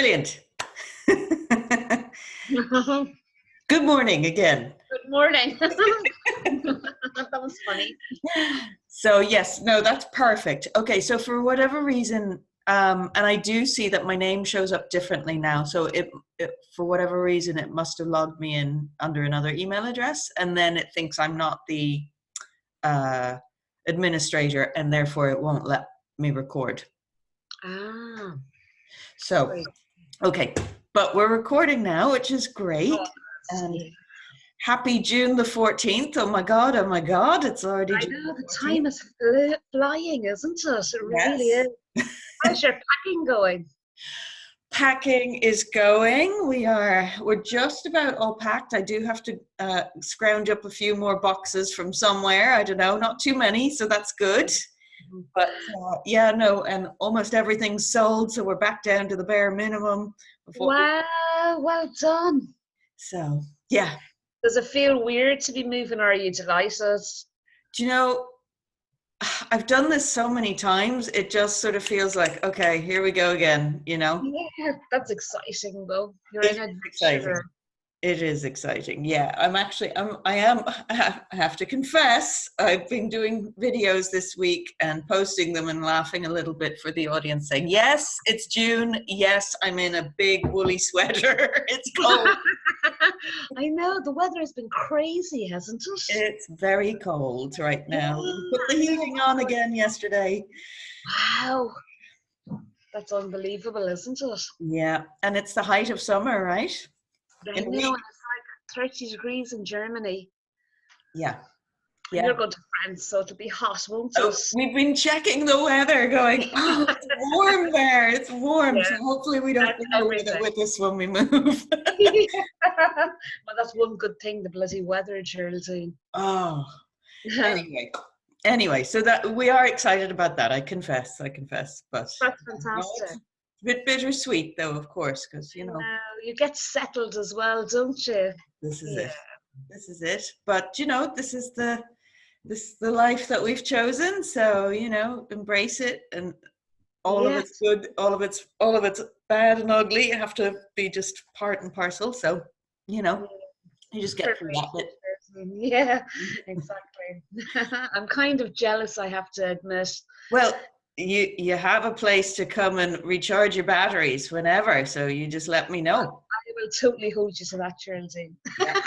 Brilliant. Good morning again. Good morning. That was funny. So yes, no, that's perfect. Okay, so for whatever reason, and I do see that my name shows up differently now. So it for whatever reason, it must have logged me in under another email address, and then it thinks I'm not the administrator, and therefore it won't let me record. Ah. So, Great. okay, but we're recording now, which is great. And happy June the 14th. Oh my God, it's already I June know, the 14th. time is flying, isn't it? It really Yes. is. How's your packing going? Packing is going. We're just about all packed. I do have to scrounge up a few more boxes from somewhere. I don't know, not too many, so that's good. But yeah, no, and almost everything's sold, so we're back down to the bare minimum. Wow, well done. So yeah. Does it feel weird to be moving, or are you delighted? Do you know, I've done this so many times, it just sort of feels like, okay, here we go again, you know? Yeah, that's exciting though. You're It in is exciting. adventure. It is exciting. Yeah, I have to confess, I've been doing videos this week and posting them and laughing a little bit for the audience, saying, yes, it's June. Yes, I'm in a big woolly sweater. It's cold. I know, the weather has been crazy, hasn't it? It's very cold right now. We put the heating on again yesterday. Wow. That's unbelievable, isn't it? Yeah, and it's the height of summer, right? I know, and it's like 30 degrees in Germany. Yeah. And you're going to France, so it'll be hot, won't it? We've been checking the weather, going, oh, it's warm there. It's warm. Yeah. So hopefully we don't bring the weather with us when we move. Well, that's one good thing, the bloody weather, Geraldine. Oh, anyway, so that we are excited about that. I confess, but that's fantastic. It's a bit bittersweet, though, of course, because you you get settled as well, don't you? This is it. This is it. But you know, this is the life that we've chosen. So you know, embrace it, and all of it's good, all of it's bad and ugly. You have to be just part and parcel. So you know, you just get through that bit. Yeah, exactly. I'm kind of jealous, I have to admit. Well, you have a place to come and recharge your batteries whenever, so you just let me know. I will totally hold you to that, Geraldine. Yeah.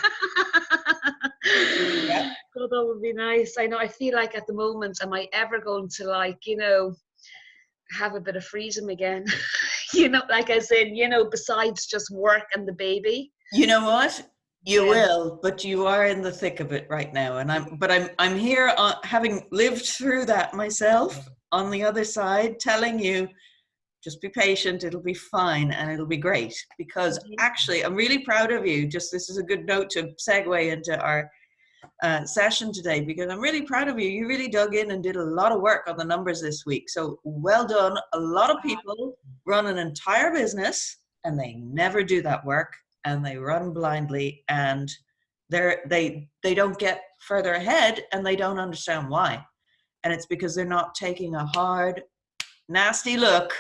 Oh, that would be nice. I know, I feel like at the moment, am I ever going to, like, you know, have a bit of freedom again? You know, like as in, you know, besides just work and the baby. You know what? You will, but you are in the thick of it right now, and I'm here having lived through that myself on the other side, telling you, just be patient, it'll be fine, and it'll be great. Because actually, I'm really proud of you. Just this is a good note to segue into our session today, because I'm really proud of you. You really dug in and did a lot of work on the numbers this week. So well done. A lot of people run an entire business and they never do that work, and they run blindly, and they don't get further ahead, and they don't understand why. And it's because they're not taking a hard, nasty look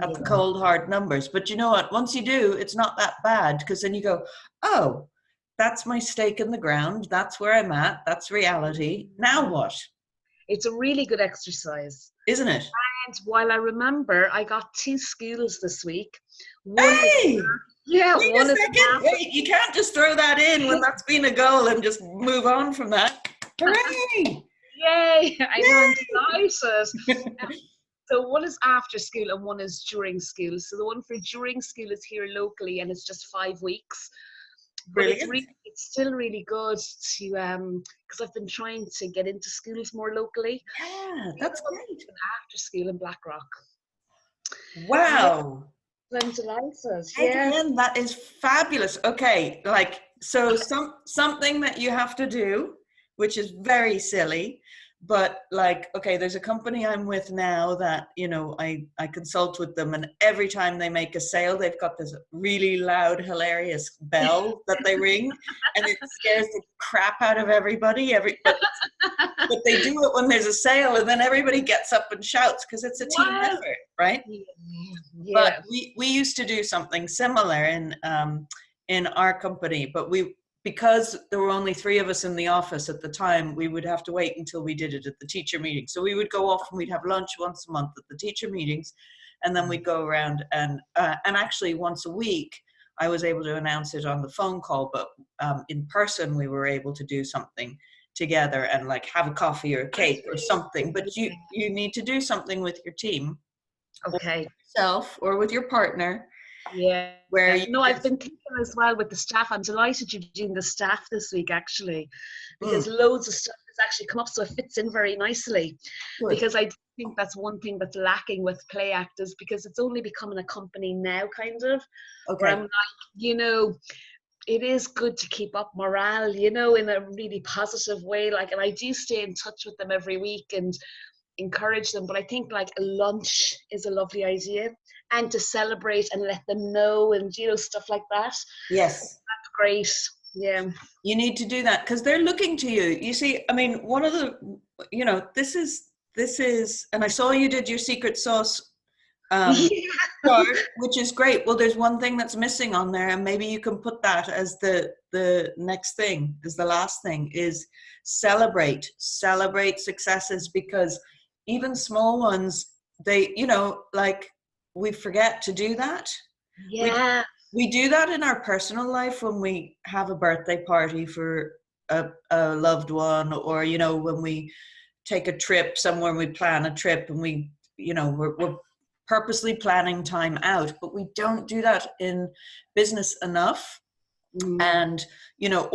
at the cold, hard numbers. But you know what? Once you do, it's not that bad, because then you go, oh, that's my stake in the ground. That's where I'm at. That's reality. Now what? It's a really good exercise. Isn't it? And while I remember, I got 2 schools this week. Hey! Yeah, wait a second. Wait, you can't just throw that in when that's been a goal and just move on from that. Hooray! Yay! I know, I'm excited. So one is after school and one is during school. So the one for during school is here locally, and it's just 5 weeks. But it's still really good to because I've been trying to get into schools more locally. Yeah, that's great. After school in Blackrock. Wow. I'm delighted. Adrienne, that is fabulous. Okay, like, so something that you have to do, which is very silly, But like, okay, there's a company I'm with now that, you know, I consult with them, and every time they make a sale, they've got this really loud, hilarious bell that they ring, and it scares the crap out of everybody. But they do it when there's a sale, and then everybody gets up and shouts because it's a team Wow. effort, right? Yeah. But we used to do something similar in our company, but because there were only 3 of us in the office at the time, we would have to wait until we did it at the teacher meeting. So we would go off and we'd have lunch once a month at the teacher meetings, and then we'd go around and actually once a week I was able to announce it on the phone call, but in person we were able to do something together and like have a coffee or a cake or something. But you need to do something with your team, Okay. yourself or with your partner, Yeah. where you No, I've been thinking as well with the staff. I'm delighted you're doing the staff this week, actually, because loads of stuff has actually come up, so it fits in very nicely. Good. Because I think that's one thing that's lacking with Play Actors, because it's only becoming a company now, kind of. Okay. Where I'm like, you know, it is good to keep up morale, you know, in a really positive way. Like, and I do stay in touch with them every week and encourage them. But I think like a lunch is a lovely idea, and to celebrate and let them know, and you know, stuff like that. Yes. That's great. Yeah. You need to do that because they're looking to you. You see, I mean, one of the, you know, this is, and I saw you did your secret sauce chart, which is great. Well, there's one thing that's missing on there, and maybe you can put that as the next thing, as the last thing, is celebrate successes, because even small ones, they, you know, like we forget to do that. Yeah. We do that in our personal life when we have a birthday party for a loved one, or, you know, when we take a trip somewhere, we plan a trip and we, you know, we're purposely planning time out, but we don't do that in business enough. And, you know,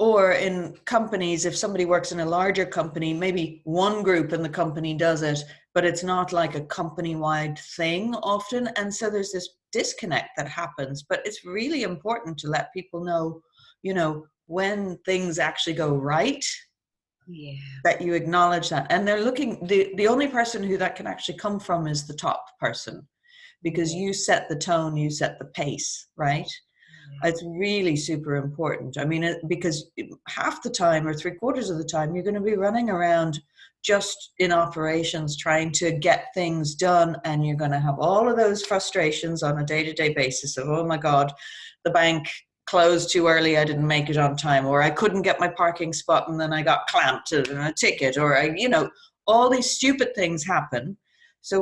or in companies, if somebody works in a larger company, maybe one group in the company does it, but it's not like a company-wide thing often. And so there's this disconnect that happens. But it's really important to let people know, you know, when things actually go right, that you acknowledge that. And they're looking, the only person who that can actually come from is the top person, because you set the tone, you set the pace, right? It's really super important. I mean, because half the time or 3/4 of the time, you're going to be running around just in operations trying to get things done. And you're going to have all of those frustrations on a day-to-day basis of, oh my God, the bank closed too early, I didn't make it on time, or I couldn't get my parking spot and then I got clamped and a ticket, or I, you know, all these stupid things happen. So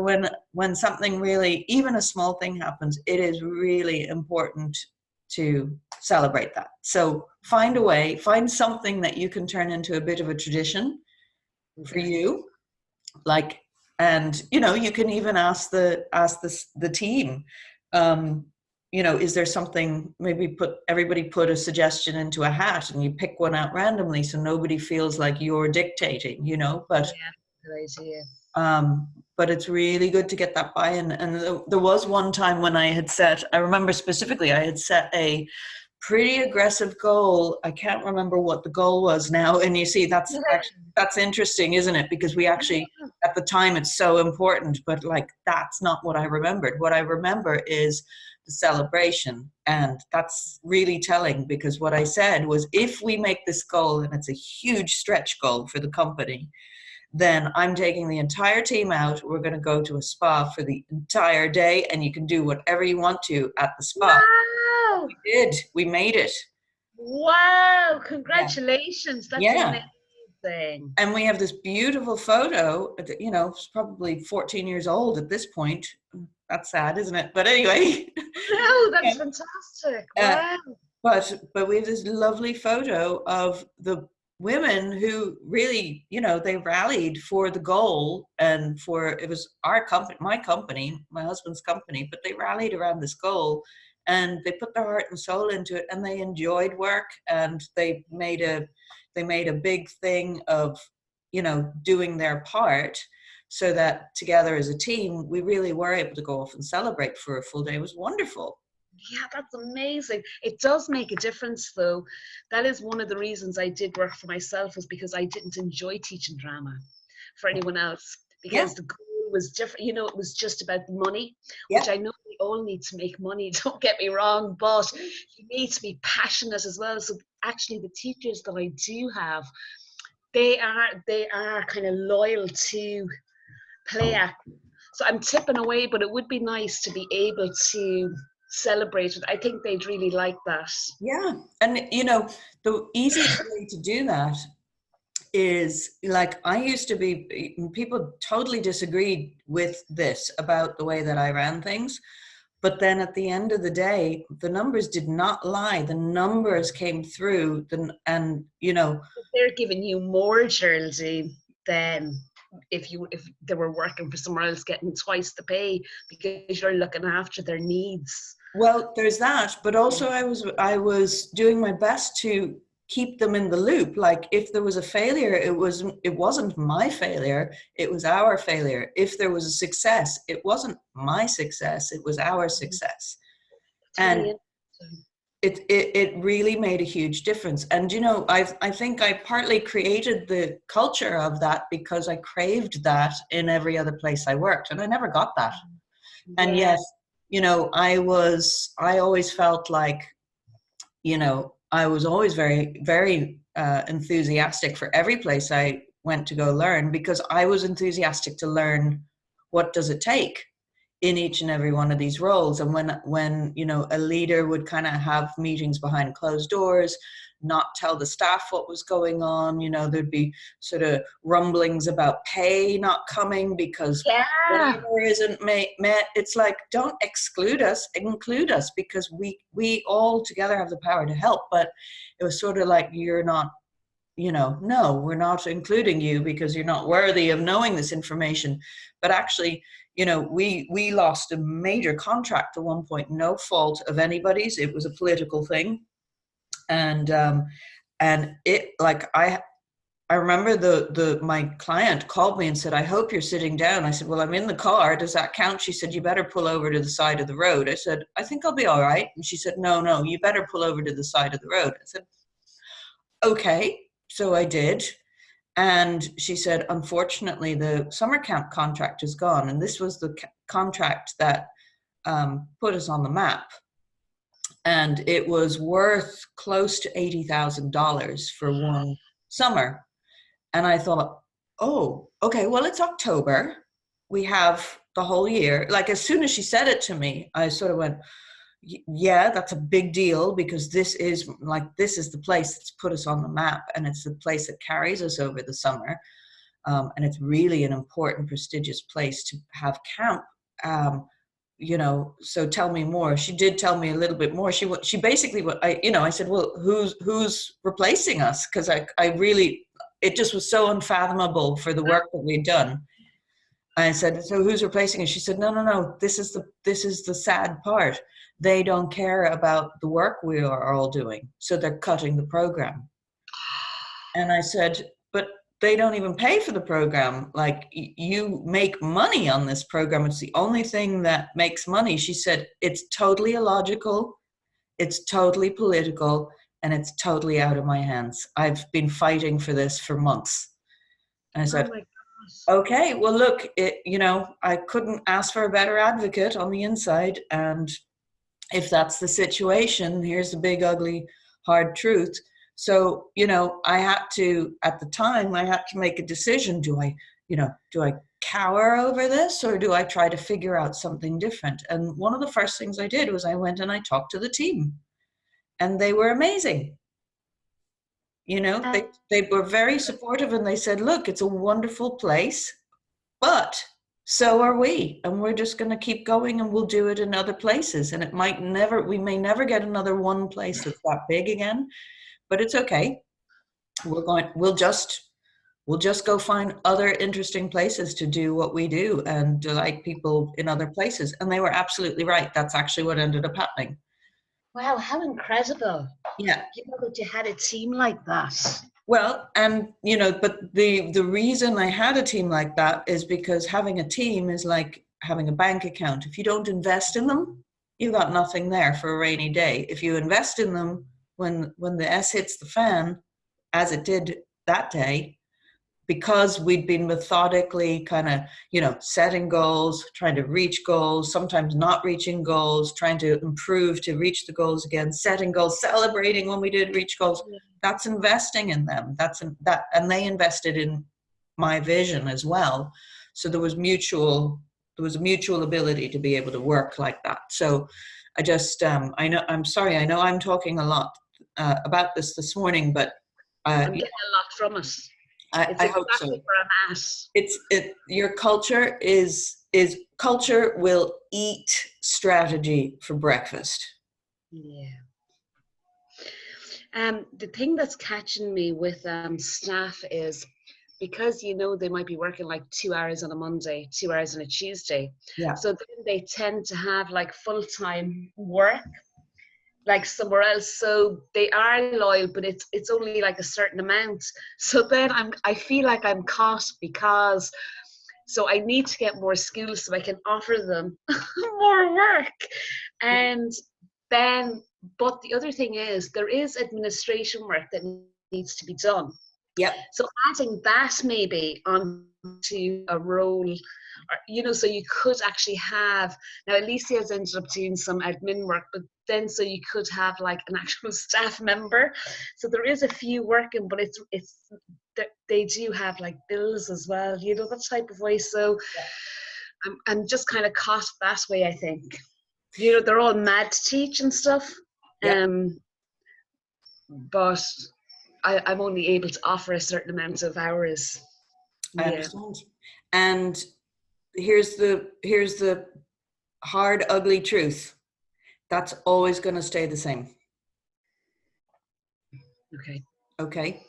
when something really, even a small thing happens, it is really important to celebrate that. So find a way, find something that you can turn into a bit of a tradition for you, like, and you know, you can even ask the team, you know, is there something, maybe everybody put a suggestion into a hat and you pick one out randomly, so nobody feels like you're dictating, you know. But good idea. But it's really good to get that buy-in. And there was one time when I remember specifically, I had set a pretty aggressive goal. I can't remember what the goal was now. And you see, that's interesting, isn't it? Because we actually, at the time, it's so important, but like, that's not what I remembered. What I remember is the celebration. And that's really telling, because what I said was, if we make this goal, and it's a huge stretch goal for the company, then I'm taking the entire team out. We're going to go to a spa for the entire day, and you can do whatever you want to at the spa. Wow! We did. We made it. Wow! Congratulations! That's amazing. And we have this beautiful photo. You know, it's probably 14 years old at this point. That's sad, isn't it? But anyway. No, that's fantastic. Wow. But we have this lovely photo of the women who really, you know, they rallied for the goal, and it was our company, my husband's company, but they rallied around this goal, and they put their heart and soul into it, and they enjoyed work, and they made a big thing of, you know, doing their part, so that together as a team, we really were able to go off and celebrate for a full day. It was wonderful. Yeah, that's amazing. It does make a difference, though. That is one of the reasons I did work for myself, was because I didn't enjoy teaching drama for anyone else, Yeah, because the goal was different. You know, it was just about the money, which yeah, I know we all need to make money, don't get me wrong, but you need to be passionate as well. So actually, the teachers that I do have, they are kind of loyal to play act. So I'm tipping away, but it would be nice to be able to celebrate it. I think they'd really like that. yeah. And you know, the easiest way to do that is, like, I used to be, people totally disagreed with this about the way that I ran things. But then at the end of the day, the numbers did not lie. The numbers came through, and you know, They're giving you more, Geraldine, than if they were working for somewhere else getting twice the pay, because you're looking after their needs. well, there's that, but also I was doing my best to keep them in the loop. Like, if there was a failure, it wasn't my failure, it was our failure. If there was a success, it wasn't my success, it was our success. It's And really interesting. it really made a huge difference. And you know, I think I partly created the culture of that because I craved that in every other place I worked, and I never got that. And Yeah. yes, you know, I always felt like, you know, I was always very, very enthusiastic for every place I went to go learn, because I was enthusiastic to learn what does it take in each and every one of these roles. And when you know, a leader would kind of have meetings behind closed doors, not tell the staff what was going on, you know, there'd be sort of rumblings about pay not coming because Yeah. whatever isn't met. It's like, don't exclude us, include us, because we all together have the power to help. But it was sort of like, you're not, you know, no, we're not including you because you're not worthy of knowing this information. But actually, you know, we lost a major contract at one point, no fault of anybody's. It was a political thing. And it, like, I remember the my client called me and said, I hope you're sitting down. I said, well, I'm in the car. Does that count? She said, you better pull over to the side of the road. I said, I think I'll be all right. And she said, no, you better pull over to the side of the road. I said, okay. So I did. And she said, unfortunately, the summer camp contract is gone. And this was the contract that put us on the map. And it was worth close to $80,000 for one summer. And I thought, oh, okay, well, it's October. We have the whole year. Like, as soon as she said it to me, I sort of went, yeah, that's a big deal, because this is the place that's put us on the map, and it's the place that carries us over the summer. And it's really an important, prestigious place to have camp. You know, so tell me more. She did tell me a little bit more. She basically, what I said, well, who's replacing us? Because I really, it just was so unfathomable for the work that we'd done. I said, so who's replacing us? She said, no. This is the sad part. They don't care about the work we are all doing, so they're cutting the program. And I said, but they don't even pay for the program. Like, you make money on this program. It's the only thing that makes money. She said, it's totally illogical. It's totally political, and it's totally out of my hands. I've been fighting for this for months. And I Oh said, my gosh. okay, well, look, I couldn't ask for a better advocate on the inside. And if that's the situation, here's the big, ugly, hard truth. So, I had to, at the time, I had to make a decision. Do I cower over this, or do I try to figure out something different? And one of the first things I did was I went and I talked to the team, and they were amazing. Uh, They were very supportive, and they said, look, it's a wonderful place, but so are we, and we're just going to keep going, and we'll do it in other places. And we may never get another one place that's that big again, but it's okay. We'll just go find other interesting places to do what we do and delight people in other places. And they were absolutely right. That's actually what ended up happening. wow, how incredible. Yeah. You know that you had a team like that. Well, and but the reason I had a team like that is because having a team is like having a bank account. If you don't invest in them, you've got nothing there for a rainy day. If you invest in them when the S hits the fan, as it did that day, because we'd been methodically kind of, setting goals, trying to reach goals, sometimes not reaching goals, trying to improve to reach the goals again, setting goals, celebrating when we did reach goals. That's investing in them. And they invested in my vision as well. So there was a mutual ability to be able to work like that. So I just, I'm sorry, I know I'm talking a lot about this morning, but I'm getting a lot from it. I hope so. Where I'm at. Your culture is culture will eat strategy for breakfast. Yeah. The thing that's catching me with staff is because they might be working like 2 hours on a Monday, 2 hours on a Tuesday. Yeah. So then they tend to have like full-time work like somewhere else, so they are loyal, but it's only like a certain amount. So then I feel like I'm caught, because so I need to get more skills so I can offer them more work. And then, but the other thing is there is administration work that needs to be done. Yep. So adding that maybe onto a role, so you could actually have, now Alicia's ended up doing some admin work, but then so you could have like an actual staff member. So there is a few working, but it's they do have like bills as well, that type of way. So I'm just kind of caught that way, I think. They're all mad to teach and stuff. Yep. But I'm only able to offer a certain amount of hours. I understand. And here's the hard, ugly truth. That's always going to stay the same. Okay.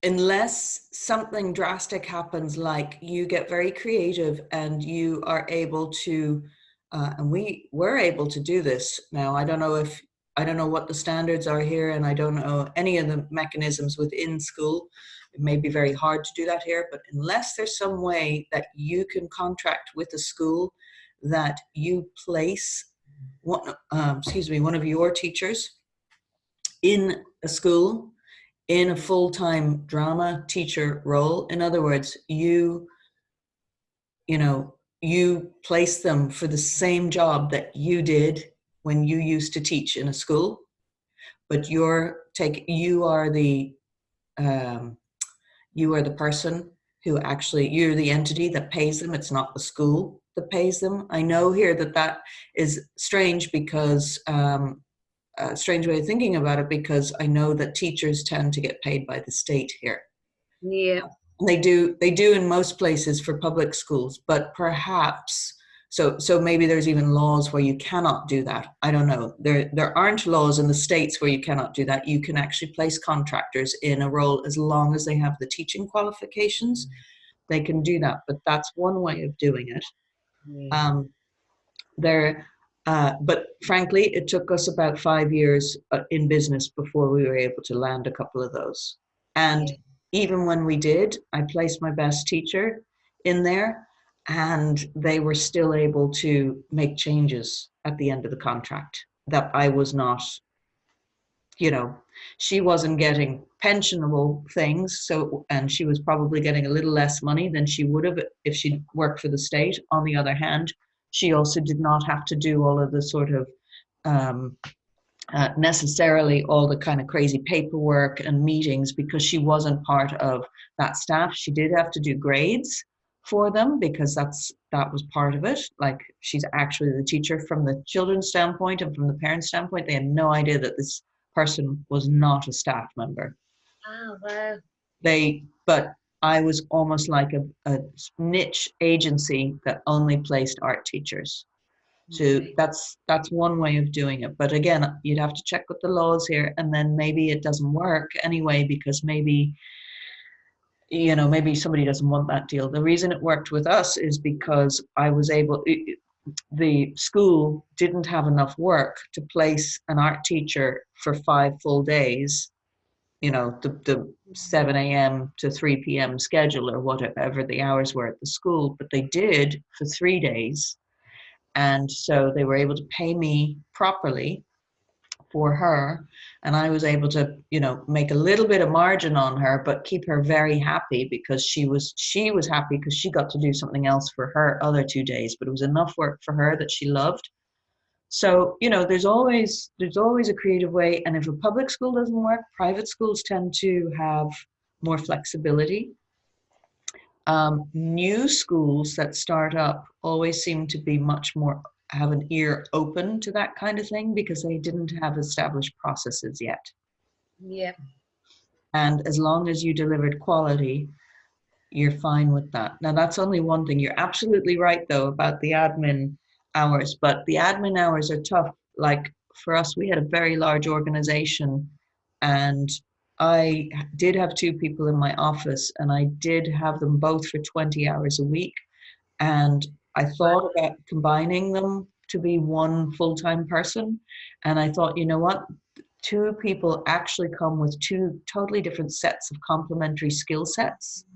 Unless something drastic happens, like you get very creative and you are able to, and we were able to do this. Now, I don't know what the standards are here, and I don't know any of the mechanisms within school. It may be very hard to do that here, but unless there's some way that you can contract with a school that you place one of your teachers in a school in a full-time drama teacher role. In other words, you place them for the same job that you did when you used to teach in a school, but you are the person who actually, you're the entity that pays them. It's not the school that pays them. I know here that is strange, because a strange way of thinking about it, because I know that teachers tend to get paid by the state here. Yeah. They do in most places for public schools, but perhaps, so maybe there's even laws where you cannot do that. I don't know. There aren't laws in the States where you cannot do that. You can actually place contractors in a role as long as they have the teaching qualifications. They can do that, but that's one way of doing it. Yeah. But frankly, it took us about 5 years in business before we were able to land a couple of those. And even when we did, I placed my best teacher in there, and they were still able to make changes at the end of the contract that I was not, she wasn't getting pensionable things. And she was probably getting a little less money than she would have if she'd worked for the state. On the other hand, she also did not have to do all of the sort of necessarily all the kind of crazy paperwork and meetings, because she wasn't part of that staff. She did have to do grades for them, because that was part of it. Like, she's actually the teacher from the children's standpoint, and from the parents' standpoint, they had no idea that this person was not a staff member. Oh, wow. But I was almost like a niche agency that only placed art teachers. So that's one way of doing it. But again, you'd have to check with the laws here, and then maybe it doesn't work anyway, because maybe somebody doesn't want that deal. The reason it worked with us is because the school didn't have enough work to place an art teacher for 5 full days, the 7 a.m. to 3 p.m. schedule, or whatever the hours were at the school, but they did for 3 days. And so they were able to pay me properly for her, and I was able to, you know, make a little bit of margin on her, but keep her very happy, because she was happy because she got to do something else for her other 2 days, but it was enough work for her that she loved. So, you know, there's always a creative way. And if a public school doesn't work, private schools tend to have more flexibility. New schools that start up always seem to be much more, have an ear open to that kind of thing, because they didn't have established processes yet. Yeah. And as long as you delivered quality, you're fine with that. Now, that's only one thing. You're absolutely right, though, about the admin hours, but the admin hours are tough. Like for us, we had a very large organization, and I did have 2 people in my office, and I did have them both for 20 hours a week. And I thought about combining them to be one full-time person. And I thought, you know what? 2 people actually come with 2 totally different sets of complementary skill sets.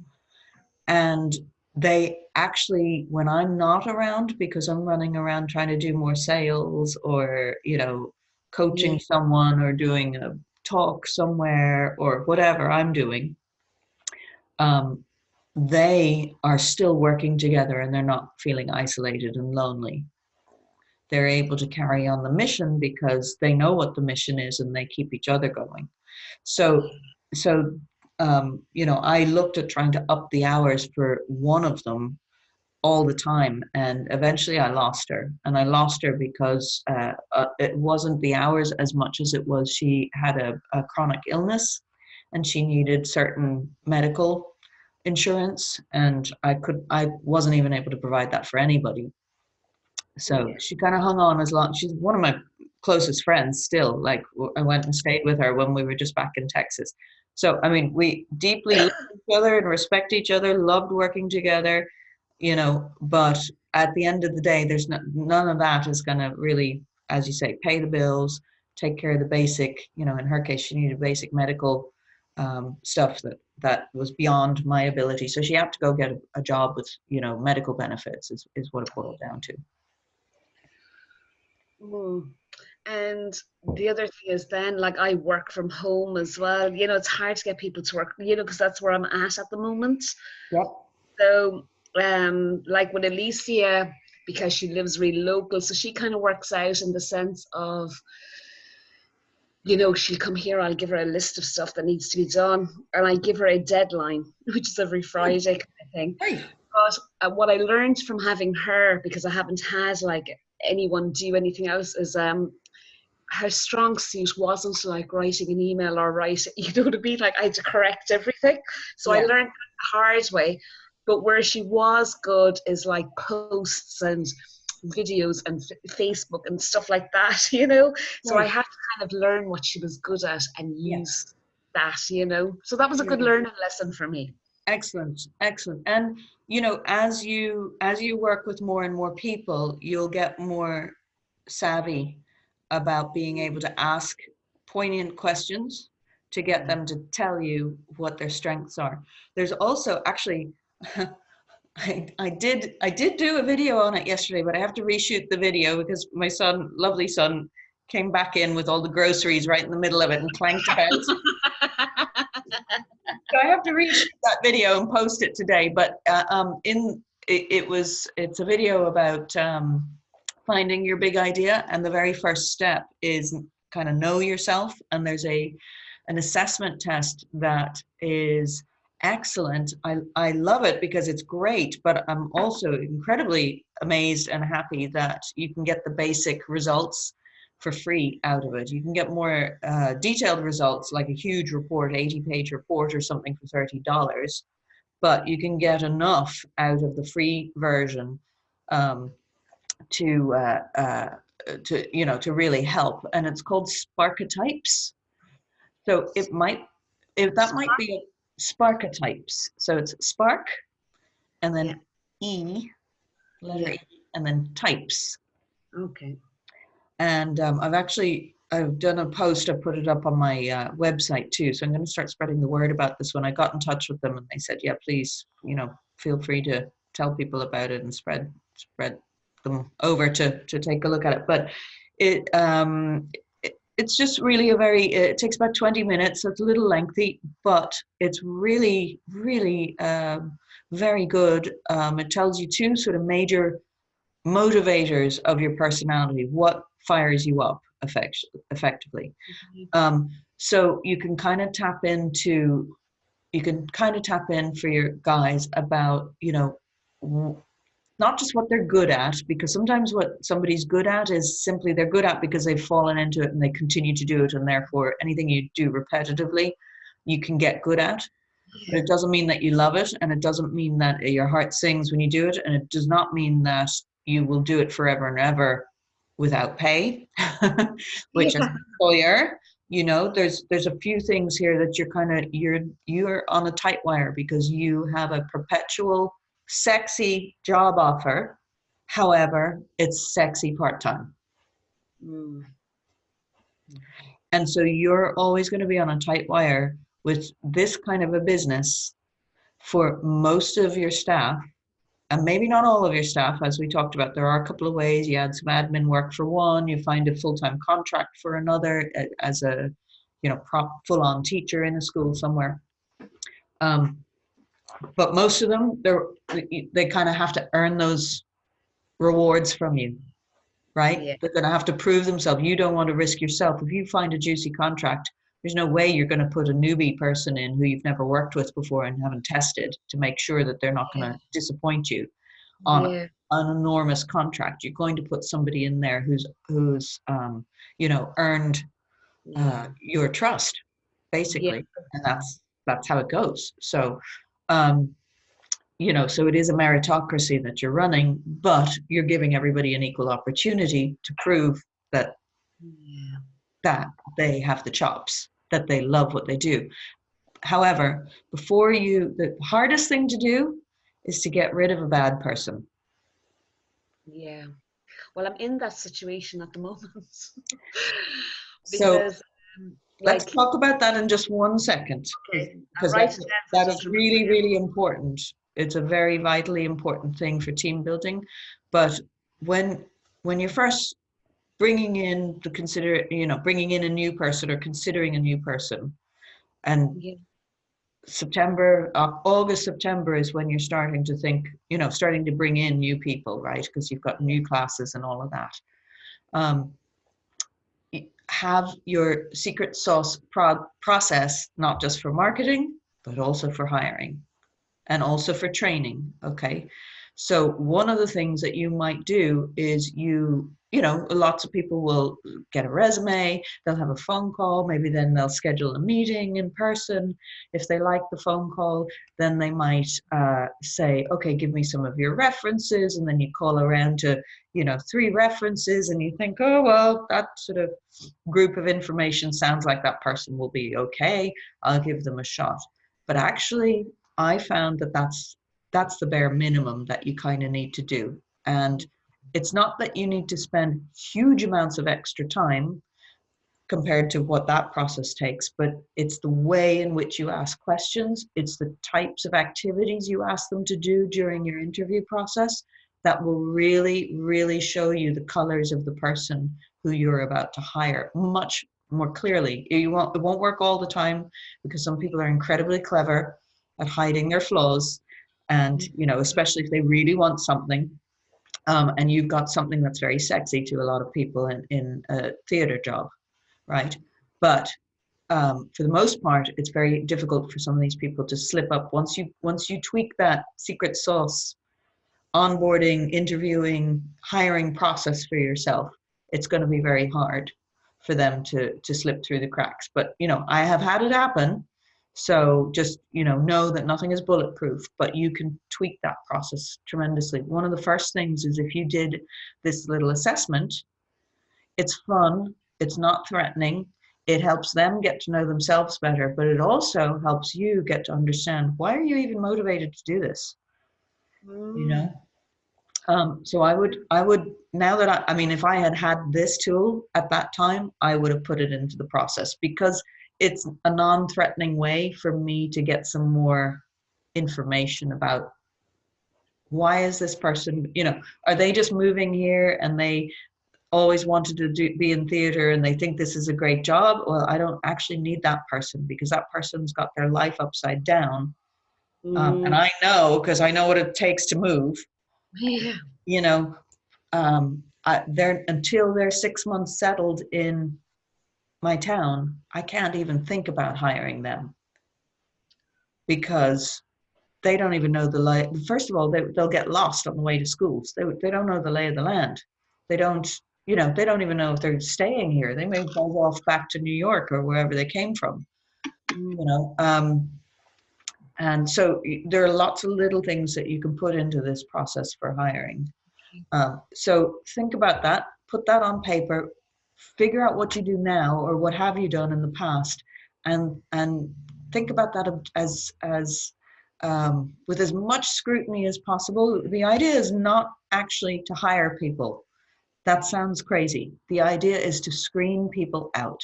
And they actually, when I'm not around, because I'm running around trying to do more sales, or, you know, coaching someone, or doing a talk somewhere, or whatever I'm doing, they are still working together, and they're not feeling isolated and lonely. They're able to carry on the mission because they know what the mission is, and they keep each other going. So, you know, I looked at trying to up the hours for one of them all the time, and eventually I lost her. And I lost her because it wasn't the hours as much as it was she had a chronic illness, and she needed certain medical insurance, and I wasn't even able to provide that for anybody. So she kind of hung on as long. She's one of my closest friends still. Like, I went and stayed with her when we were just back in Texas. So, I mean, we deeply love each other and respect each other, loved working together, you know, but at the end of the day, there's none of that is going to really, as you say, pay the bills, take care of the basic, you know, in her case, she needed basic medical stuff that was beyond my ability. So she had to go get a job with, you know, medical benefits is what it boiled down to. And the other thing is then, like, I work from home as well. You know, it's hard to get people to work, you know, because that's where I'm at the moment. Yep. So, like with Alicia, because she lives really local, so she kind of works out in the sense of, you know, she'll come here, I'll give her a list of stuff that needs to be done, and I give her a deadline, which is every Friday kind of thing. Right. But what I learned from having her, because I haven't had like anyone do anything else, is her strong suit wasn't like writing an email or writing, you know what I mean? Like, I had to correct everything. So I learned the hard way. But where she was good is like posts and videos and Facebook and stuff like that, you know? So I had to kind of learn what she was good at and use that, you know? So that was a good learning lesson for me. Excellent, excellent. And, you know, as you work with more and more people, you'll get more savvy about being able to ask poignant questions to get them to tell you what their strengths are. There's also actually, I did do a video on it yesterday, but I have to reshoot the video because my son, lovely son, came back in with all the groceries right in the middle of it and clanked about. So I have to reshoot that video and post it today. But it's a video about finding your big idea, and the very first step is kind of know yourself. And there's an assessment test that is excellent. I love it because it's great, but I'm also incredibly amazed and happy that you can get the basic results for free out of it. You can get more detailed results, like a huge report, 80-page report or something, for $30, but you can get enough out of the free version to you know, to really help. And it's called Sparketypes. So that might be Sparketypes. So it's spark, and then letter E, and then types. Okay. And I've done a post, I put it up on my website too. So I'm going to start spreading the word about this one. I got in touch with them and they said, yeah, please, you know, feel free to tell people about it and spread them over to take a look at it. But it's just really it takes about 20 minutes, so it's a little lengthy, but it's really, really very good. It tells you two sort of major motivators of your personality, what fires you up effectively. So you can kind of tap in for your guys about, not just what they're good at, because sometimes what somebody's good at is simply they're good at because they've fallen into it and they continue to do it, and therefore anything you do repetitively you can get good at. But it doesn't mean that you love it, and it doesn't mean that your heart sings when you do it, and it does not mean that you will do it forever and ever without pay. Which as an employer, there's a few things here that you're on a tight wire, because you have a perpetual sexy job offer. However, it's sexy part-time. And so you're always going to be on a tight wire with this kind of a business for most of your staff, and maybe not all of your staff. As we talked about, there are a couple of ways. You add some admin work for one, you find a full-time contract for another, as a full-on teacher in a school somewhere. But most of them, they kind of have to earn those rewards from you, right? Yeah. They're going to have to prove themselves. You don't want to risk yourself. If you find a juicy contract, there's no way you're going to put a newbie person in who you've never worked with before and haven't tested to make sure that they're not going to disappoint you on an enormous contract. You're going to put somebody in there who's earned your trust, basically, and that's how it goes. So so it is a meritocracy that you're running, but you're giving everybody an equal opportunity to prove that they have the chops, that they love what they do. However, the hardest thing to do is to get rid of a bad person. Yeah. Well, I'm in that situation at the moment. So let's talk about that in just 1 second. Because that is really, really important. It's a very vitally important thing for team building. But when you're first bringing in bringing in a new person or considering a new person, and August, September is when you're starting to think, starting to bring in new people, right? Because you've got new classes and all of that. Have your secret sauce process, not just for marketing, but also for hiring and also for training. Okay. So one of the things that you might do is lots of people will get a resume, they'll have a phone call, maybe then they'll schedule a meeting in person. If they like the phone call, then they might say, okay, give me some of your references. And then you call around to, 3 references, and you think, oh, well, that sort of group of information sounds like that person will be okay. I'll give them a shot. But actually, I found that that's the bare minimum that you kind of need to do. And it's not that you need to spend huge amounts of extra time compared to what that process takes, but it's the way in which you ask questions. It's the types of activities you ask them to do during your interview process that will really, really show you the colors of the person who you're about to hire much more clearly. It won't work all the time, because some people are incredibly clever at hiding their flaws, and especially if they really want something, and you've got something that's very sexy to a lot of people in a theater job, right? But for the most part, it's very difficult for some of these people to slip up. Once you tweak that secret sauce onboarding, interviewing, hiring process for yourself, it's going to be very hard for them to slip through the cracks. But I have had it happen. So just, know that nothing is bulletproof, but you can tweak that process tremendously. One of the first things is, if you did this little assessment, it's fun, it's not threatening, it helps them get to know themselves better, but it also helps you get to understand, why are you even motivated to do this? So I would now that if I had this tool at that time, I would have put it into the process, because it's a non-threatening way for me to get some more information about Why is this person, are they just moving here and they always wanted to be in theater and they think this is a great job? Well, I don't actually need that person, because that person's got their life upside down. And I know, because I know what it takes to move, Yeah. until they're 6 months settled in my town, I can't even think about hiring them, because they don't even know the lay. First of all, they'll get lost on the way to schools. They don't know the lay of the land. They don't, they don't even know if they're staying here. They may go off back to New York or wherever they came from, and so there are lots of little things that you can put into this process for hiring. So think about that, put that on paper, figure out what you do now or what have you done in the past, and think about that as with as much scrutiny as possible. The idea is not actually to hire people. That sounds crazy. The idea is to screen people out.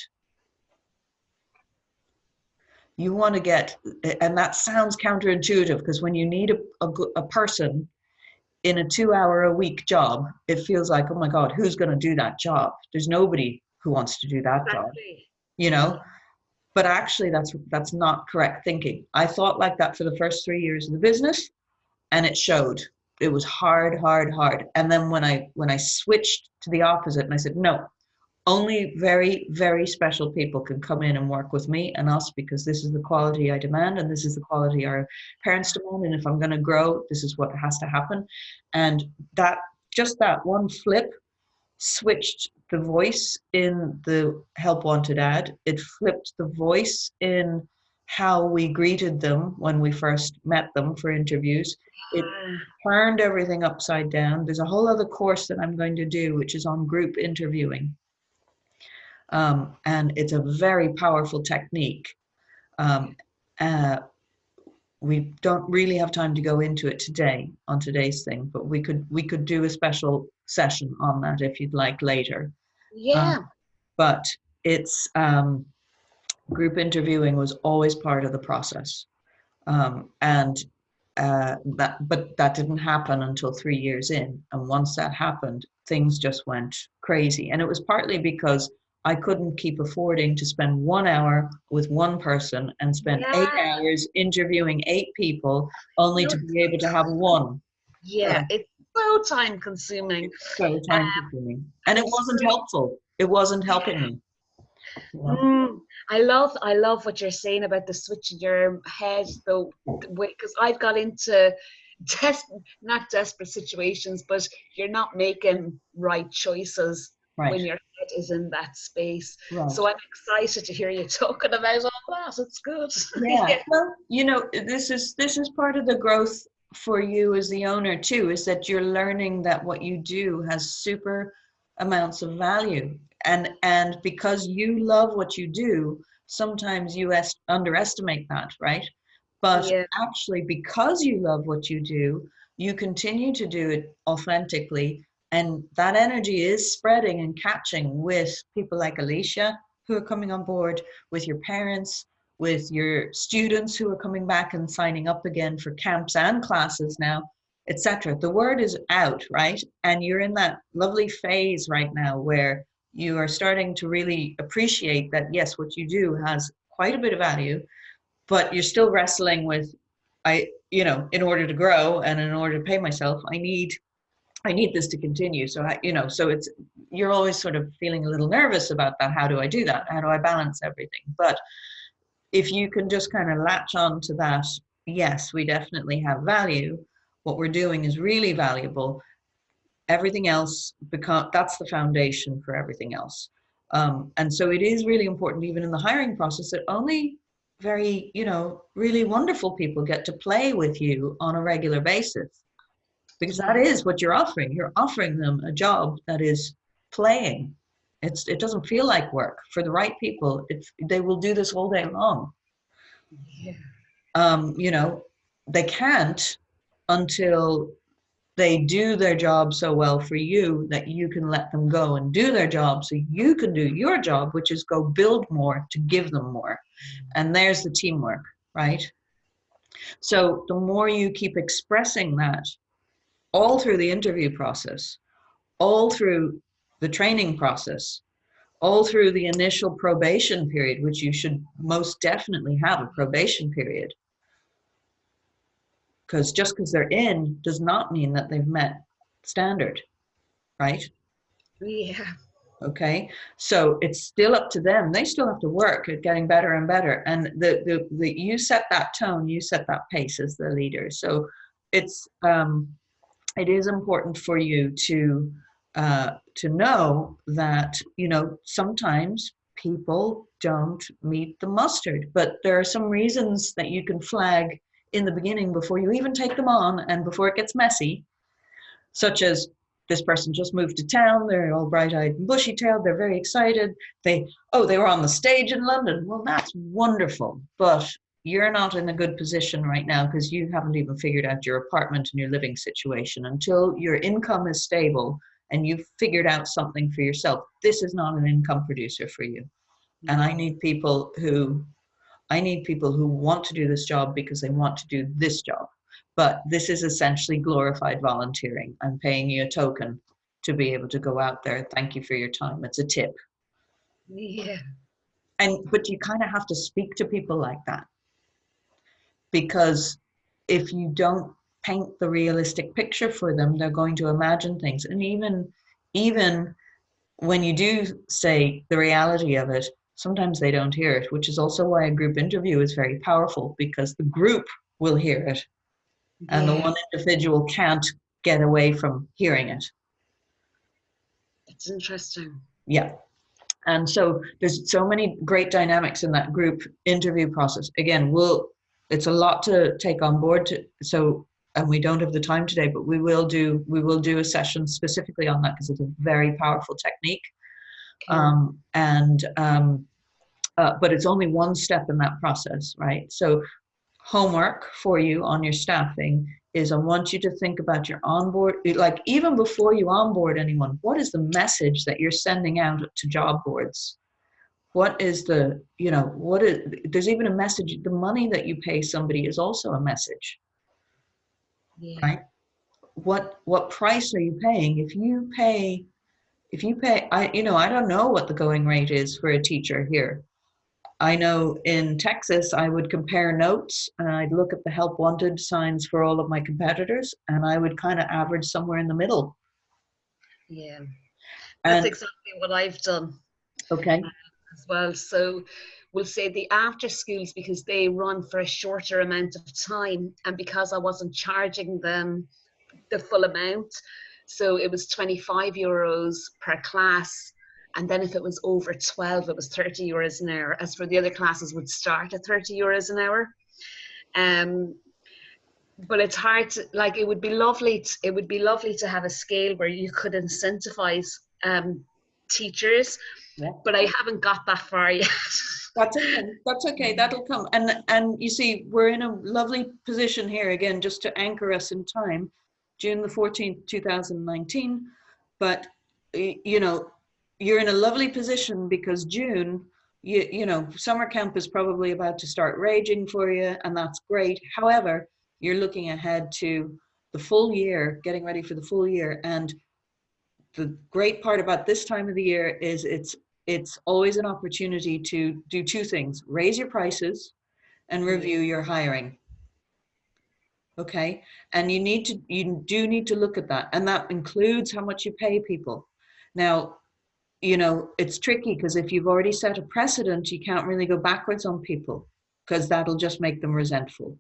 You want to get, and that sounds counterintuitive, because when you need a person in a 2-hour-a-week job, it feels like, oh my God, who's going to do that job? There's nobody who wants to do that job, But actually, that's not correct thinking. I thought like that for the first 3 years of the business, and it showed. It was hard, hard, hard. And then when I switched to the opposite, and I said, no, only very, very special people can come in and work with me and us, because this is the quality I demand, and this is the quality our parents demand. And if I'm going to grow, this is what has to happen. And that one flip switched the voice in the help wanted ad. It flipped the voice in how we greeted them when we first met them for interviews. It turned everything upside down. There's a whole other course that I'm going to do, which is on group interviewing. And it's a very powerful technique. We don't really have time to go into it today on today's thing, but we could do a special session on that if you'd like later. Yeah. But it's group interviewing was always part of the process, but that didn't happen until 3 years in. And once that happened, things just went crazy. And it was partly because I couldn't keep affording to spend 1 hour with one person and spend 8 hours interviewing 8 people only to be able to have one. Yeah, it's so time consuming. So time consuming. And it wasn't helpful. It wasn't helping me. I love what you're saying about the switch in your head, though, because I've got into not desperate situations, but you're not making right choices when your head is in that space. Right. So I'm excited to hear you talking about all that. It's good. Yeah. Well, this is part of the growth for you as the owner too, is that you're learning that what you do has super amounts of value. And because you love what you do, sometimes you underestimate that, right? But actually, because you love what you do, you continue to do it authentically, and that energy is spreading and catching with people like Alicia, who are coming on board, with your parents, with your students who are coming back and signing up again for camps and classes now, etc. The word is out, right? And you're in that lovely phase right now where you are starting to really appreciate that, yes, what you do has quite a bit of value, but you're still wrestling with, in order to grow and in order to pay myself, I need this to continue. So so you're always sort of feeling a little nervous about that. How do I do that? How do I balance everything? But if you can just kind of latch on to that, yes, we definitely have value. What we're doing is really valuable. Everything else that's the foundation for everything else. And so it is really important, even in the hiring process, that only very, really wonderful people get to play with you on a regular basis, because that is what you're offering. You're offering them a job that is playing. It doesn't feel like work. For the right people, they will do this all day long. Yeah. They can't until they do their job so well for you that you can let them go and do their job so you can do your job, which is go build more to give them more. And there's the teamwork, right? So the more you keep expressing that all through the interview process, all through the training process, all through the initial probation period, which you should most definitely have a probation period. Because just because they're in does not mean that they've met standard, right? Yeah. Okay, so it's still up to them. They still have to work at getting better and better. And the you set that tone, you set that pace as the leader. So it's it is important for you to know that, you know, sometimes people don't meet the mustard, but there are some reasons that you can flag in the beginning before you even take them on and before it gets messy, such as this person just moved to town, they're all bright-eyed and bushy-tailed, they're very excited, they were on the stage in London. Well, that's wonderful, but you're not in a good position right now because you haven't even figured out your apartment and your living situation. Until your income is stable and you've figured out something for yourself, this is not an income producer for you. And I need people who want to do this job because they want to do this job. But this is essentially glorified volunteering. I'm paying you a token to be able to go out there. Thank you for your time. It's a tip. Yeah. But you kind of have to speak to people like that, because if you don't paint the realistic picture for them, they're going to imagine things. And even when you do say the reality of it, sometimes they don't hear it, which is also why a group interview is very powerful, because the group will hear it and the one individual can't get away from hearing it. It's interesting. Yeah. And so there's so many great dynamics in that group interview process. Again, it's a lot to take on board, and we don't have the time today, but we will do a session specifically on that because it's a very powerful technique. Okay. But it's only one step in that process, right? So homework for you on your staffing is, I want you to think about your onboard, like even before you onboard anyone, what is the message that you're sending out to job boards? What is there's even a message. The money that you pay somebody is also a message, right? What price are you paying? If you pay, I don't know what the going rate is for a teacher here. I know in Texas, I would compare notes and I'd look at the help wanted signs for all of my competitors, and I would kind of average somewhere in the middle. Yeah, that's exactly what I've done. Okay. As well. So we'll say the after schools, because they run for a shorter amount of time, and because I wasn't charging them the full amount, so it was €25 per class. And then if it was over 12, it was €30 an hour. As for the other classes, would start at €30 an hour. But it's hard to, like, it would be lovely to have a scale where you could incentivize teachers, but I haven't got that far yet. That's okay. That'll come. And you see, we're in a lovely position here again, just to anchor us in time, June the 14th, 2019. But you're in a lovely position because June, summer camp is probably about to start raging for you, and that's great. However, you're looking ahead to the full year, getting ready for the full year. And the great part about this time of the year is it's always an opportunity to do two things: raise your prices and review your hiring. Okay, and you do need to look at that, and that includes how much you pay people. Now, it's tricky because if you've already set a precedent, you can't really go backwards on people, because that'll just make them resentful.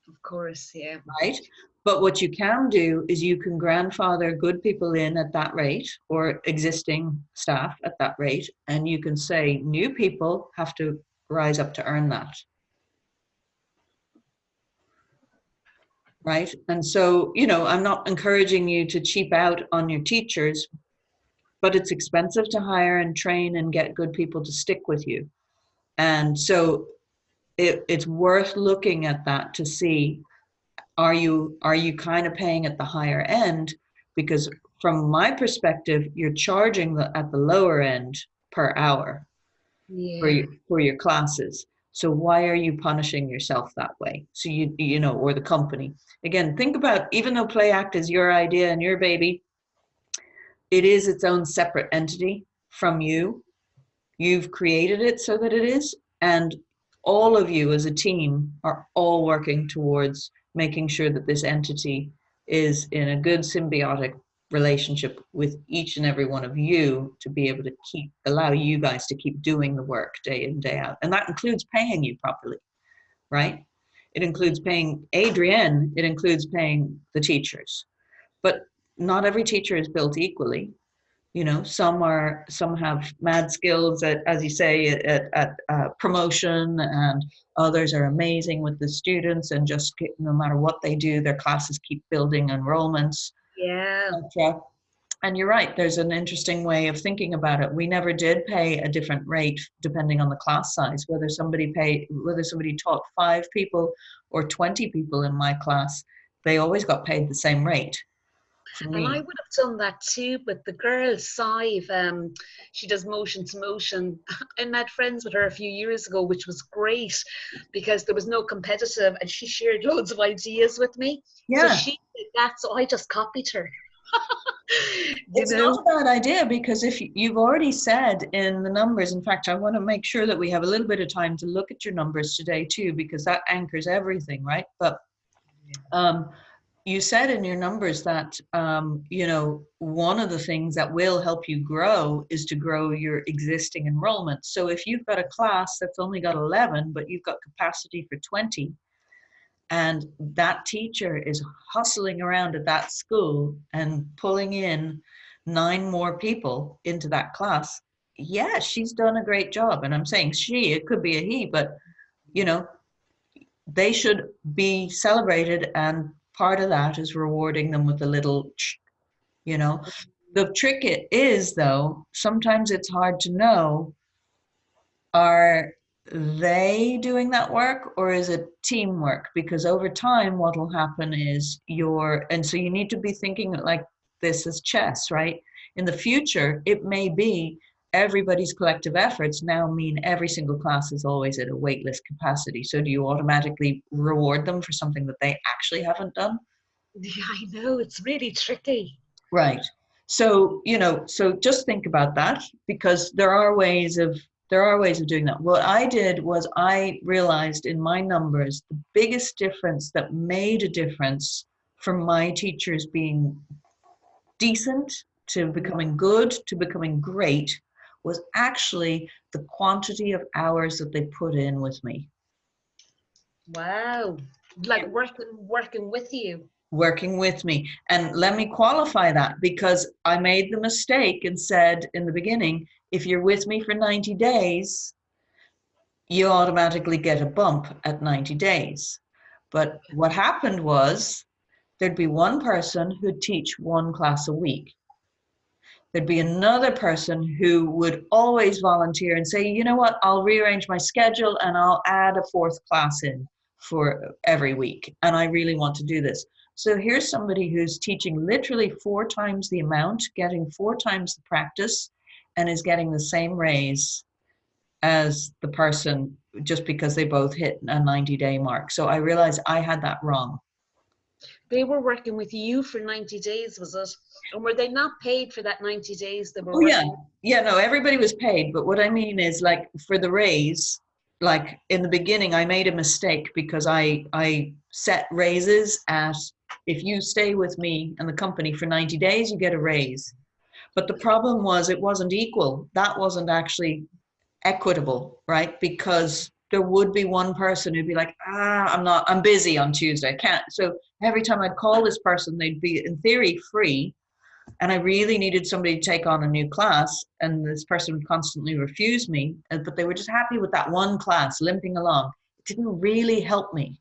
Of course, yeah. Right? But what you can do is you can grandfather good people in at that rate, or existing staff at that rate, and you can say new people have to rise up to earn that. Right? And so, I'm not encouraging you to cheap out on your teachers, but it's expensive to hire and train and get good people to stick with you. And so it's worth looking at that to see, are you kind of paying at the higher end? Because from my perspective, you're charging at the lower end per hour for your classes. So why are you punishing yourself that way? So you know, or the company. Again, think about, even though Play Act is your idea and your baby, it is its own separate entity from you. You've created it so that it is, and all of you as a team are all working towards making sure that this entity is in a good symbiotic relationship with each and every one of you, to be able to allow you guys to keep doing the work day in, day out. And that includes paying you properly, right? It includes paying Adrienne, it includes paying the teachers. But not every teacher is built equally. You know, some have mad skills at, as you say, at promotion, and others are amazing with the students, and just no matter what they do, their classes keep building enrollments, Yeah. etc. And you're right, there's an interesting way of thinking about it. We never did pay a different rate depending on the class size, whether somebody taught 5 people or 20 people in my class, they always got paid the same rate for And I me. would have done that too, but the girl, Sive, she does motion to motion. I met friends with her a few years ago, which was great because there was no competitive, and she shared loads of ideas with me. So Yeah. she did that, so I just copied her. You It's not know? a bad idea, because if you've already said in the numbers, in fact, I want to make sure that we have a little bit of time to look at your numbers today too, because that anchors everything, right? But um, you said in your numbers that, you know, one of the things that will help you grow is to grow your existing enrollment. So if you've got a class that's only got 11, but you've got capacity for 20, and that teacher is hustling around at that school and pulling in 9 more people into that class, yeah, she's done a great job. And I'm saying she, it could be a he, but you know, they should be celebrated, and part of that is rewarding them with a little you know. The trick it is, though, sometimes it's hard to know, are they doing that work or is it teamwork? Because over time, what will happen is and so you need to be thinking like this is chess, right? In the future, it may be everybody's collective efforts now mean every single class is always at a waitlist capacity. So do you automatically reward them for something that they actually haven't done? Yeah, I know, it's really tricky. Right. So, you know, so just think about that, because there are ways of doing that. What I did was I realized in my numbers the biggest difference that made a difference from my teachers being decent to becoming good to becoming great was actually the quantity of hours that they put in with me. Wow. Like working with you. Working with me. And let me qualify that, because I made the mistake and said in the beginning, if you're with me for 90 days, you automatically get a bump at 90 days. But what happened was there'd be one person who'd teach 1 class a week. There'd be another person who would always volunteer and say, you know what, I'll rearrange my schedule and I'll add a 4th class in for every week. And I really want to do this. So here's somebody who's teaching literally 4 times the amount, getting 4 times the practice, and is getting the same raise as the person just because they both hit a 90-day mark. So I realized I had that wrong. They were working with you for 90 days, was it? And were they not paid for that 90 days they were Oh yeah, working? yeah. No, everybody was paid, but what I mean is, like, for the raise, like in the beginning, I made a mistake because I set raises at, if you stay with me and the company for 90 days, you get a raise. But the problem was it wasn't equal. That wasn't actually equitable, right? Because there would be one person who'd be like, I'm busy on Tuesday, I can't. So every time I'd call this person, they'd be in theory free, and I really needed somebody to take on a new class, and this person would constantly refuse me, but they were just happy with that one class limping along. It didn't really help me.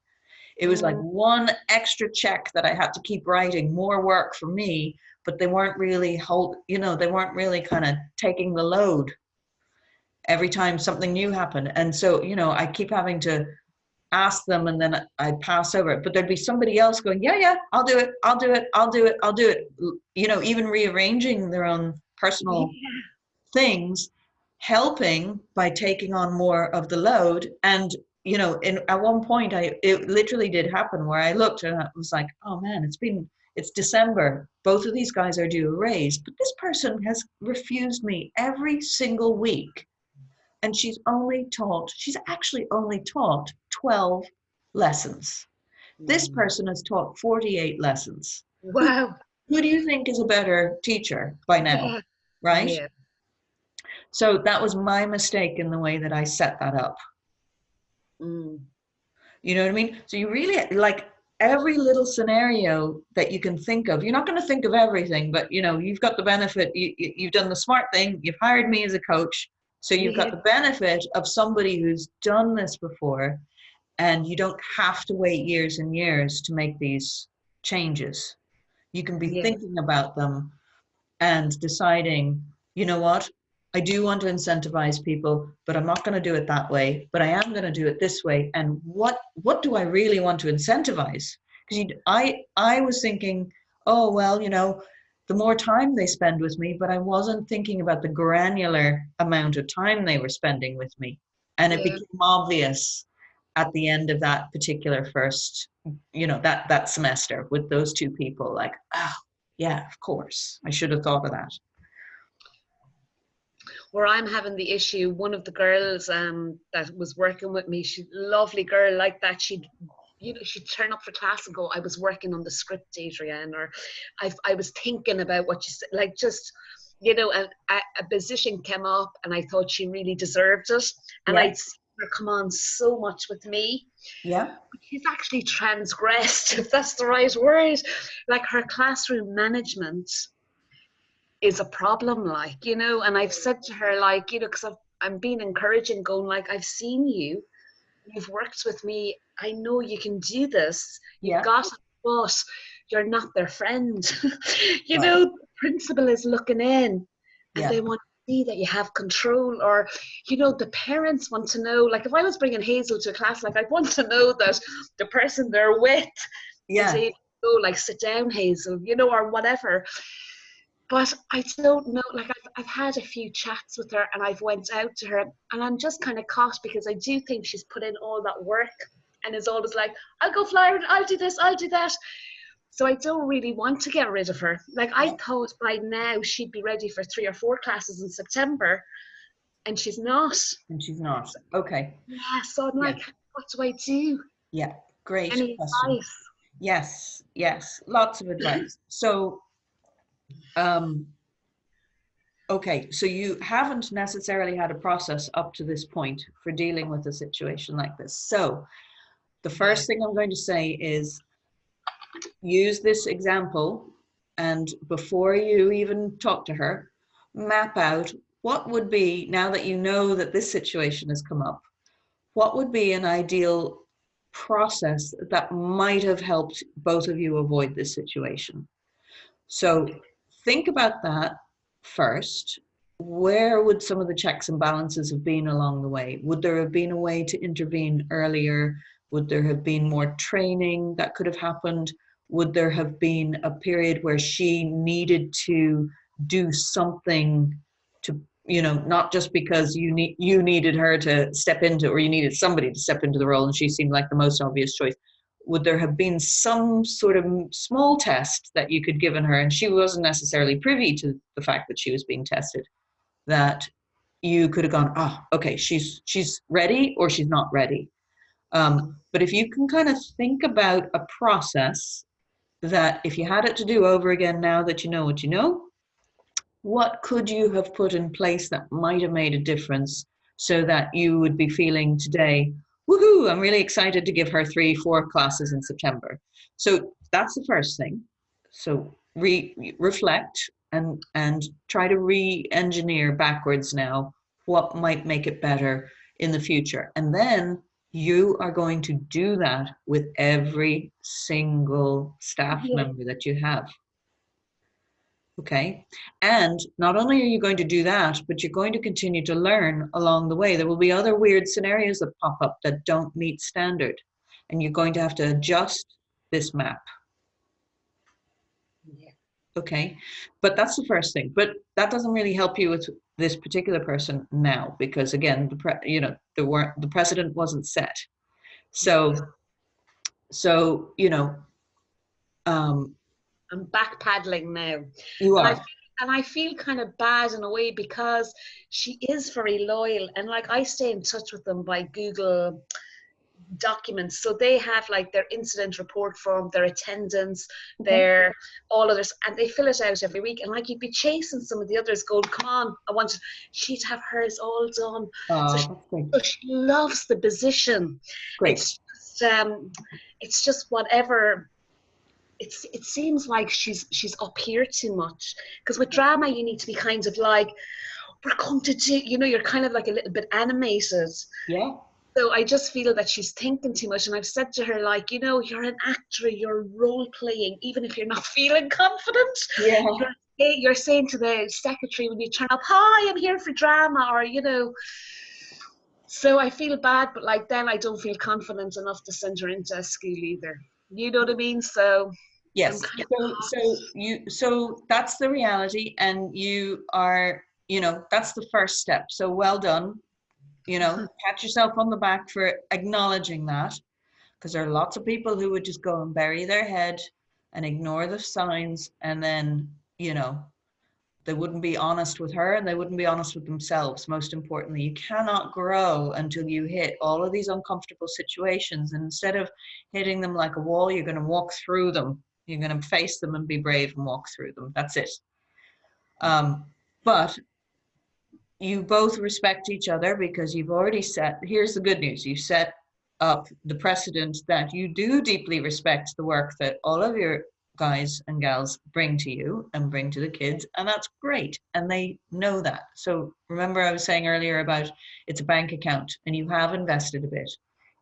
It was like Mm. one extra check that I had to keep writing, more work for me, but they weren't really they weren't really kind of taking the load every time something new happened. And so, I keep having to ask them, and then I'd pass over it, but there'd be somebody else going, yeah, I'll do it, I'll do it, even rearranging their own personal Yeah. things, helping by taking on more of the load. And at one point it literally did happen where I looked and I was like, oh man, it's December, both of these guys are due a raise, but this person has refused me every single week, and she's actually only taught 12 lessons. This person has taught 48 lessons. Wow. Who do you think is a better teacher by now? Yeah. Right? Yeah. So that was my mistake in the way that I set that up. You know what I mean? So you really, like, every little scenario that you can think of, you're not going to think of everything, but you've got the benefit. You've done the smart thing. You've hired me as a coach. So you've got the benefit of somebody who's done this before, and you don't have to wait years and years to make these changes. You can be thinking about them and deciding, you know what, I do want to incentivize people, but I'm not going to do it that way, but I am going to do it this way. And what do I really want to incentivize? Because I was thinking, oh, well, the more time they spend with me, but I wasn't thinking about the granular amount of time they were spending with me. And it became obvious at the end of that particular first, that semester with those two people, like, oh, yeah, of course, I should have thought of that. Where I'm having the issue, one of the girls that was working with me, she's a lovely girl like that. She'd turn up for class and go, I was working on the script, Adrienne, or I was thinking about what you said, like, just, a position came up and I thought she really deserved it. And I'd seen her come on so much with me. Yeah. But she's actually transgressed, if that's the right word. Like, her classroom management is a problem, like, and I've said to her, like, because I'm being encouraging, going, like, I've seen you've worked with me, I know you can do this, you've got it, but you're not their friend. The principal is looking in and they want to see that you have control, or the parents want to know, like, if I was bringing Hazel to a class, like, I'd want to know that the person they're with is able to go, like, sit down, Hazel, or whatever. But I don't know, like, I've had a few chats with her and I've went out to her and I'm just kind of caught, because I do think she's put in all that work and is always like, I'll go fly, I'll do this, I'll do that. So I don't really want to get rid of her. Like, I thought by now she'd be ready for 3 or 4 classes in September, and she's not. And she's not. Okay. Yeah, so I'm like, what do I do? Yeah, great. Any advice? Yes, lots of advice. So, okay, so you haven't necessarily had a process up to this point for dealing with a situation like this. So the first thing I'm going to say is, use this example, and before you even talk to her, map out what would be, now that you know that this situation has come up, what would be an ideal process that might have helped both of you avoid this situation. So think about that first. Where would some of the checks and balances have been along the way? Would there have been a way to intervene earlier? Would there have been more training that could have happened? Would there have been a period where she needed to do something to, not just because you needed her to step into, or you needed somebody to step into the role and she seemed like the most obvious choice? Would there have been some sort of small test that you could given her, and she wasn't necessarily privy to the fact that she was being tested, that you could have gone, oh, okay, she's ready or she's not ready. But if you can kind of think about a process that, if you had it to do over again now that you know what you know, what could you have put in place that might have made a difference, so that you would be feeling today, woohoo, I'm really excited to give her 3-4 classes in September. So that's the first thing. So reflect and try to re-engineer backwards now what might make it better in the future. And then you are going to do that with every single staff member that you have. Okay. And not only are you going to do that, but you're going to continue to learn along the way. There will be other weird scenarios that pop up that don't meet standard, and you're going to have to adjust this map. Okay. But that's the first thing. But that doesn't really help you with this particular person now, because again, the precedent wasn't set. So um, I'm backpedaling now. you And are. I feel kind of bad in a way because she is very loyal, and like I stay in touch with them by Google documents. So they have like their incident report form, their attendance, Okay. their all others, and they fill it out every week. And like you'd be chasing some of the others, going, "Come on, I want she'd have hers all done." So Oh, she, that's great. so she loves the position. Great. It's just whatever. It seems like she's up here too much, because with drama you need to be kind of like, we're going to do, you're kind of like a little bit animated. Yeah. So I just feel that she's thinking too much, and I've said to her, like, you're an actor, you're role playing, even if you're not feeling confident. Yeah. You're saying to the secretary when you turn up, "Hi, I'm here for drama," or So I feel bad, but like then I don't feel confident enough to send her into a school either. You know what I mean? So I'm Yes. kind So that's the reality, and you are, that's the first step. So well done. of Pat yourself on the back for acknowledging that, because there are lots of people who would just go and bury their head and ignore the signs, and then, they wouldn't be honest with her, and they wouldn't be honest with themselves. Most importantly, you cannot grow until you hit all of these uncomfortable situations. And instead of hitting them like a wall, you're going to walk through them. You're going to face them and be brave and walk through them. That's it. But you both respect each other, because you've already here's the good news, you set up the precedent that you do deeply respect the work that all of your guys and gals bring to you and bring to the kids, and that's great, and they know that. So remember, I was saying earlier about it's a bank account, and you have invested a bit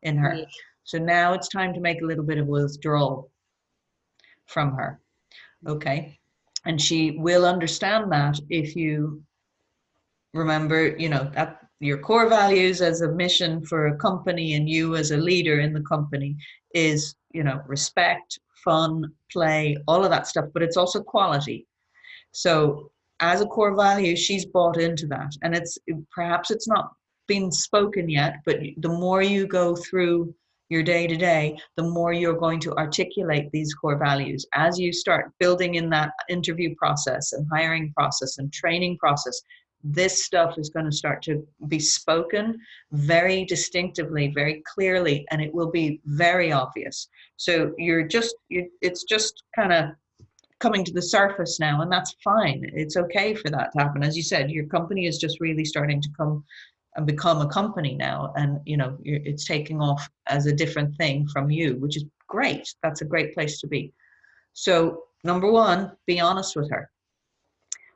in her. yeah. So now it's time to make a little bit of withdrawal from her. Okay. And she will understand that if you remember, that your core values as a mission for a company, and you as a leader in the company, is, respect, fun, play, all of that stuff, but it's also quality. So as a core value, she's bought into that, and perhaps it's not been spoken yet, but the more you go through your day to day, the more you're going to articulate these core values as you start building in that interview process and hiring process and training process. This stuff is going to start to be spoken very distinctively, very clearly, and it will be very obvious. So it's just kind of coming to the surface now, and that's fine. It's okay for that to happen. As you said, your company is just really starting to come and become a company now, and it's taking off as a different thing from you, which is great. That's a great place to be. So number one, be honest with her.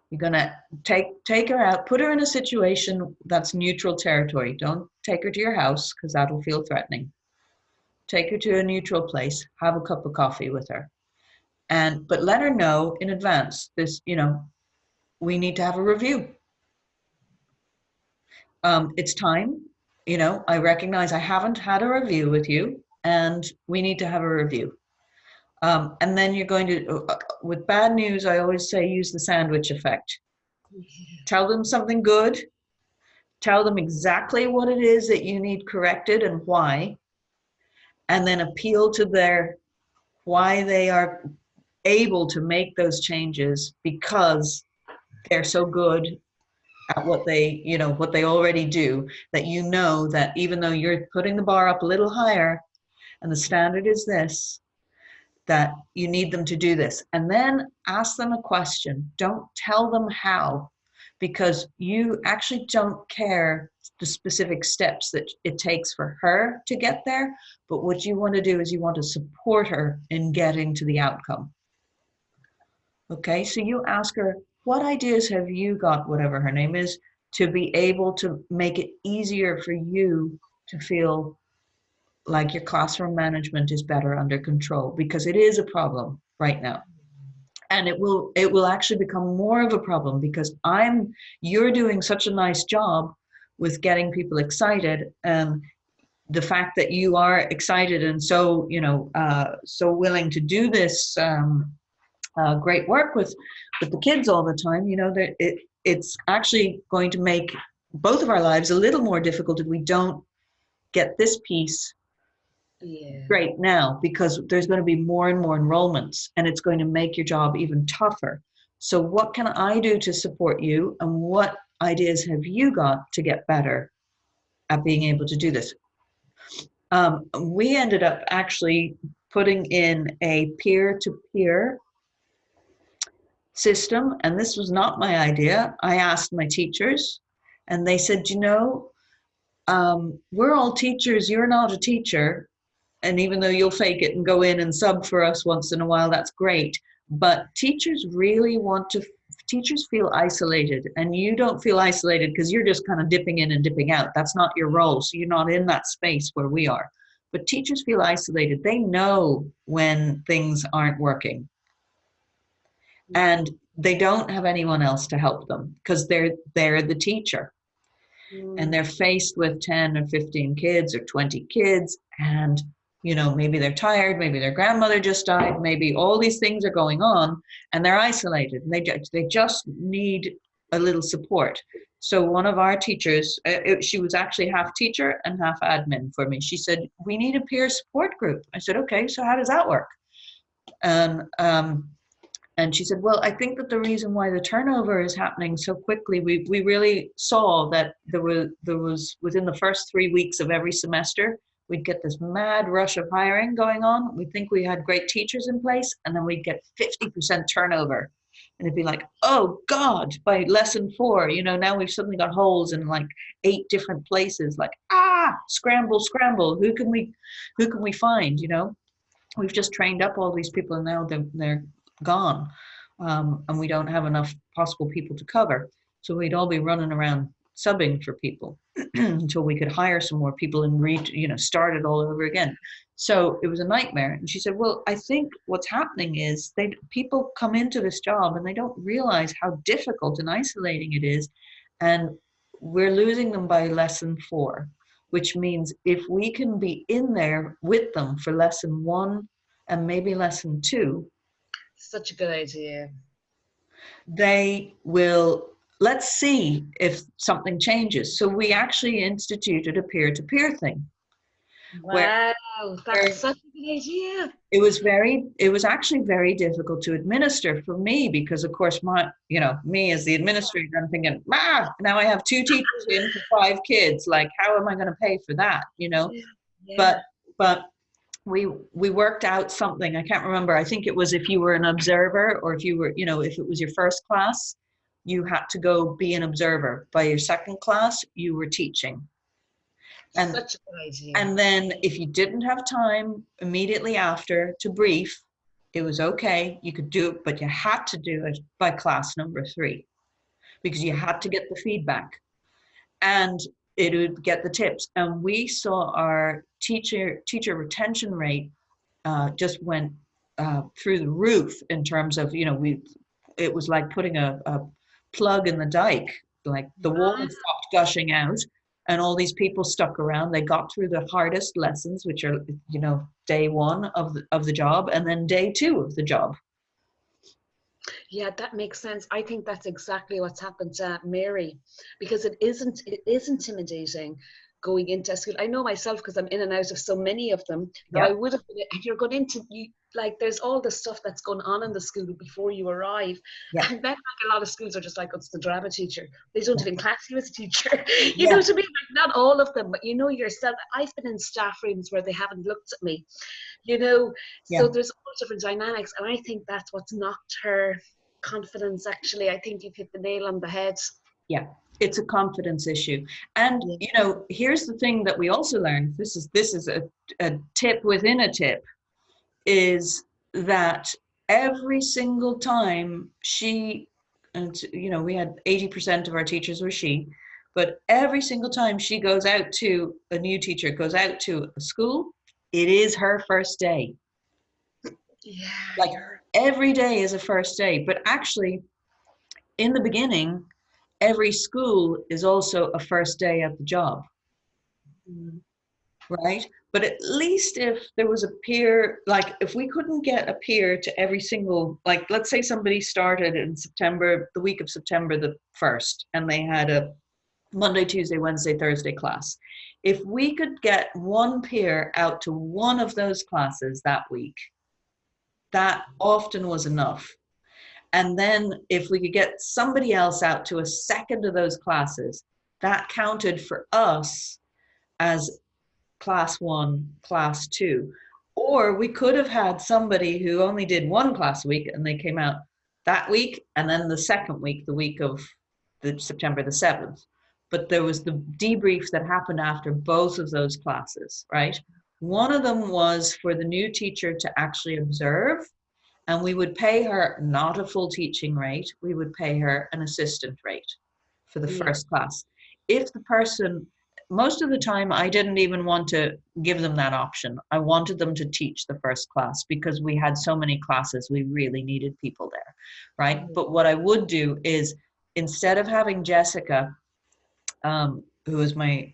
You're going to take her out, put her in a situation that's neutral territory. Don't take her to your house, because that'll feel threatening. Take her to a neutral place, have a cup of coffee with her. But let her know in advance, we need to have a review. It's time. I recognize I haven't had a review with you, and we need to have a review. And then you're going to, with bad news, I always say use the sandwich effect. Tell them something good. Tell them exactly what it is that you need corrected and why. And then appeal to why they are able to make those changes, because they're so good at what they already do, that that even though you're putting the bar up a little higher and the standard is this, that you need them to do this. And then ask them a question. Don't tell them how, because you actually don't care the specific steps that it takes for her to get there. But what you want to do is you want to support her in getting to the outcome. Okay, so you ask her, what ideas have you got, whatever her name is, to be able to make it easier for you to feel like your classroom management is better under control, because it is a problem right now. And it will actually become more of a problem, because you're doing such a nice job with getting people excited, and the fact that you are excited and so so willing to do this great work with the kids all the time, that it's actually going to make both of our lives a little more difficult if we don't get this piece straight now, because there's going to be more and more enrollments, and it's going to make your job even tougher. So what can I do to support you, and what ideas have you got to get better at being able to do this? We ended up actually putting in a peer-to-peer system, and this was not my idea. I asked my teachers, and they said, you know, we're all teachers, you're not a teacher, and even though you'll fake it and go in and sub for us once in a while, that's great, but teachers really want to, teachers feel isolated, and you don't feel isolated because you're just kind of dipping in and dipping out. That's not your role, so you're not in that space where we are. But teachers feel isolated. They know when things aren't working, and they don't have anyone else to help them because they're the teacher. And they're faced with 10 or 15 kids or 20 kids, and you know, maybe they're tired, maybe their grandmother just died, maybe all these things are going on, and they're isolated, and they just need a little support. So one of our teachers, she was actually half teacher and half admin for me. She said, we need a peer support group. I said, okay, so how does that work? And she said, well, I think that the reason why the turnover is happening so quickly, we really saw that there was within the first 3 weeks of every semester, we'd get this mad rush of hiring going on. We think we had great teachers in place, and then we'd get 50% turnover. And it'd be like, oh God, by lesson 4, you know, now we've suddenly got holes in like 8 different places, like, scramble, who can we find, you know? We've just trained up all these people, and now they're gone, and we don't have enough possible people to cover. So we'd all be running around subbing for people until we could hire some more people and start it all over again. So it was a nightmare. And she said, well, I think what's happening is people come into this job and they don't realize how difficult and isolating it is, and we're losing them by lesson 4, which means if we can be in there with them for lesson 1 and maybe lesson 2, such a good idea, they will, let's see if something changes. So we actually instituted a peer-to-peer thing. Wow, that's such a good idea. It was actually very difficult to administer for me, because of course me as the administrator, I'm thinking, now I have 2 teachers in for 5 kids. Like, how am I going to pay for that? You know, yeah. But we worked out something. I can't remember. I think it was if you were an observer, or if you were, if it was your first class, you had to go be an observer. By your second class, you were teaching. And, such a good idea. And then if you didn't have time immediately after to brief, it was okay. You could do it, but you had to do it by class number 3, because you had to get the feedback. And it would get the tips. And we saw our teacher retention rate just went through the roof in terms of, it was like putting a plug in the dike, like the water stopped gushing out, and all these people stuck around. They got through the hardest lessons, which are, day 1 of the job, and then day 2 of the job. Yeah, that makes sense. I think that's exactly what's happened to Mary, because it is intimidating going into school. I know myself, because I'm in and out of so many of them, that I would have been, if you're going into, there's all the stuff that's going on in the school before you arrive. Yeah. And then a lot of schools are just like, it's the drama teacher. They don't even class you as a teacher. You know what I mean? Like, not all of them, but you know yourself. I've been in staff rooms where they haven't looked at me, so there's all different dynamics. And I think that's what's knocked her confidence, actually. I think you've hit the nail on the head. Yeah. It's a confidence issue. And, here's the thing that we also learned. This is a tip within a tip, is that every single time we had 80% of our teachers were she, but every single time she goes out to a new teacher, goes out to a school, it is her first day. Yeah. Like, every day is a first day. But actually, in the beginning, every school is also a first day at the job. right? But at least if there was a peer, like if we couldn't get a peer to every single, like let's say somebody started in September, the week of September the 1st, and they had a Monday, Tuesday, Wednesday, Thursday class. If we could get one peer out to one of those classes that week, that often was enough. And then if we could get somebody else out to a second of those classes, that counted for us as class 1, class 2. Or we could have had somebody who only did one class a week and they came out that week, and then the second week, the week of the September the 7th. But there was the debrief that happened after both of those classes, right? One of them was for the new teacher to actually observe, and we would pay her not a full teaching rate, we would pay her an assistant rate for the first class. If the person, most of the time I didn't even want to give them that option. I wanted them to teach the first class because we had so many classes, we really needed people there, right? But what I would do is, instead of having Jessica, who was my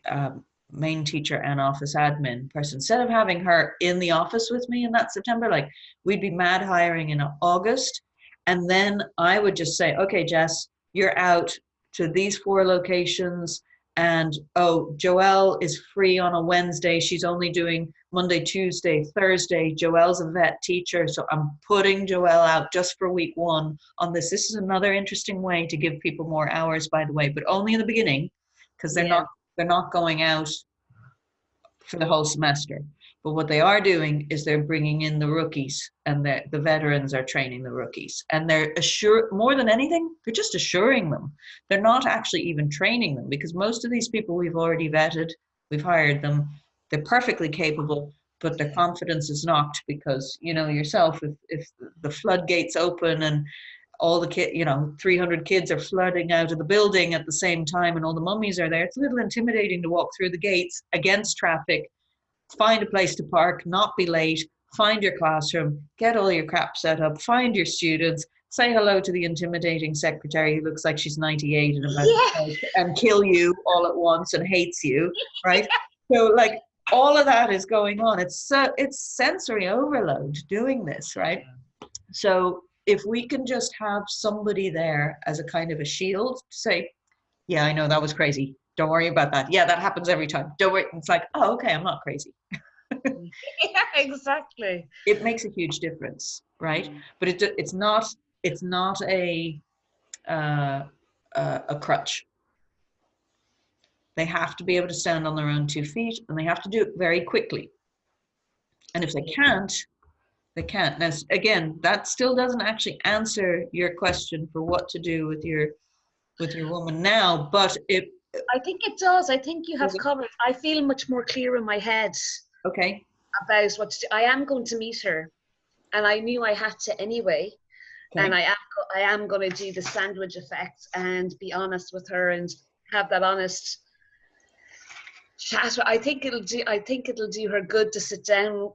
main teacher and office admin person, instead of having her in the office with me in that September, like we'd be mad hiring in August. And then I would just say, okay, Jess, you're out to these 4 locations. And oh, Joelle is free on a Wednesday. She's only doing Monday, Tuesday, Thursday. Joelle's a vet teacher. So I'm putting Joelle out just for week 1 on this. This is another interesting way to give people more hours, by the way, but only in the beginning, because they're not going out for the whole semester. But what they are doing is they're bringing in the rookies, and the veterans are training the rookies. And they're more than anything, they're just assuring them. They're not actually even training them, because most of these people we've already vetted, we've hired them, they're perfectly capable, but their confidence is knocked because, you know yourself, if the floodgates open and all the kids, 300 kids are flooding out of the building at the same time and all the mummies are there, it's a little intimidating to walk through the gates against traffic, find a place to park, not be late, find your classroom, get all your crap set up, find your students, say hello to the intimidating secretary who looks like she's 98 and about to and kill you all at once and hates you, right? So like all of that is going on. It's sensory overload doing this, right? So if we can just have somebody there as a kind of a shield to say, yeah, I know that was crazy. Don't worry about that. Yeah, that happens every time. Don't worry. It's like, oh, okay, I'm not crazy. Yeah, exactly. It makes a huge difference, right? But it's not a crutch. They have to be able to stand on their own 2 feet, and they have to do it very quickly. And if they can't, they can't. Now, again, that still doesn't actually answer your question for what to do with your woman now, but I think it does. I think you have covered. I feel much more clear in my head. Okay. About what to do. I am going to meet her, and I knew I had to anyway. Okay. And I am going to do the sandwich effect and be honest with her and have that honest chat. I think it'll do her good to sit down.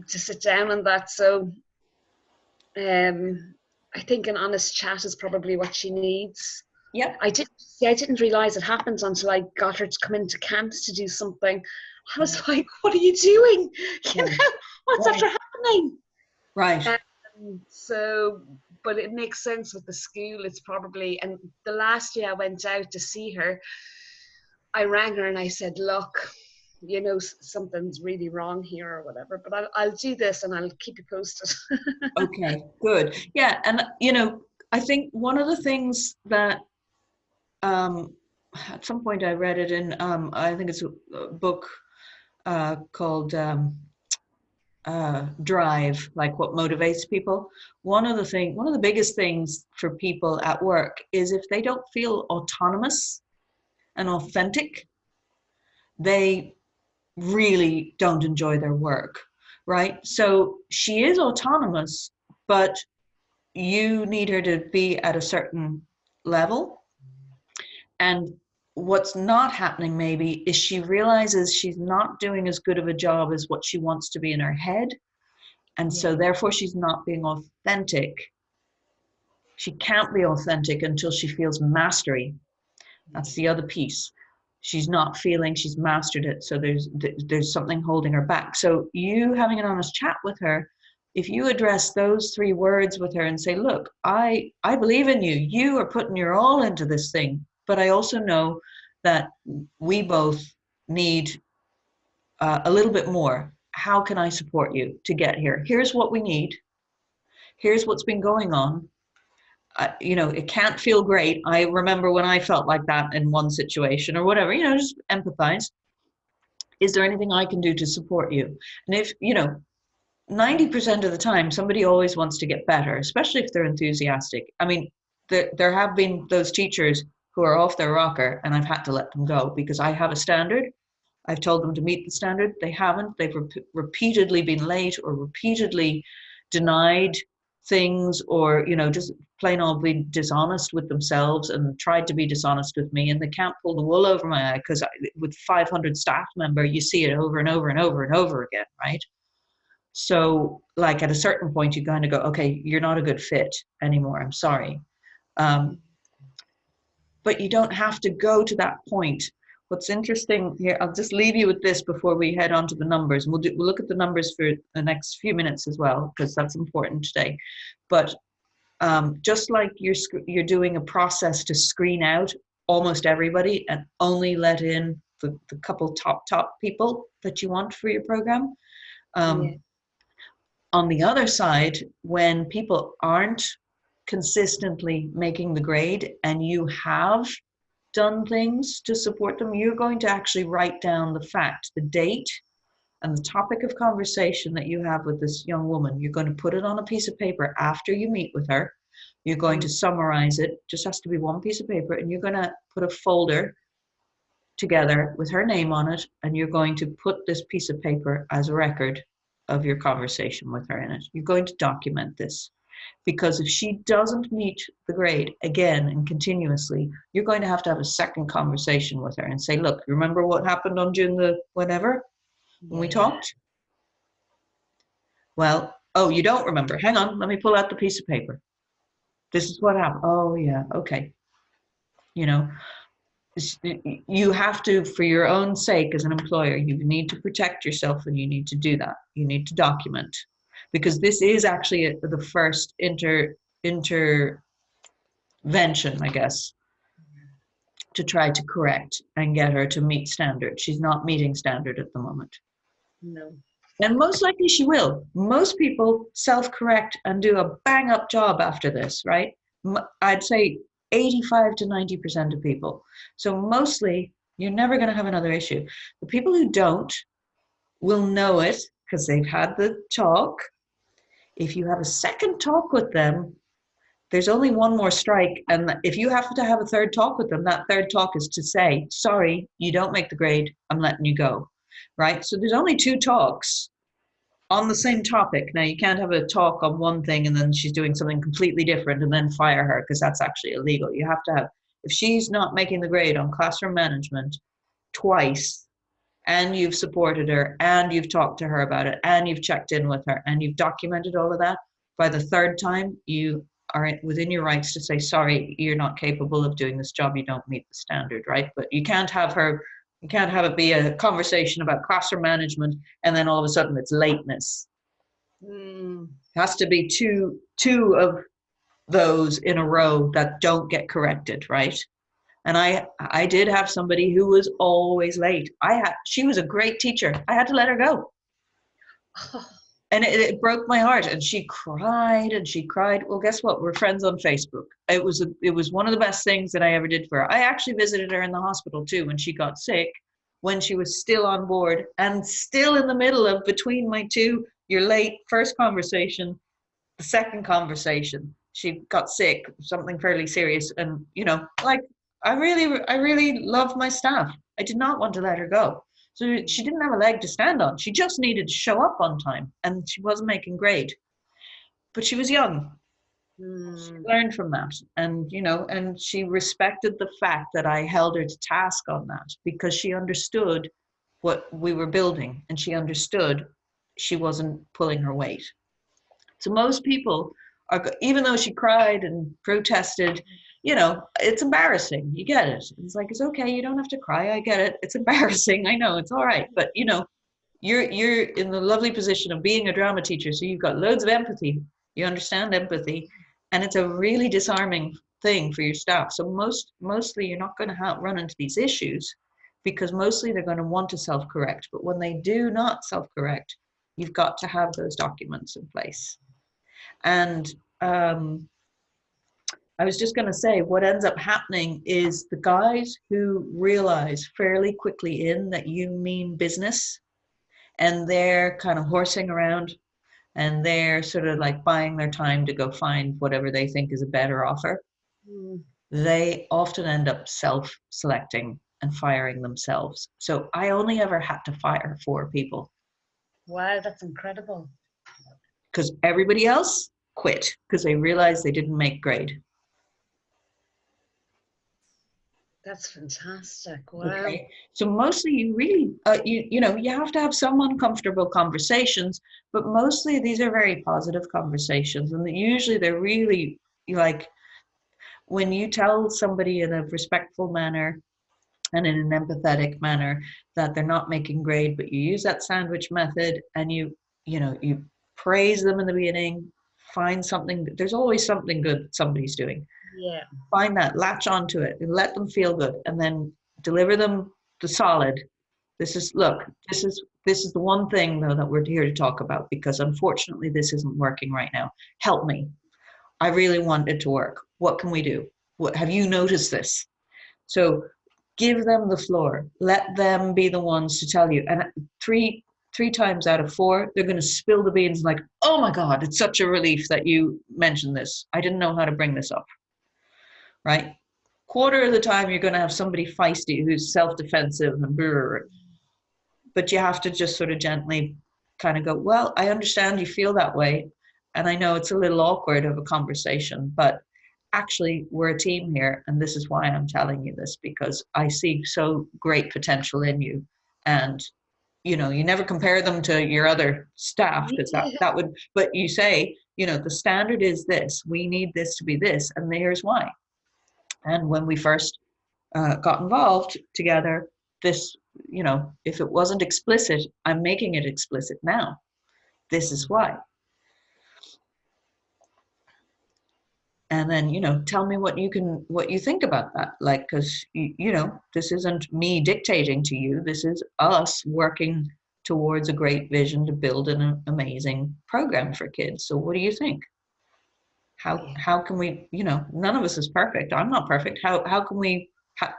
To sit down on that. So, I think an honest chat is probably what she needs. Yeah. I didn't realize it happened until I got her to come into camps to do something. I was like, what are you doing? What's after happening? Right. So, but it makes sense with the school. It's probably, and the last year I went out to see her, I rang her and I said, look, something's really wrong here or whatever, but I'll do this and I'll keep you posted. Okay, good. Yeah, and I think one of the things that at some point I read it in, I think it's a book called Drive, like what motivates people. One of the biggest things for people at work is if they don't feel autonomous and authentic, they really don't enjoy their work, right? So she is autonomous, but you need her to be at a certain level. And what's not happening maybe is she realizes she's not doing as good of a job as what she wants to be in her head. And so therefore she's not being authentic. She can't be authentic until she feels mastery. That's the other piece. she's not feeling she's mastered it. So there's something holding her back. So you having an honest chat with her, if you address those 3 words with her and say, look, I believe in you. You are putting your all into this thing, but I also know that we both need a little bit more. How can I support you to get here? Here's what we need. Here's what's been going on. It can't feel great. I remember when I felt like that in one situation or whatever, just empathize. Is there anything I can do to support you? And if, 90% of the time, somebody always wants to get better, especially if they're enthusiastic. I mean, there have been those teachers who are off their rocker and I've had to let them go because I have a standard. I've told them to meet the standard. They haven't. They've repeatedly been late or repeatedly denied things, or just plain old being dishonest with themselves and tried to be dishonest with me, and they can't pull the wool over my eye because with 500 staff member you see it over and over and over and over again, right? So like at a certain point you kind of go, okay, you're not a good fit anymore, I'm sorry. But you don't have to go to that point. What's interesting here, I'll just leave you with this before we head on to the numbers. We'll look at the numbers for the next few minutes as well, because that's important today. But just like you're doing a process to screen out almost everybody and only let in the couple top people that you want for your program. On the other side, when people aren't consistently making the grade and you have done things to support them, you're going to actually write down the fact, the date, and the topic of conversation that you have with this young woman. You're going to put it on a piece of paper after you meet with her. You're going to summarize it, just has to be one piece of paper, and you're going to put a folder together with her name on it, and you're going to put this piece of paper as a record of your conversation with her in it. You're going to document this. Because if she doesn't meet the grade again and continuously, you're going to have a second conversation with her and say, look, remember what happened on June the whatever when we talked? Well, oh, you don't remember. Hang on, let me pull out the piece of paper. This is what happened. Oh, yeah, okay. You have to, for your own sake as an employer, you need to protect yourself, and you need to do that. You need to document. Because this is actually the first intervention, I guess, to try to correct and get her to meet standard. She's not meeting standard at the moment. No. And most likely she will. Most people self-correct and do a bang-up job after this, right? I'd say 85 to 90% of people. So mostly, you're never going to have another issue. The people who don't will know it because they've had the talk. If you have a second talk with them, there's only one more strike. And if you have to have a third talk with them, that third talk is to say, sorry, you don't make the grade, I'm letting you go, right? So there's only 2 talks on the same topic. Now, you can't have a talk on one thing and then she's doing something completely different and then fire her, because that's actually illegal. You have to have, if she's not making the grade on classroom management twice, and you've supported her, and you've talked to her about it, and you've checked in with her, and you've documented all of that, by the 3rd time, you are within your rights to say, sorry, you're not capable of doing this job, you don't meet the standard, right? But you can't have it be a conversation about classroom management, and then all of a sudden it's lateness. It has to be two of those in a row that don't get corrected, right? And I did have somebody who was always late. She was a great teacher. I had to let her go. And it broke my heart. And she cried and she cried. Well, guess what? We're friends on Facebook. It was one of the best things that I ever did for her. I actually visited her in the hospital too when she got sick, when she was still on board and still in the middle of between my 2, you're late, first conversation, the second conversation. She got sick, something fairly serious. And, I really love my staff. I did not want to let her go. So she didn't have a leg to stand on. She just needed to show up on time, and she wasn't making grade. But she was young. She learned from that. And, and she respected the fact that I held her to task on that, because she understood what we were building, and she understood she wasn't pulling her weight. So most people are, even though she cried and protested, it's embarrassing. You get it. It's like, it's okay. You don't have to cry. I get it. It's embarrassing. I know, it's all right. But, you're in the lovely position of being a drama teacher. So you've got loads of empathy. You understand empathy. And it's a really disarming thing for your staff. So mostly you're not going to run into these issues, because mostly they're going to want to self-correct. But when they do not self-correct, you've got to have those documents in place. And I was just going to say, what ends up happening is the guys who realize fairly quickly that you mean business, and they're kind of horsing around, and they're sort of like buying their time to go find whatever they think is a better offer. They often end up self-selecting and firing themselves. So I only ever had to fire 4 people. Wow, that's incredible. Because everybody else quit because they realized they didn't make grade. That's fantastic. Wow. Okay. So mostly you really, you have to have some uncomfortable conversations, but mostly these are very positive conversations. And usually they're really like, when you tell somebody in a respectful manner and in an empathetic manner that they're not making grade, but you use that sandwich method, and you praise them in the beginning, find something, there's always something good that somebody's doing. Yeah. Find that, latch onto it, and let them feel good, and then deliver them the solid. This is the one thing though that we're here to talk about, because unfortunately this isn't working right now. Help me. I really want it to work. What can we do? What have you noticed this? So give them the floor. Let them be the ones to tell you. And three times out of 4, they're going to spill the beans like, oh my God, it's such a relief that you mentioned this. I didn't know how to bring this up. Right? Quarter of the time, you're going to have somebody feisty who's self-defensive and brr. But you have to just sort of gently kind of go, well, I understand you feel that way. And I know it's a little awkward of a conversation, but actually we're a team here. And this is why I'm telling you this, because I see so great potential in you. And, you never compare them to your other staff, because that would, but you say, the standard is this, we need this to be this, and here's why. And when we first got involved together, this, if it wasn't explicit, I'm making it explicit now. This is why. And then, tell me what you think about that. Like, because, this isn't me dictating to you. This is us working towards a great vision to build an amazing program for kids. So what do you think? How can we, none of us is perfect. I'm not perfect. How can we,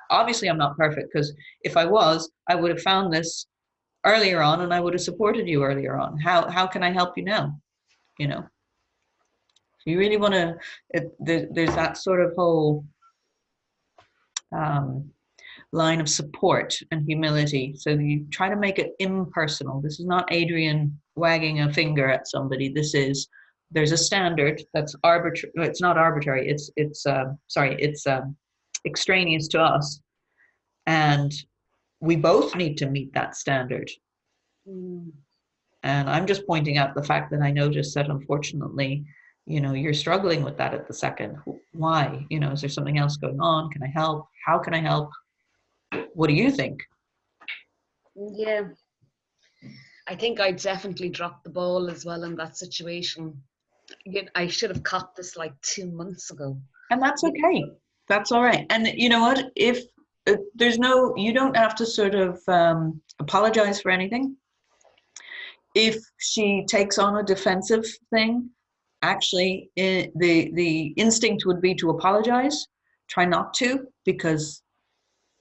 obviously I'm not perfect, because if I was, I would have found this earlier on, and I would have supported you earlier on. How can I help you now? You really want to, there's that sort of whole line of support and humility. So you try to make it impersonal. This is not Adrienne wagging a finger at somebody. There's a standard that's arbitrary. It's not arbitrary. It's extraneous to us, and we both need to meet that standard. And I'm just pointing out the fact that I noticed that unfortunately, you're struggling with that at the second. Why? Is there something else going on? Can I help? How can I help? What do you think? Yeah. I think I definitely dropped the ball as well in that situation. I should have caught this like 2 months ago. And that's okay. That's all right. And you know what? If you don't have to sort of apologize for anything. If she takes on a defensive thing, actually the instinct would be to apologize. Try not to, because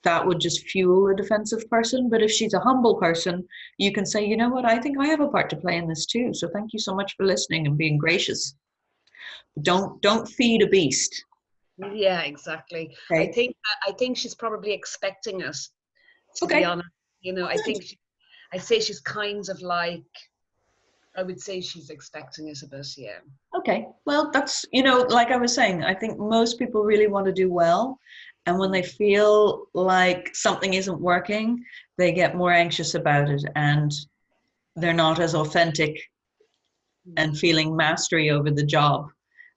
that would just fuel a defensive person. But if she's a humble person, you can say, you know what, I think I have a part to play in this too. So thank you so much for listening and being gracious. Don't feed a beast. Yeah, exactly. Okay. I think she's probably expecting it, to be honest. I say she's kind of like, I would say she's expecting it a bit, yeah. Okay, well, that's, like I was saying, I think most people really want to do well. And when they feel like something isn't working, they get more anxious about it, and they're not as authentic and feeling mastery over the job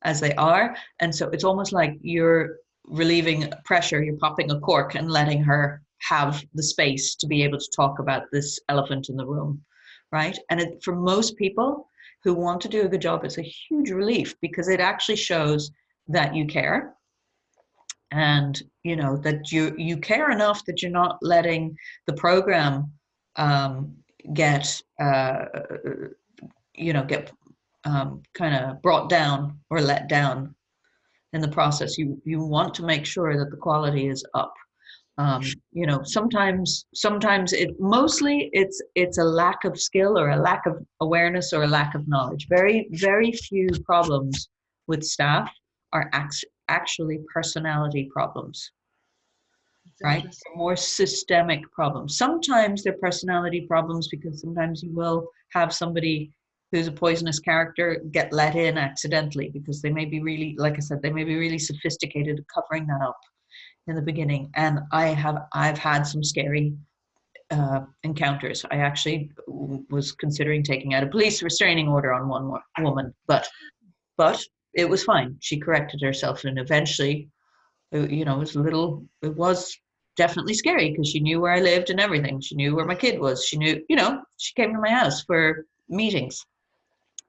as they are. And so it's almost like you're relieving pressure, you're popping a cork and letting her have the space to be able to talk about this elephant in the room, right? And for most people who want to do a good job, it's a huge relief because it actually shows that you care, and that you care enough that you're not letting the program get get kind of brought down or let down in the process. You want to make sure that the quality is up. Sometimes it's a lack of skill or a lack of awareness or a lack of knowledge. Very, very few problems with staff are actually personality problems, right? They're more systemic problems. Sometimes they're personality problems because sometimes you will have somebody who's a poisonous character get let in accidentally because they may be really, like I said, they may be really sophisticated at covering that up in the beginning. And I've had some scary encounters. I actually was considering taking out a police restraining order on one woman, but it was fine. She corrected herself, and eventually, it was definitely scary because she knew where I lived and everything. She knew where my kid was. She knew, she came to my house for meetings,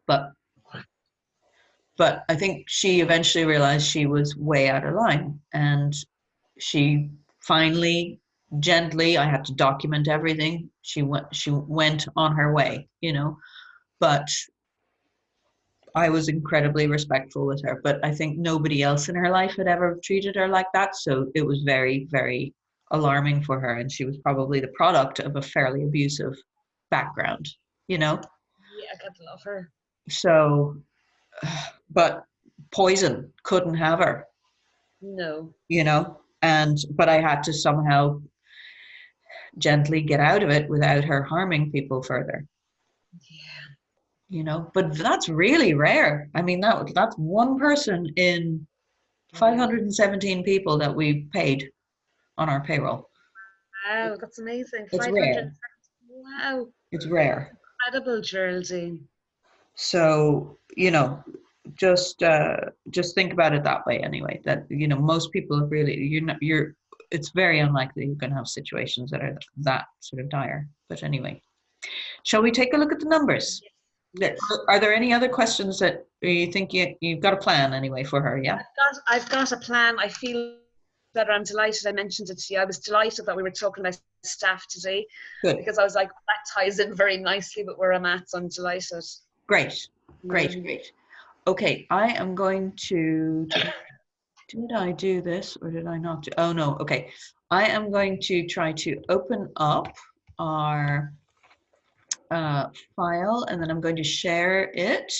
but I think she eventually realized she was way out of line, and she finally, gently, I had to document everything. She went on her way, but I was incredibly respectful with her. But I think nobody else in her life had ever treated her like that. So it was very, very alarming for her. And she was probably the product of a fairly abusive background, Yeah, I got to love her. So, but poison couldn't have her. No. But I had to somehow gently get out of it without her harming people further. Yeah. But that's really rare. I mean, that's one person in 517 people that we paid on our payroll. Wow, that's amazing. It's 500. rare. Wow. It's rare. Incredible, Geraldine. So, just think about it that way anyway, that, most people really, it's very unlikely you can have situations that are that sort of dire. But anyway, shall we take a look at the numbers? Yes. Are there any other questions that you think you've got a plan anyway for her? Yeah. I've got a plan. I feel better. I'm delighted I mentioned it to you. I was delighted that we were talking about staff today. Good. Because I was like, that ties in very nicely with where I'm at. So I'm delighted. Great. Okay, I am going to, did I do this or did I not do? Oh no, okay. I am going to try to open up our file, and then I'm going to share it.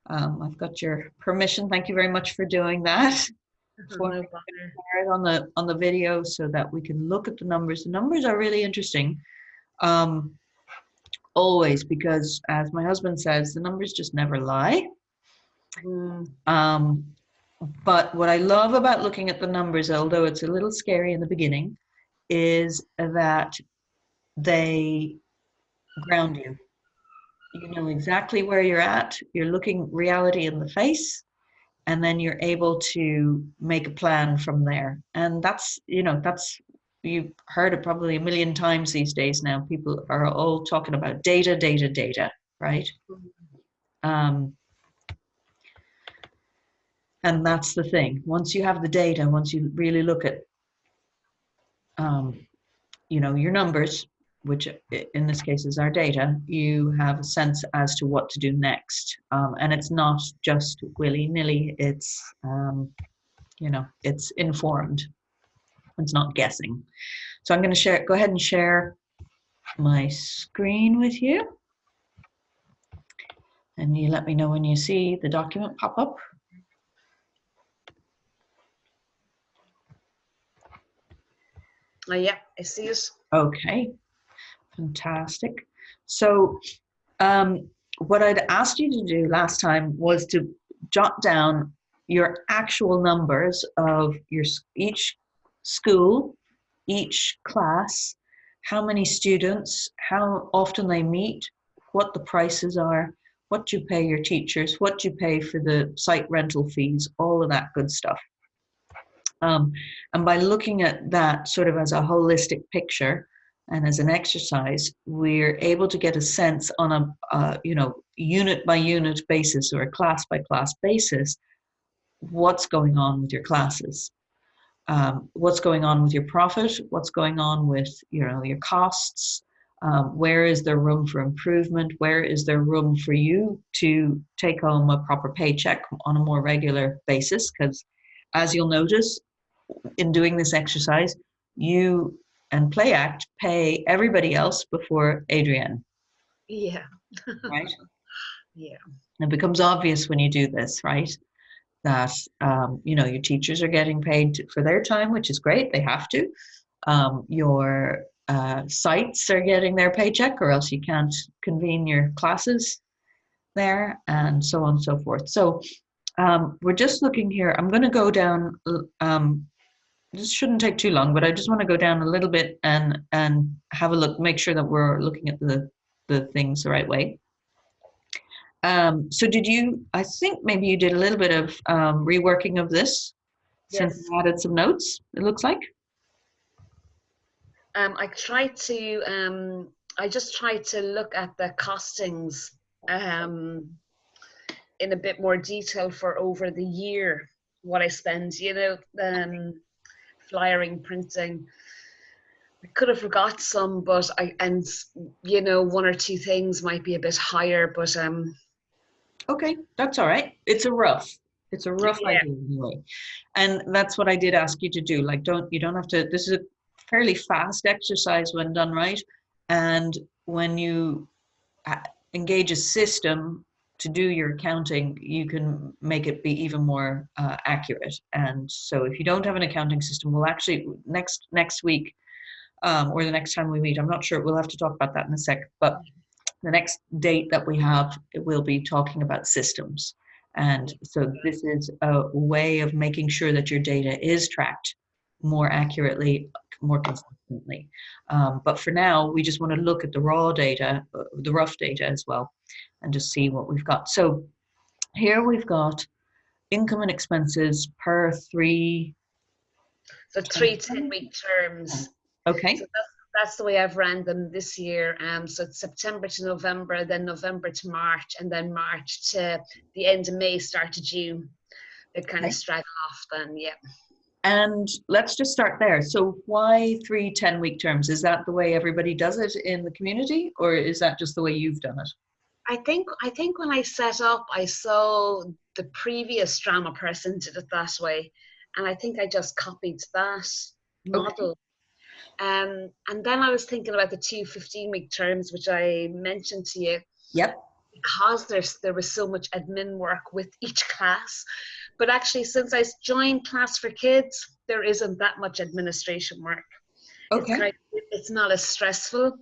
I've got your permission. Thank you very much for doing that. No bother. On the video so that we can look at the numbers. The numbers are really interesting. Always, because as my husband says, the numbers just never lie. But what I love about looking at the numbers, although it's a little scary in the beginning, is that they ground you. You know exactly where you're at. You're looking reality in the face, and then you're able to make a plan from there. And that's, you've heard it probably a million times these days now. People are all talking about data, right? And that's the thing. Once you have the data, once you really look at, your numbers, which in this case is our data, you have a sense as to what to do next. And it's not just willy-nilly. It's, it's informed. It's not guessing. So I'm going to go ahead and share my screen with you. And you let me know when you see the document pop up. Yeah, I see it. Okay, fantastic. So what I'd asked you to do last time was to jot down your actual numbers of each school, each class, how many students, how often they meet, what the prices are, what you pay your teachers, what you pay for the site rental fees, all of that good stuff. And by looking at that sort of as a holistic picture and as an exercise, we're able to get a sense on a unit by unit basis or a class by class basis what's going on with your classes, what's going on with your profit, what's going on with your costs. Where is there room for improvement? Where is there room for you to take home a proper paycheck on a more regular basis? Because as you'll notice in doing this exercise, you and Play Act pay everybody else before Adrienne, Yeah. right? Yeah. It becomes obvious when you do this, right? That your teachers are getting paid for their time, which is great. They have to. Your sites are getting their paycheck, or else you can't convene your classes there, and so on and so forth. So we're just looking here. I'm going to go down. This shouldn't take too long, but I just want to go down a little bit and have a look, make sure that we're looking at the things the right way. So did you, I think maybe you did a little bit of reworking of this since Yes. you added some notes, it looks like. I tried to I just tried to look at the costings in a bit more detail for over the year, what I spend, flyering, printing. I could have forgot some, but one or two things might be a bit higher, but Okay, that's all right. It's a rough yeah, idea anyway. And that's what I did ask you to do. Like, you don't have to, this is a fairly fast exercise when done right. And when you engage a system to do your accounting, you can make it be even more accurate. And so if you don't have an accounting system, we'll actually next week or the next time we meet, I'm not sure, we'll have to talk about that in a sec, but the next date that we have, we'll be talking about systems. And so this is a way of making sure that your data is tracked more accurately, more consistently. But for now, we just want to look at the raw data, the rough data as well, and just see what we've got. So here we've got income and expenses per three. so 3 10-week terms. Okay. So that's the way I've ran them this year. So it's September to November, then November to March, and then March to the end of May, start to June. They kind of straggle off then, yeah. And let's just start there. So why 3 10-week terms? Is that the way everybody does it in the community, or is that just the way you've done it? I think when I set up, I saw the previous drama person did it that way, and I think I just copied that model. And then I was thinking about the 2 15-week terms, which I mentioned to you. Yep. Because there was so much admin work with each class. But actually, since I joined Class for Kids, there isn't that much administration work. Okay. It's not as stressful.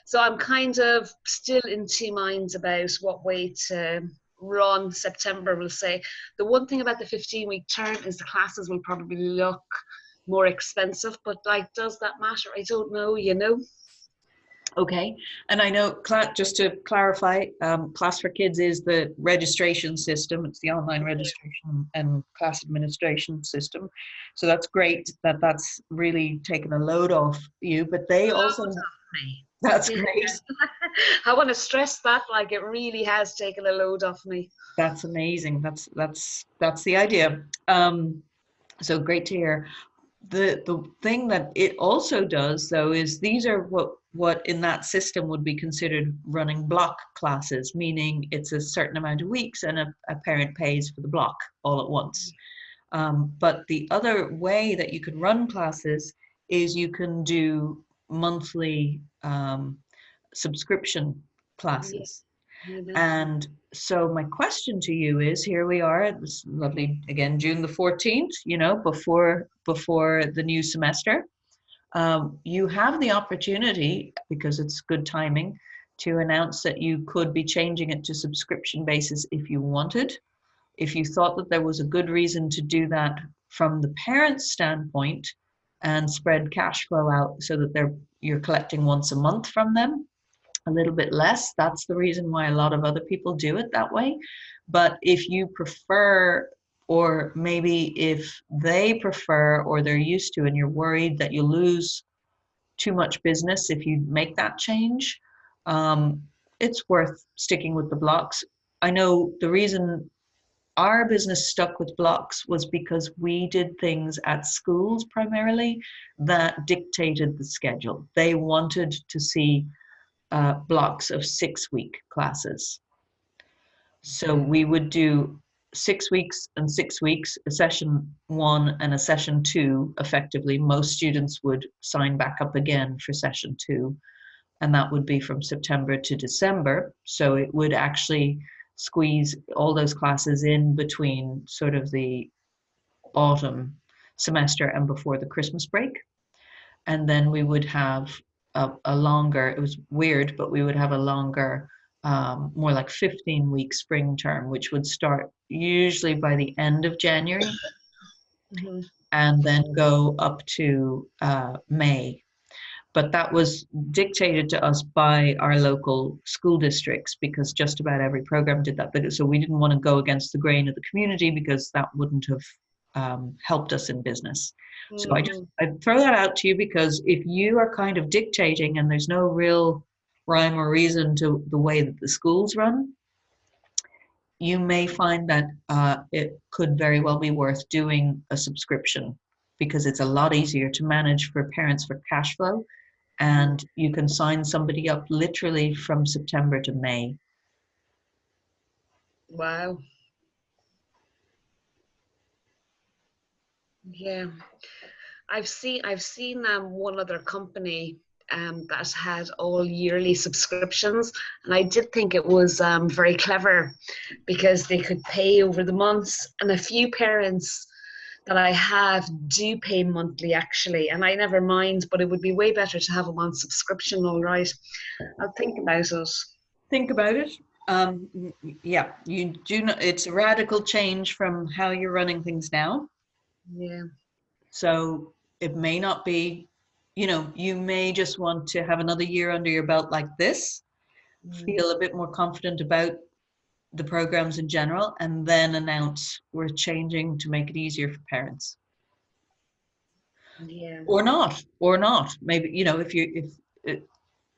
So I'm kind of still in two minds about what way to run September, we'll say. The one thing about the 15-week term is the classes will probably look more expensive, but like, does that matter? I don't know. Okay. And I know, just to clarify, Class for Kids is the registration system. It's the online registration and class administration system. So that's great that that's really taken a load off you, but they also, that's great. I want to stress that, like, it really has taken a load off me. That's amazing. That's the idea. So great to hear. The thing that it also does, though, is these are what in that system would be considered running block classes, meaning it's a certain amount of weeks and a parent pays for the block all at once. But the other way that you can run classes is you can do monthly subscription classes. And so my question to you is, here we are, this lovely, again, June the 14th, before the new semester. You have the opportunity, because it's good timing, to announce that you could be changing it to subscription basis if you wanted. If you thought that there was a good reason to do that from the parent's standpoint and spread cash flow out so that you're collecting once a month from them, a little bit less. That's the reason why a lot of other people do it that way. But if you prefer or maybe if they prefer or they're used to and you're worried that you'll lose too much business if you make that change, it's worth sticking with the blocks. I know the reason our business stuck with blocks was because we did things at schools primarily that dictated the schedule. They wanted to see blocks of 6-week classes. So we would do 6 weeks and 6 weeks, a session 1 and a session 2. Effectively, most students would sign back up again for session 2, and that would be from September to December. So it would actually squeeze all those classes in between sort of the autumn semester and before the Christmas break. And then we would have a longer, it was weird, but we would have a longer, more like 15-week spring term, which would start usually by the end of January and then go up to May. But that was dictated to us by our local school districts because just about every program did that. But so we didn't want to go against the grain of the community because that wouldn't have helped us in business. So I'd throw that out to you because if you are kind of dictating and there's no real rhyme or reason to the way that the schools run, you may find that it could very well be worth doing a subscription because it's a lot easier to manage for parents for cash flow. And you can sign somebody up literally from September to May. Wow. Yeah. I've seen one other company that had all yearly subscriptions, and I did think it was very clever because they could pay over the months, and a few parents that I have do pay monthly actually, and I never mind, but it would be way better to have them on subscription. All right, I'll think about it. Think about it. Yeah, you do know it's a radical change from how you're running things now. Yeah. So it may not be, you may just want to have another year under your belt like this, feel a bit more confident about the programs in general, and then announce we're changing to make it easier for parents. Yeah. Or not. Maybe,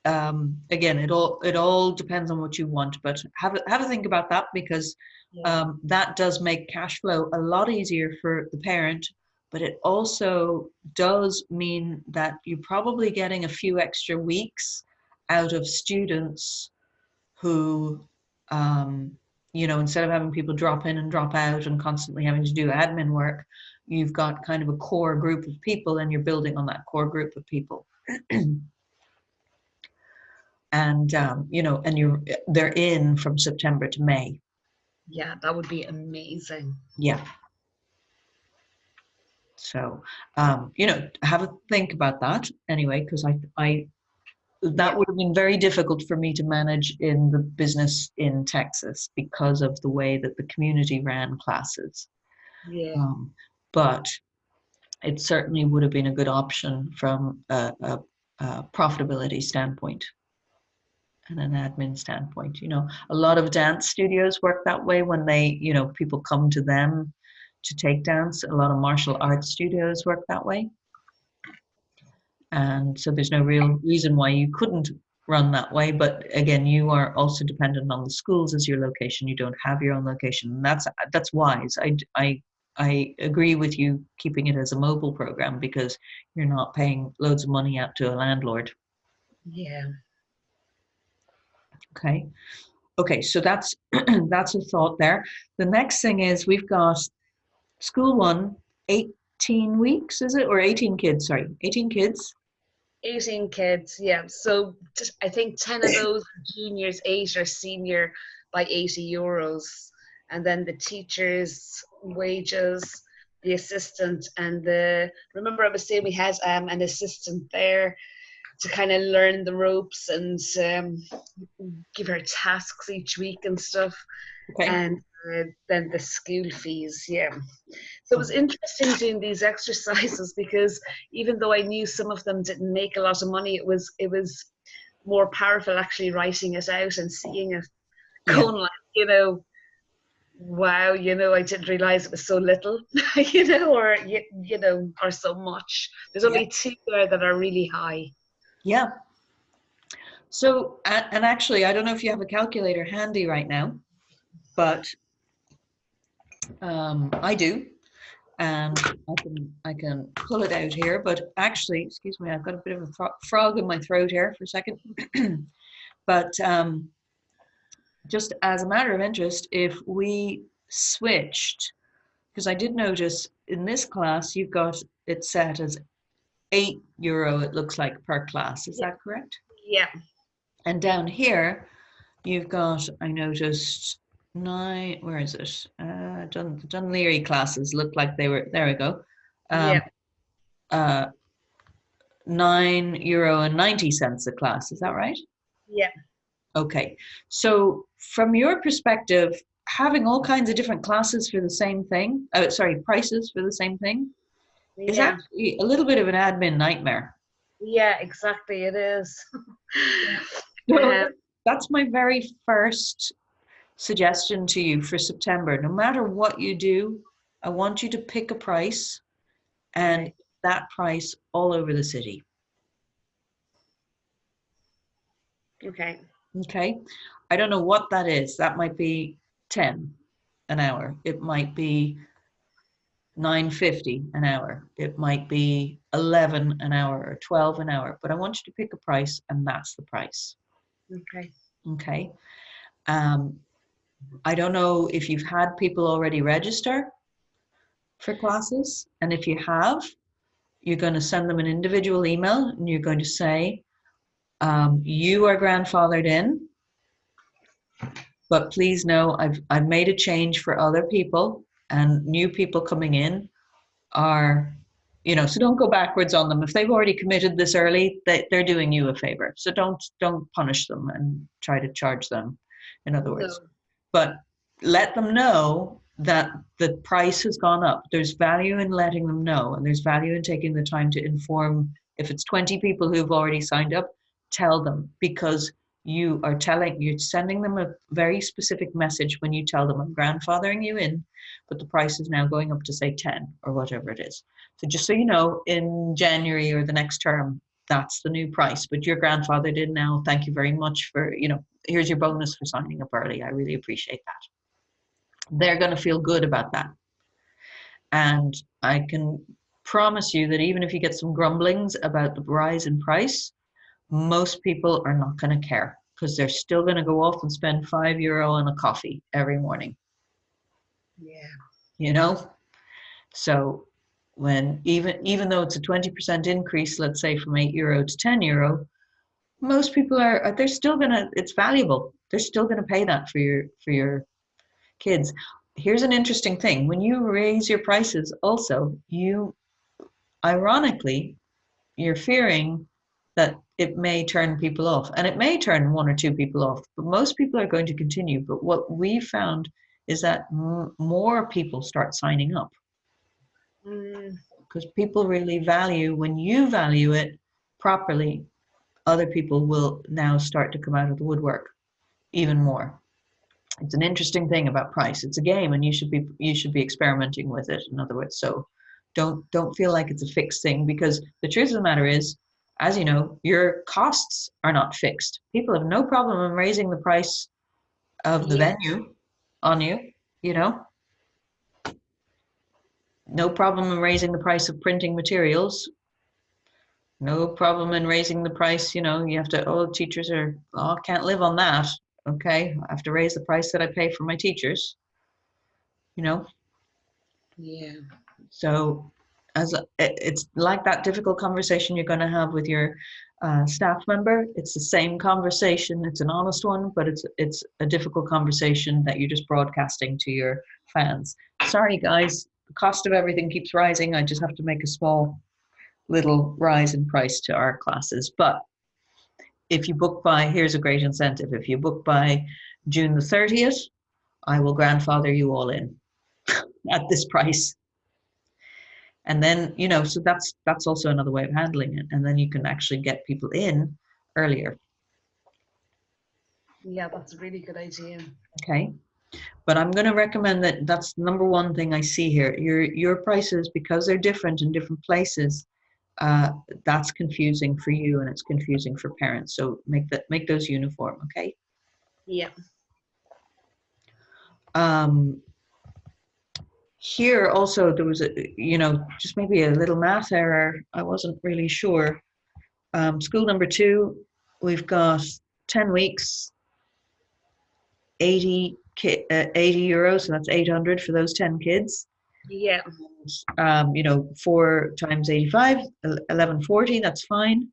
again, it all depends on what you want, but have a think about that because that does make cash flow a lot easier for the parent, but it also does mean that you're probably getting a few extra weeks out of students who, instead of having people drop in and drop out and constantly having to do admin work, you've got kind of a core group of people and you're building on that core group of people. And they're in from September to May. Yeah, that would be amazing. Yeah. So have a think about that anyway, because that would have been very difficult for me to manage in the business in Texas because of the way that the community ran classes. But it certainly would have been a good option from a profitability standpoint and an admin standpoint. A lot of dance studios work that way when they, people come to them to take dance. A lot of martial arts studios work that way. And so there's no real reason why you couldn't run that way. But again, you are also dependent on the schools as your location. You don't have your own location. That's wise. I agree with you keeping it as a mobile program because you're not paying loads of money out to a landlord. Yeah. Okay, so that's that's a thought there. The next thing is we've got school 1, 18 weeks, is it? Or 18 kids, sorry, 18 kids. 18 kids, yeah. So I think 10 of those are juniors, 8 are senior by €80. And then the teachers' wages, the assistant, and remember I was saying we had an assistant there to kind of learn the ropes and give her tasks each week and stuff. And then the school fees, yeah. So it was interesting doing these exercises because even though I knew some of them didn't make a lot of money, it was more powerful actually writing it out and seeing it going like, Wow, I didn't realize it was so little, or so much. There's Yeah. only two there that are really high. Yeah. So, and actually, I don't know if you have a calculator handy right now, but I do, and I can pull it out here. But actually, excuse me, I've got a bit of a frog in my throat here for a second. But just as a matter of interest, if we switched, because I did notice in this class you've got it set as €8, it looks like, per class. Is Yeah. that correct? Yeah. And down here, you've got, I noticed, where is it? Dunleary classes look like they were, there we go. Yeah. Uh, €9.90 a class. Is that right? Yeah. Okay. So from your perspective, having all kinds of different classes for the same thing, prices for the same thing, is Yeah. actually a little bit of an admin nightmare. Yeah, exactly. It is. So um, that's my very first suggestion to you for September. No matter what you do, I want you to pick a price and okay. that price all over the city. Okay. Okay. I don't know what that is. That might be 10 an hour. It might be 9.50 an hour. It might be 11 an hour or 12 an hour. But I want you to pick a price and that's the price. Okay. Okay. I don't know if you've had people already register for classes. And if you have, you're going to send them an individual email and you're going to say, you are grandfathered in, but please know I've made a change for other people, and new people coming in are, so don't go backwards on them. If they've already committed this early, they're doing you a favor. So don't punish them and try to charge them, in other No. words. But let them know that the price has gone up. There's value in letting them know, and there's value in taking the time to inform. If it's 20 people who've already signed up, tell them, because you're sending them a very specific message when you tell them, I'm grandfathering you in, but the price is now going up to, say, 10 or whatever it is. So just so you know, in January or the next term, that's the new price, but your grandfathered in now. Thank you very much for, here's your bonus for signing up early. I really appreciate that. They're going to feel good about that. And I can promise you that even if you get some grumblings about the rise in price, most people are not going to care, because they're still going to go off and spend €5 on a coffee every morning. Yeah. So when even though it's a 20% increase, let's say from €8 to €10, most people they're still gonna, it's valuable. They're still gonna pay that for your kids. Here's an interesting thing. When you raise your prices also, ironically, you're fearing that it may turn people off, and it may turn one or two people off, but most people are going to continue. But what we found is that more people start signing up, because people really value, when you value it properly, other people will now start to come out of the woodwork even more. It's an interesting thing about price. It's a game, and you should be experimenting with it, in other words. So don't feel like it's a fixed thing, because the truth of the matter is, as you know, your costs are not fixed. People have no problem in raising the price of the Yeah. venue on you, no problem in raising the price of printing materials, no problem in raising the price. You have to, teachers can't live on that. Okay, I have to raise the price that I pay for my teachers, you know. Yeah. So it's like that difficult conversation you're going to have with your staff member. It's the same conversation. It's an honest one, but it's a difficult conversation that you're just broadcasting to your fans. Sorry, guys, the cost of everything keeps rising. I just have to make a small little rise in price to our classes. But if you book here's a great incentive. If you book by June the 30th, I will grandfather you all in at this price. And then, so that's also another way of handling it. And then you can actually get people in earlier. Yeah, that's a really good idea. Okay. But I'm going to recommend that that's number one thing I see here. Your prices, because they're different in different places, that's confusing for you and it's confusing for parents. So make those uniform, okay? Yeah. Here also there was just maybe a little math error. I wasn't really sure. School number 2, we've got 10 weeks, 80 euros, so that's 800 for those 10 kids. Yeah. 4 times 85, 1140, that's fine.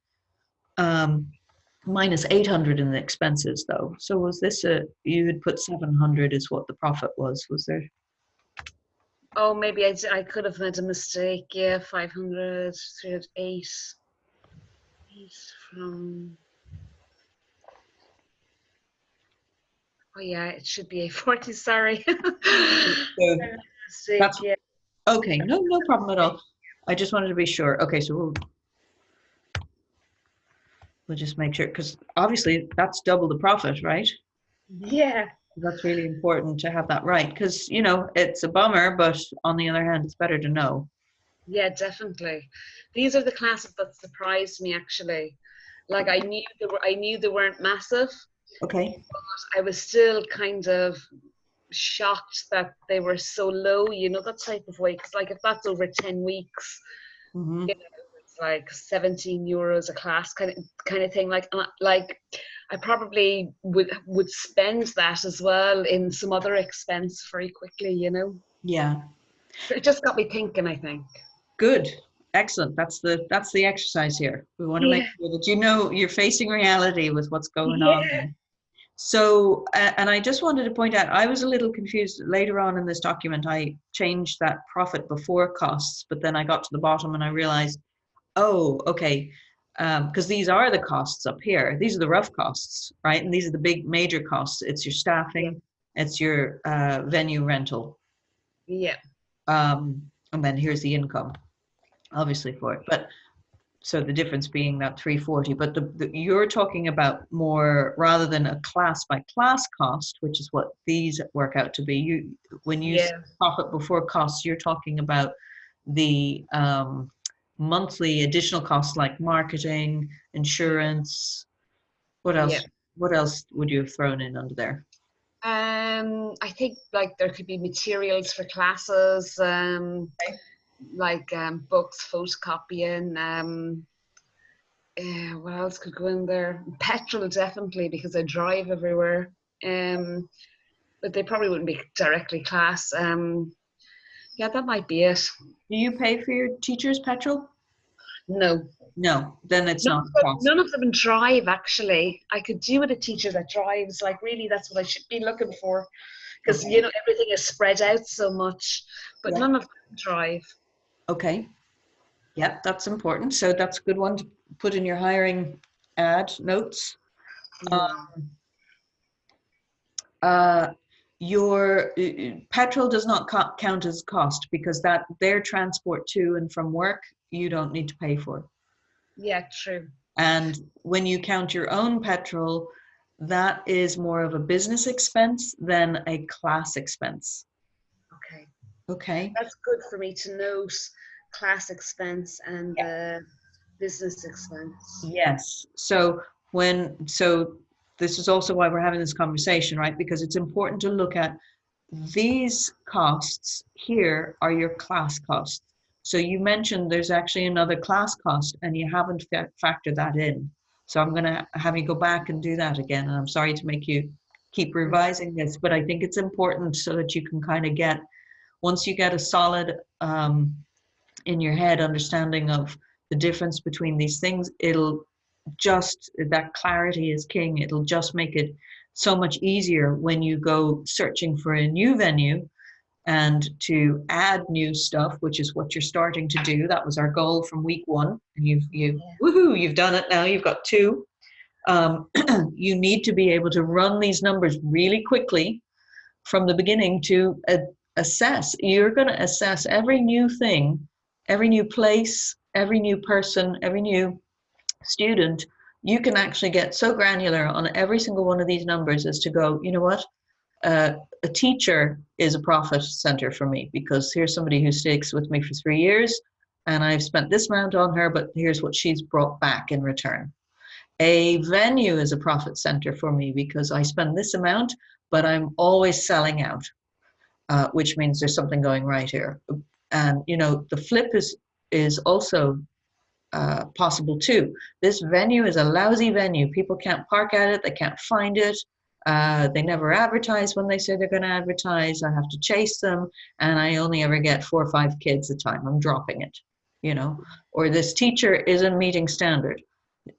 Minus 800 in the expenses though. So was this you had put 700 is what the profit was there? Oh, maybe I could have made a mistake. Yeah, 500, 308. From. Oh yeah, it should be 840. Sorry. So Mistake. that's Yeah. okay. No problem at all. I just wanted to be sure. Okay, so we'll just make sure, because obviously that's double the profit, right? Yeah. That's really important to have that right, because it's a bummer, but on the other hand, it's better to know. Yeah, definitely. These are the classes that surprised me actually. Like I knew they weren't massive, Okay. but I was still kind of shocked that they were so low, that type of way. Because like if that's over 10 weeks, Mm-hmm. it's like 17 euros a class kind of thing. Like I probably would spend that as well in some other expense very quickly. Yeah. So it just got me thinking, I think. Good. Excellent. That's the exercise here. We want to make Yeah. sure that you're facing reality with what's going on Yeah. there. So, and I just wanted to point out, I was a little confused later on in this document. I changed that profit before costs, but then I got to the bottom and I realized, oh, okay, because these are the costs up here. These are the rough costs, right? And these are the big major costs. It's your Yeah. staffing, it's your venue rental, Yeah. and then here's the income, obviously, for it. But so the difference being that 340, but you're talking about more rather than a class by class cost, which is what these work out to be. When you say Yeah. profit before costs, you're talking about the monthly additional costs like marketing, insurance. What Yeah. else? What else would you have thrown in under there? I think like there could be materials for classes, Okay. like books, photocopying. What else could go in there? Petrol, definitely, because I drive everywhere. But they probably wouldn't be directly class. Yeah, that might be it. Do you pay for your teacher's petrol? No, No, then it's not a cost. none of them drive. Actually, I could do with a teacher that drives. Like, really, that's what I should be looking for, because Okay. everything is spread out so much. But Yeah. none of them drive. Okay. Yep, that's important. So that's a good one to put in your hiring ad notes. Yeah. Uh, your petrol does not count as cost because that their transport to and from work you don't need to pay for. Yeah, true. And when you count your own petrol, that is more of a business expense than a class expense. Okay. Okay. That's good for me to note class expense and Yeah. business expense. Yes. So this is also why we're having this conversation, right? Because it's important to look at these costs here are your class costs. So you mentioned there's actually another class cost and you haven't factored that in. So I'm going to have you go back and do that again. And I'm sorry to make you keep revising this, but I think it's important so that you can kind of get, once you get a solid in your head understanding of the difference between these things, it'll just, that clarity is king. It'll just make it so much easier when you go searching for a new venue and to add new stuff, which is what you're starting to do. That was our goal from week 1, and woohoo, you've done it now. You've got 2. You need to be able to run these numbers really quickly from the beginning to assess. You're going to assess every new thing, every new place, every new person, every new student. You can actually get so granular on every single one of these numbers as to go, you know what? a teacher is a profit center for me, because here's somebody who sticks with me for 3 years and I've spent this amount on her, but here's what she's brought back in return. A venue is a profit center for me because I spend this amount, but I'm always selling out, which means there's something going right here. And the flip is also possible too. This venue is a lousy venue. People can't park at it. They can't find it. They never advertise when they say they're going to advertise. I have to chase them, and I only ever get 4 or 5 kids a time. I'm dropping it, Or this teacher isn't meeting standard.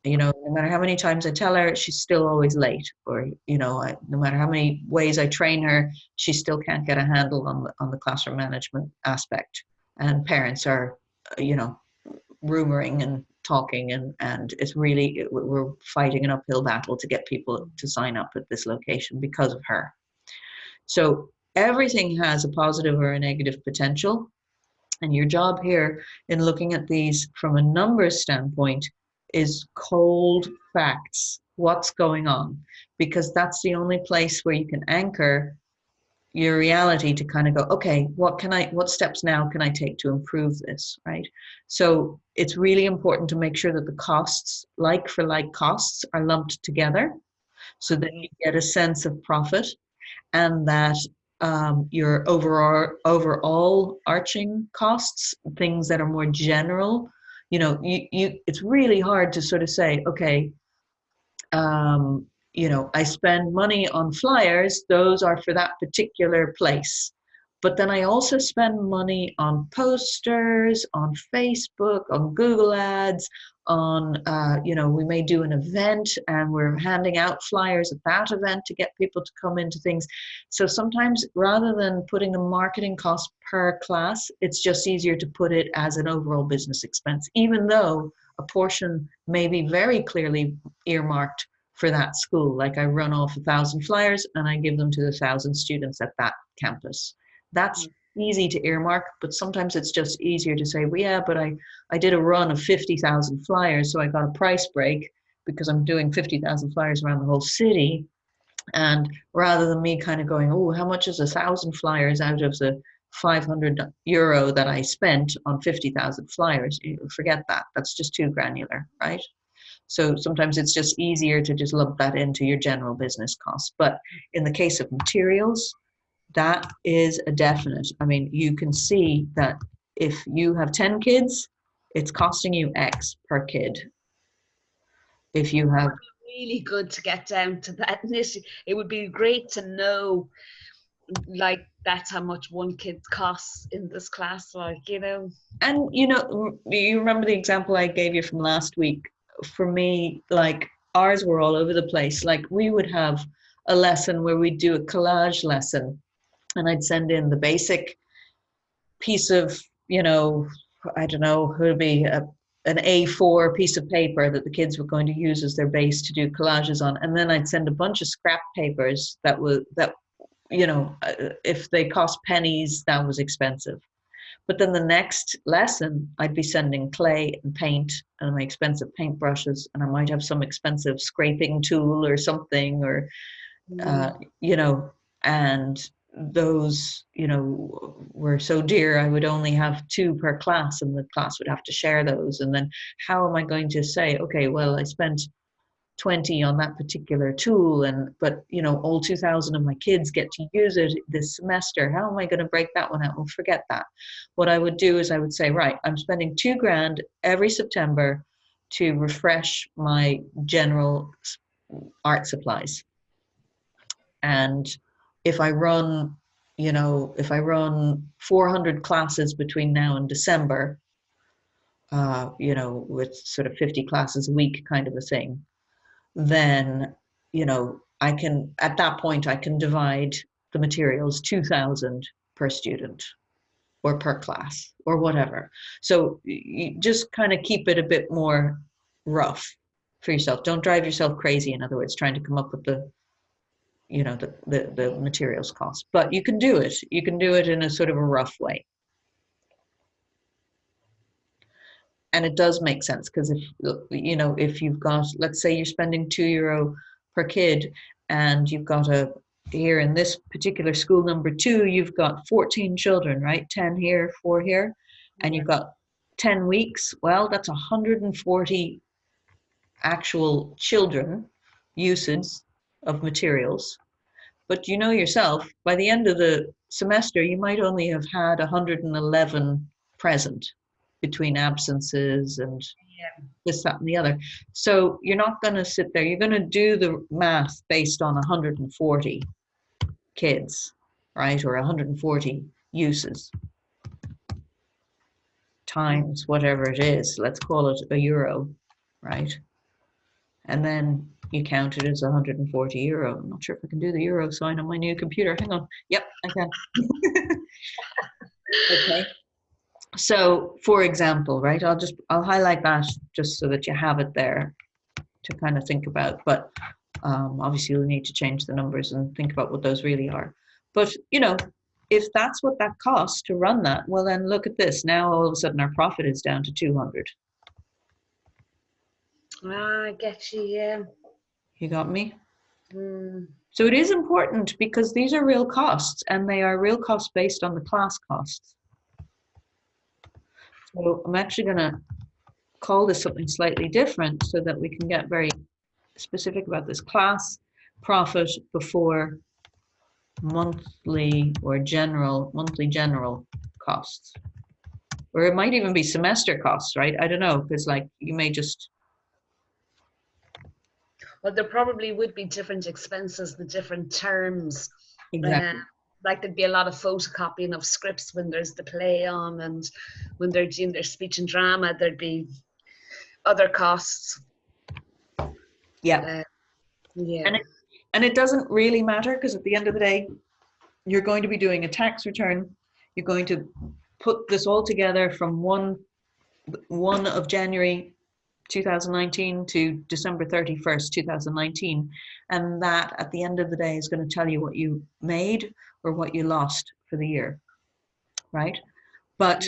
No matter how many times I tell her, she's still always late. Or, no matter how many ways I train her, she still can't get a handle on the classroom management aspect. And parents are, rumoring and talking, and it's really, we're fighting an uphill battle to get people to sign up at this location because of her. So everything has a positive or a negative potential. And your job here in looking at these from a numbers standpoint is cold facts. What's going on? Because that's the only place where you can anchor your reality to kind of go, okay, what steps now can I take to improve this, right? So it's really important to make sure that the costs, like for like costs, are lumped together so that you get a sense of profit, and that your overall arching costs, things that are more general, it's really hard to sort of say, okay, I spend money on flyers, those are for that particular place. But then I also spend money on posters, on Facebook, on Google Ads, on, we may do an event and we're handing out flyers at that event to get people to come into things. So sometimes rather than putting a marketing cost per class, it's just easier to put it as an overall business expense, even though a portion may be very clearly earmarked for that school. Like I run off 1,000 flyers and I give them to the 1,000 students at that campus. That's easy to earmark, but sometimes it's just easier to say, well, yeah, but I did a run of 50,000 flyers, so I got a price break because I'm doing 50,000 flyers around the whole city. And rather than me kind of going, oh, how much is 1,000 flyers out of the €500 that I spent on 50,000 flyers? Forget that. That's just too granular, right? So sometimes it's just easier to just lump that into your general business costs. But in the case of materials, that is a definite. I mean, you can see that if you have 10 kids, it's costing you X per kid. If you have really good to get down to that. It would be great to know, like, that's how much one kid costs in this class, like, And you remember the example I gave you from last week? For me, like, ours were all over the place. Like, we would have a lesson where we'd do a collage lesson, and I'd send in the basic piece of, I don't know, it would be an A4 piece of paper that the kids were going to use as their base to do collages on. And then I'd send a bunch of scrap papers that if they cost pennies, that was expensive. But then the next lesson, I'd be sending clay and paint and my expensive paint brushes, and I might have some expensive scraping tool or something, or, and those, were so dear, I would only have 2 per class, and the class would have to share those. And then how am I going to say, okay, well, I spent 20 on that particular tool, but all 2,000 of my kids get to use it this semester. How am I going to break that one out? Well, forget that. What I would do is I would say, right, I'm spending $2,000 every September to refresh my general art supplies. And if I run 400 classes between now and December, with sort of 50 classes a week kind of a thing, then, I can, at that point, I can divide the materials 2,000 per student or per class or whatever. So you just kind of keep it a bit more rough for yourself. Don't drive yourself crazy, in other words, trying to come up with the materials cost. But you can do it. You can do it in a sort of a rough way. And it does make sense, because if you've got, let's say you're spending €2 per kid and you've got a here in this particular school number 2, you've got 14 children, right? 10 here, 4 here, and you've got 10 weeks. Well, that's 140 actual children usage of materials. But you know yourself, by the end of the semester, you might only have had 111 present between absences and this, that, and the other. So you're not going to sit there. You're going to do the math based on 140 kids, right? Or 140 uses times whatever it is. Let's call it €1, right? And then you count it as €140. I'm not sure if I can do the euro sign on my new computer. Hang on. Yep, I can. Okay. So, for example, right, I'll highlight that just so that you have it there to kind of think about. But obviously, you'll need to change the numbers and think about what those really are. But you know, if that's what that costs to run that, well, then look at this. Now, all of a sudden, our profit is down to 200. I get you. Yeah. You got me? So it is important because these are real costs, and they are real costs based on the class costs. So I'm actually going to call this something slightly different so that we can get very specific about this. Class profit before monthly general costs. Or it might even be semester costs, right? I don't know, because like you may just... Well, there probably would be different expenses, the different terms. Exactly. Like there'd be a lot of photocopying of scripts when there's the play on, and when they're doing their speech and drama, there'd be other costs. Yeah. Yeah. And it doesn't really matter, because at the end of the day, you're going to be doing a tax return. You're going to put this all together from 1 of January 2019 to December 31st, 2019. And that at the end of the day is going to tell you what you made or what you lost for the year, right? But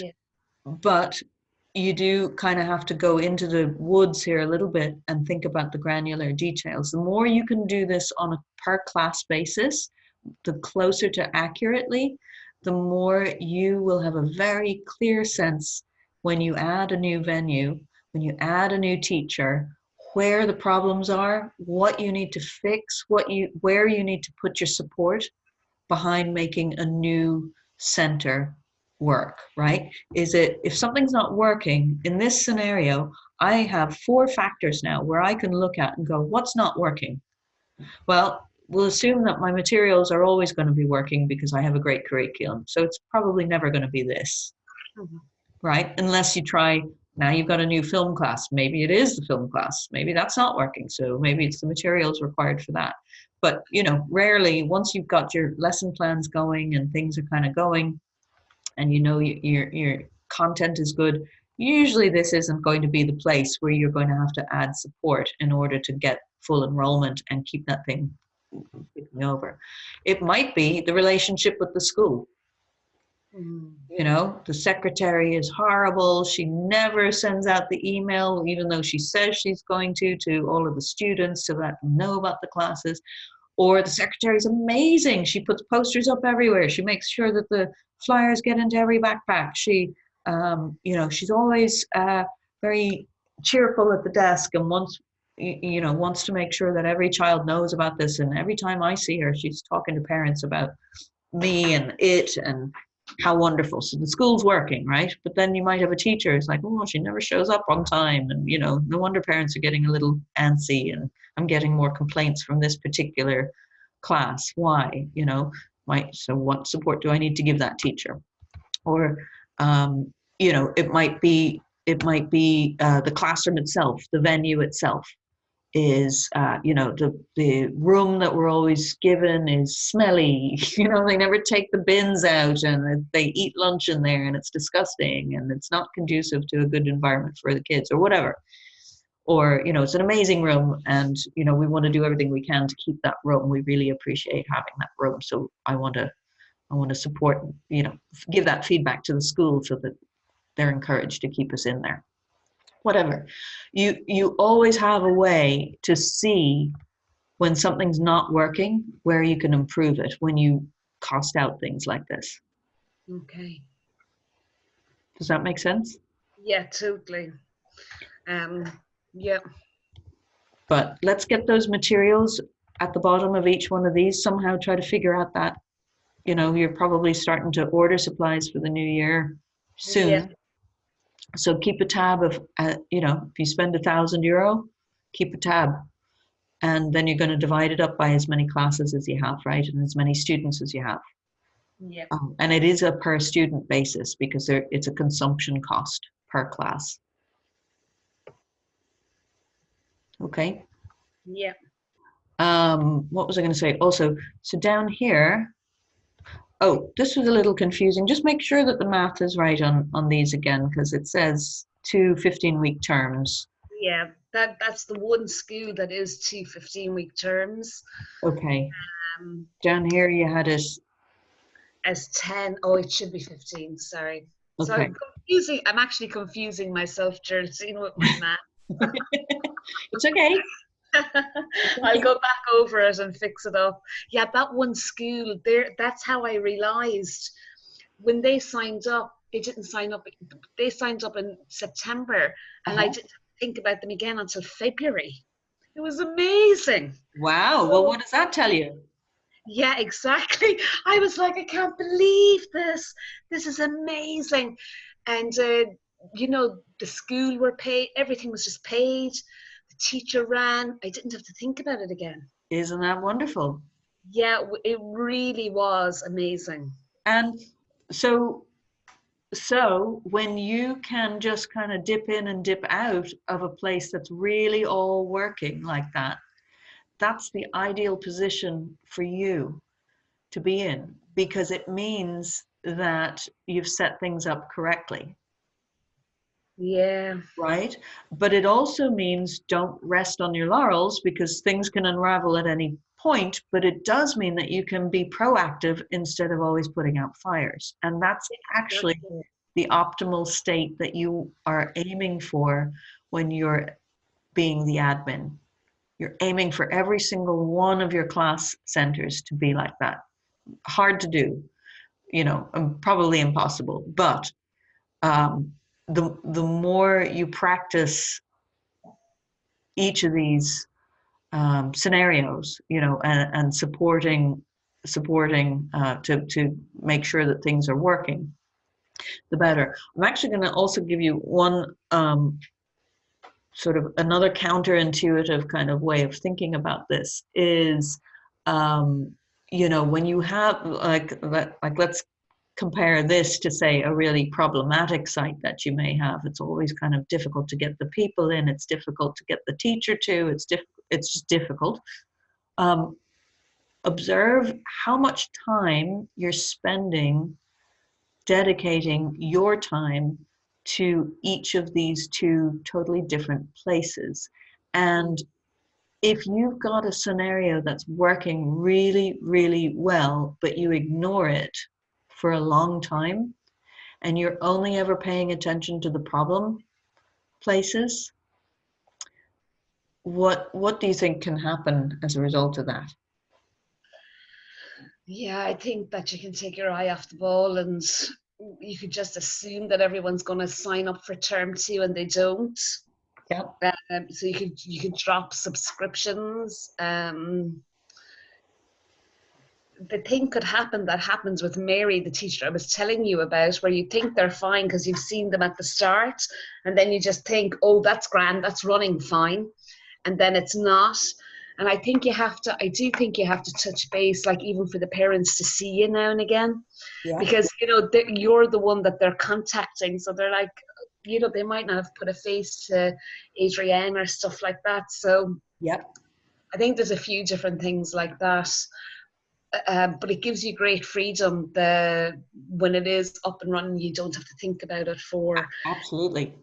you do kind of have to go into the woods here a little bit and think about the granular details. The more you can do this on a per class basis, the closer to accurately, the more you will have a very clear sense when you add a new venue, when you add a new teacher, where the problems are, what you need to fix, where you need to put your support behind making a new center work, right? Is it, if something's not working in this scenario, I have 4 factors now where I can look at and go, what's not working? Well, we'll assume that my materials are always going to be working because I have a great curriculum. So it's probably never going to be this, right? Unless you try, now you've got a new film class. Maybe it is the film class. Maybe that's not working. So maybe it's the materials required for that. But, you know, rarely, once you've got your lesson plans going and things are kind of going, and you know your content is good, usually this isn't going to be the place where you're going to have to add support in order to get full enrollment and keep that thing ticking over. It might be the relationship with the school. You know, the secretary is horrible. She never sends out the email, even though she says she's going to all of the students to let them know about the classes. Or the secretary is amazing. She puts posters up everywhere. She makes sure that the flyers get into every backpack. She, you know, she's always very cheerful at the desk and wants to make sure that every child knows about this. And every time I see her, she's talking to parents about me and it and how wonderful. So the school's working, right? But then you might have a teacher who's like, oh, she never shows up on time. And, you know, no wonder parents are getting a little antsy, and I'm getting more complaints from this particular class. Why? You know, so what support do I need to give that teacher? Or, you know, it might be the classroom itself, the venue itself is, you know, the room that we're always given is smelly. You know, they never take the bins out, and they eat lunch in there, and it's disgusting, and it's not conducive to a good environment for the kids, or whatever. Or, you know, it's an amazing room, and, you know, we want to do everything we can to keep that room. We really appreciate having that room. So I want to support, you know, give that feedback to the school so that they're encouraged to keep us in there. Whatever. You always have a way to see when something's not working, where you can improve it when you cost out things like this. Okay. Does that make sense? Yeah, totally. Yeah. But let's get those materials at the bottom of each one of these. Somehow try to figure out that, you know, you're probably starting to order supplies for the new year soon. Yeah. So keep a tab of, you know, if you spend €1,000, keep a tab. And then you're going to divide it up by as many classes as you have, right? And as many students as you have. Yeah. And it is a per student basis because it's a consumption cost per class. Okay. Yeah. What was I going to say? Also, so down here, oh, this was a little confusing. Just make sure that the math is right on these again, because it says 2 15-week terms. Yeah. That's the one school that is 2 15-week terms. Okay. Um, Down here you had it. as 10. Oh, it should be 15. Sorry. So Okay. I'm actually confusing myself, Geraldine, with my math. It's okay. I'll go back over it and fix it up. Yeah, that one school there, that's how I realized when they signed up, they didn't sign up. They signed up in September, and I didn't think about them again until February. It was amazing. Wow. Well, what does that tell you? Yeah, exactly. I was like, I can't believe this. This is amazing. And, you know, the school were paid, everything was just paid. The teacher ran. I didn't have to think about it again. Isn't that wonderful? Yeah, it really was amazing. And so when you can just kind of dip in and dip out of a place that's really all working like that, that's the ideal position for you to be in, because it means that you've set things up correctly. Yeah. Right? But it also means don't rest on your laurels, because things can unravel at any point, but it does mean that you can be proactive instead of always putting out fires. And that's actually the optimal state that you are aiming for when you're being the admin. You're aiming for every single one of your class centers to be like that. Hard to do, you know, probably impossible, but the more you practice each of these scenarios, you know, and supporting to make sure that things are working, the better. I'm actually going to also give you one sort of another counterintuitive kind of way of thinking about this is, you know, when you have like let's compare this to, say, a really problematic site that you may have. It's always kind of difficult to get the people in. It's difficult to get the teacher to. It's just difficult. Observe how much time you're spending dedicating your time to each of these two totally different places. And if you've got a scenario that's working really, really well, but you ignore it for a long time, and you're only ever paying attention to the problem places, what do you think can happen as a result of that? Yeah, I think that you can take your eye off the ball and you could just assume that everyone's going to sign up for term 2 and they don't. Yeah. So you could drop subscriptions. The thing could happen that happens with Mary, the teacher I was telling you about, where you think they're fine because you've seen them at the start, and then you just think, oh, that's grand, that's running fine, and then it's not. And I do think you have to touch base, like even for the parents to see you now and again, Yeah. because you know you're the one that they're contacting, so they're like, you know, they might not have put a face to Adrienne or stuff like that. So Yep. I think there's a few different things like that. But it gives you great freedom. When it is up and running, you don't have to think about it for Absolutely.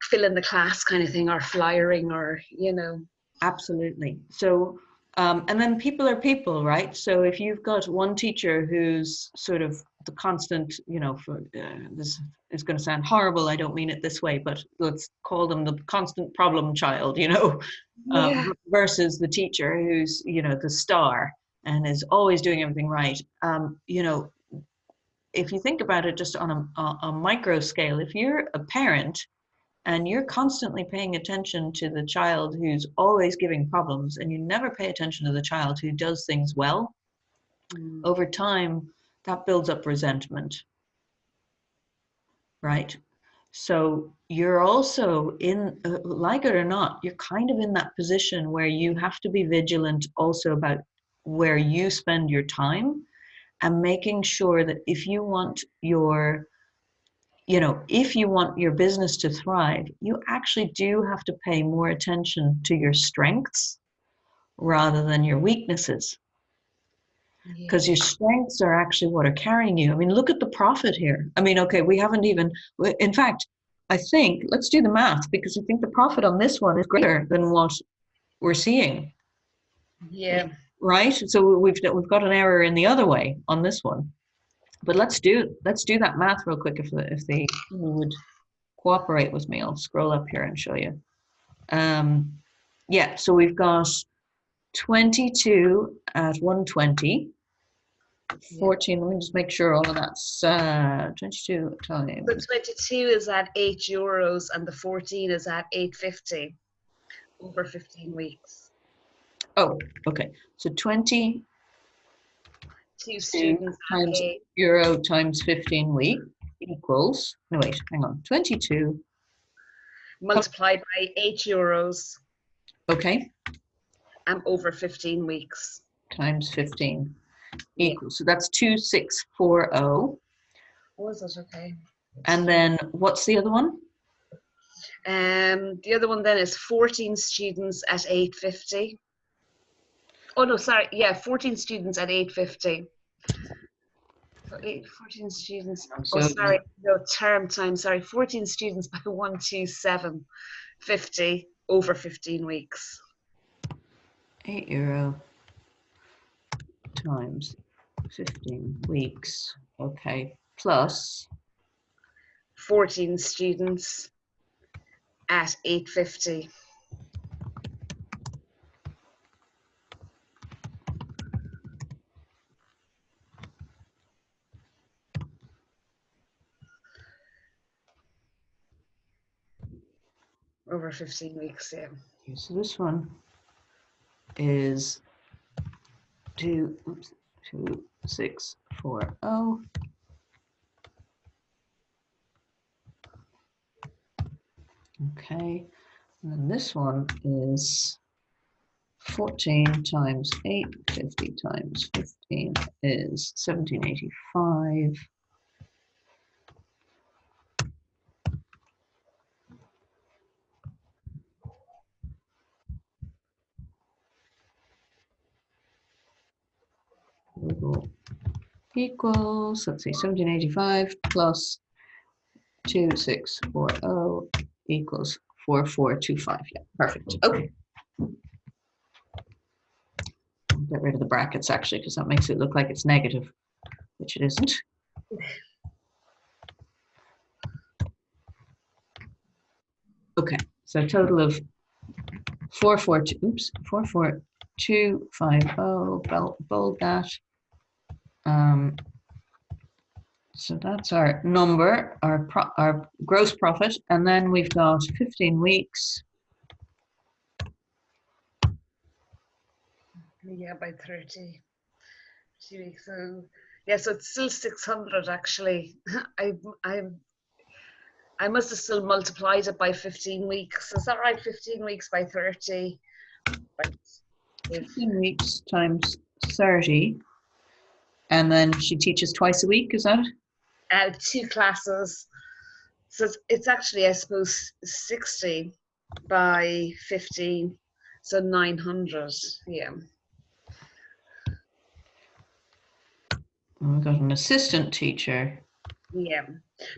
filling the class kind of thing, or flyering, or you know. Absolutely. So And then people are people, right? So if you've got one teacher who's sort of the constant, this is going to sound horrible, I don't mean it this way, but let's call them the constant problem child, Yeah. versus the teacher who's, the star and is always doing everything right. If you think about it just on a micro scale, if you're a parent and you're constantly paying attention to the child who's always giving problems and you never pay attention to the child who does things well, over time that builds up resentment, right? So you're also in, like it or not, you're kind of in that position where you have to be vigilant also about where you spend your time, and making sure that if you want your business to thrive, you actually do have to pay more attention to your strengths rather than your weaknesses. Because your strengths are actually what are carrying you. I mean, look at the profit here. I mean, okay, we haven't even, in fact, I think, let's do the math, because I think the profit on this one is greater than what we're seeing. Yeah. Right? So we've got an error in the other way on this one. But let's do that math real quick if they would cooperate with me. I'll scroll up here and show you. Yeah, so we've got 22 at 120. 14, let me just make sure all of that's 22 times. The 22 is at €8 and the 14 is at $8.50 over 15 weeks. Oh, okay. So 22 students times euro times 15 weeks equals, no wait, hang on, 22 multiplied by €8. Okay. And over 15 weeks. Times 15 equals, so that's 2640. Was it okay? And then what's the other one? The other one then is 14 students at $8.50. Oh no, sorry, yeah, 14 students at $8.50. 14 students. So, sorry, no, term time. Sorry, 14 students by 127.50 over 15 weeks. €8 times 15 weeks. Okay, plus 14 students at $8.50. Over 15 weeks, yeah. Okay, so this one is 2640. Okay, and then this one is 14 times 850 times 15 is 1785. Equals, let's see, 1785 plus 2640 equals 4425. Yeah, perfect. Okay. I'll get rid of the brackets actually, because that makes it look like it's negative, which it isn't. Okay, so a total of 44250, bold that. So that's our number, our gross profit, and then we've got 15 weeks. Yeah, by 30 weeks. So yeah, so it's still 600 actually. I must have still multiplied it by 15 weeks. Is that right? 15 weeks by 30. Right. 15 weeks times 30. And then she teaches twice a week, is that it? 2 classes. So it's actually, I suppose, 60 by 15. So 900, yeah. And we've got an assistant teacher. Yeah,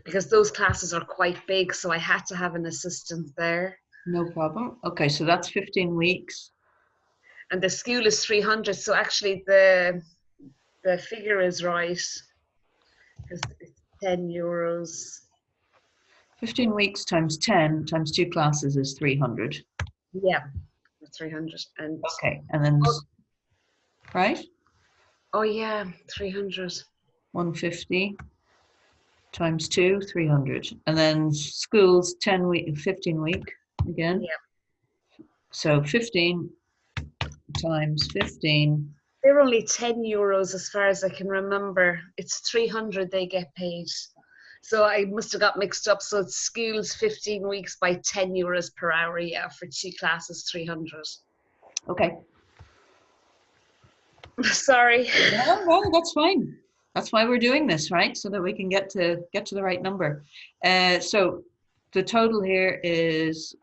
because those classes are quite big, so I had to have an assistant there. No problem. Okay, so that's 15 weeks. And the school is 300. So actually the figure is right. Because it's €10. 15 weeks times 10 times 2 classes is 300. Yeah, 300. And Okay, and then, right? oh yeah, 300. 150 times 2, 300. And then schools, 10 week, 15 week again. Yeah. So 15 times 15. They're only €10 as far as I can remember. It's 300 they get paid. So I must have got mixed up. So it's schools 15 weeks by €10 per hour. Yeah, for 2 classes, 300. Okay. Sorry. No, that's fine. That's why we're doing this, right? So that we can get to the right number. So the total here is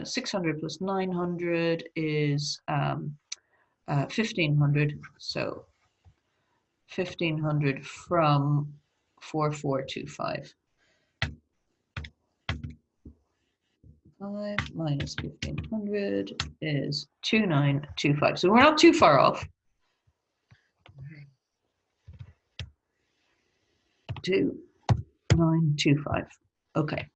600 plus 900 is 1500. So 1500 from 4425. 5 minus 1500 is 2925. So we're not too far off. 2925. Okay.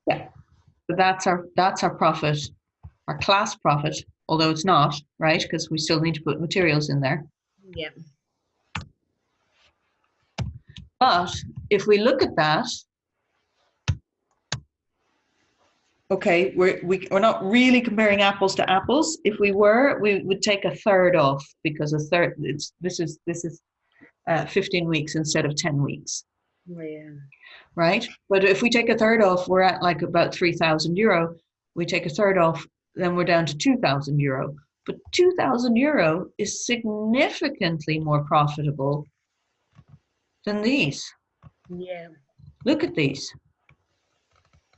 Yeah. So that's our profit, our class profit, although it's not, right? Because we still need to put materials in there. Yeah. But if we look at that, okay, we're not really comparing apples to apples. If we were, we would take a third off, because a third, this is 15 weeks instead of 10 weeks. Yeah. Right? But if we take a third off, we're at like about €3,000. We take a third off, then we're down to €2,000. But €2,000 is significantly more profitable than these. Yeah. Look at these.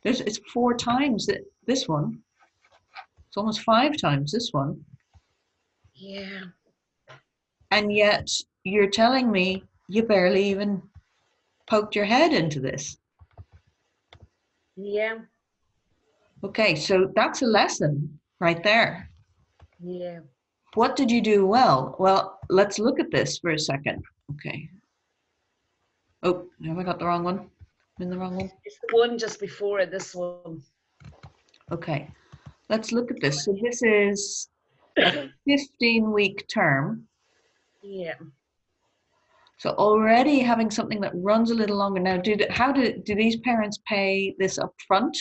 It's 4 times this one. It's almost 5 times this one. Yeah. And yet you're telling me you barely even poked your head into this. Yeah. Okay, so that's a lesson right there. Yeah. What did you do well? Well, let's look at this for a second. Okay. Oh, have I got the wrong one? I'm in the wrong one? It's the one just before this one. Okay. Let's look at this. So this is a 15-week term. Yeah. So already having something that runs a little longer. Now, do these parents pay this up front?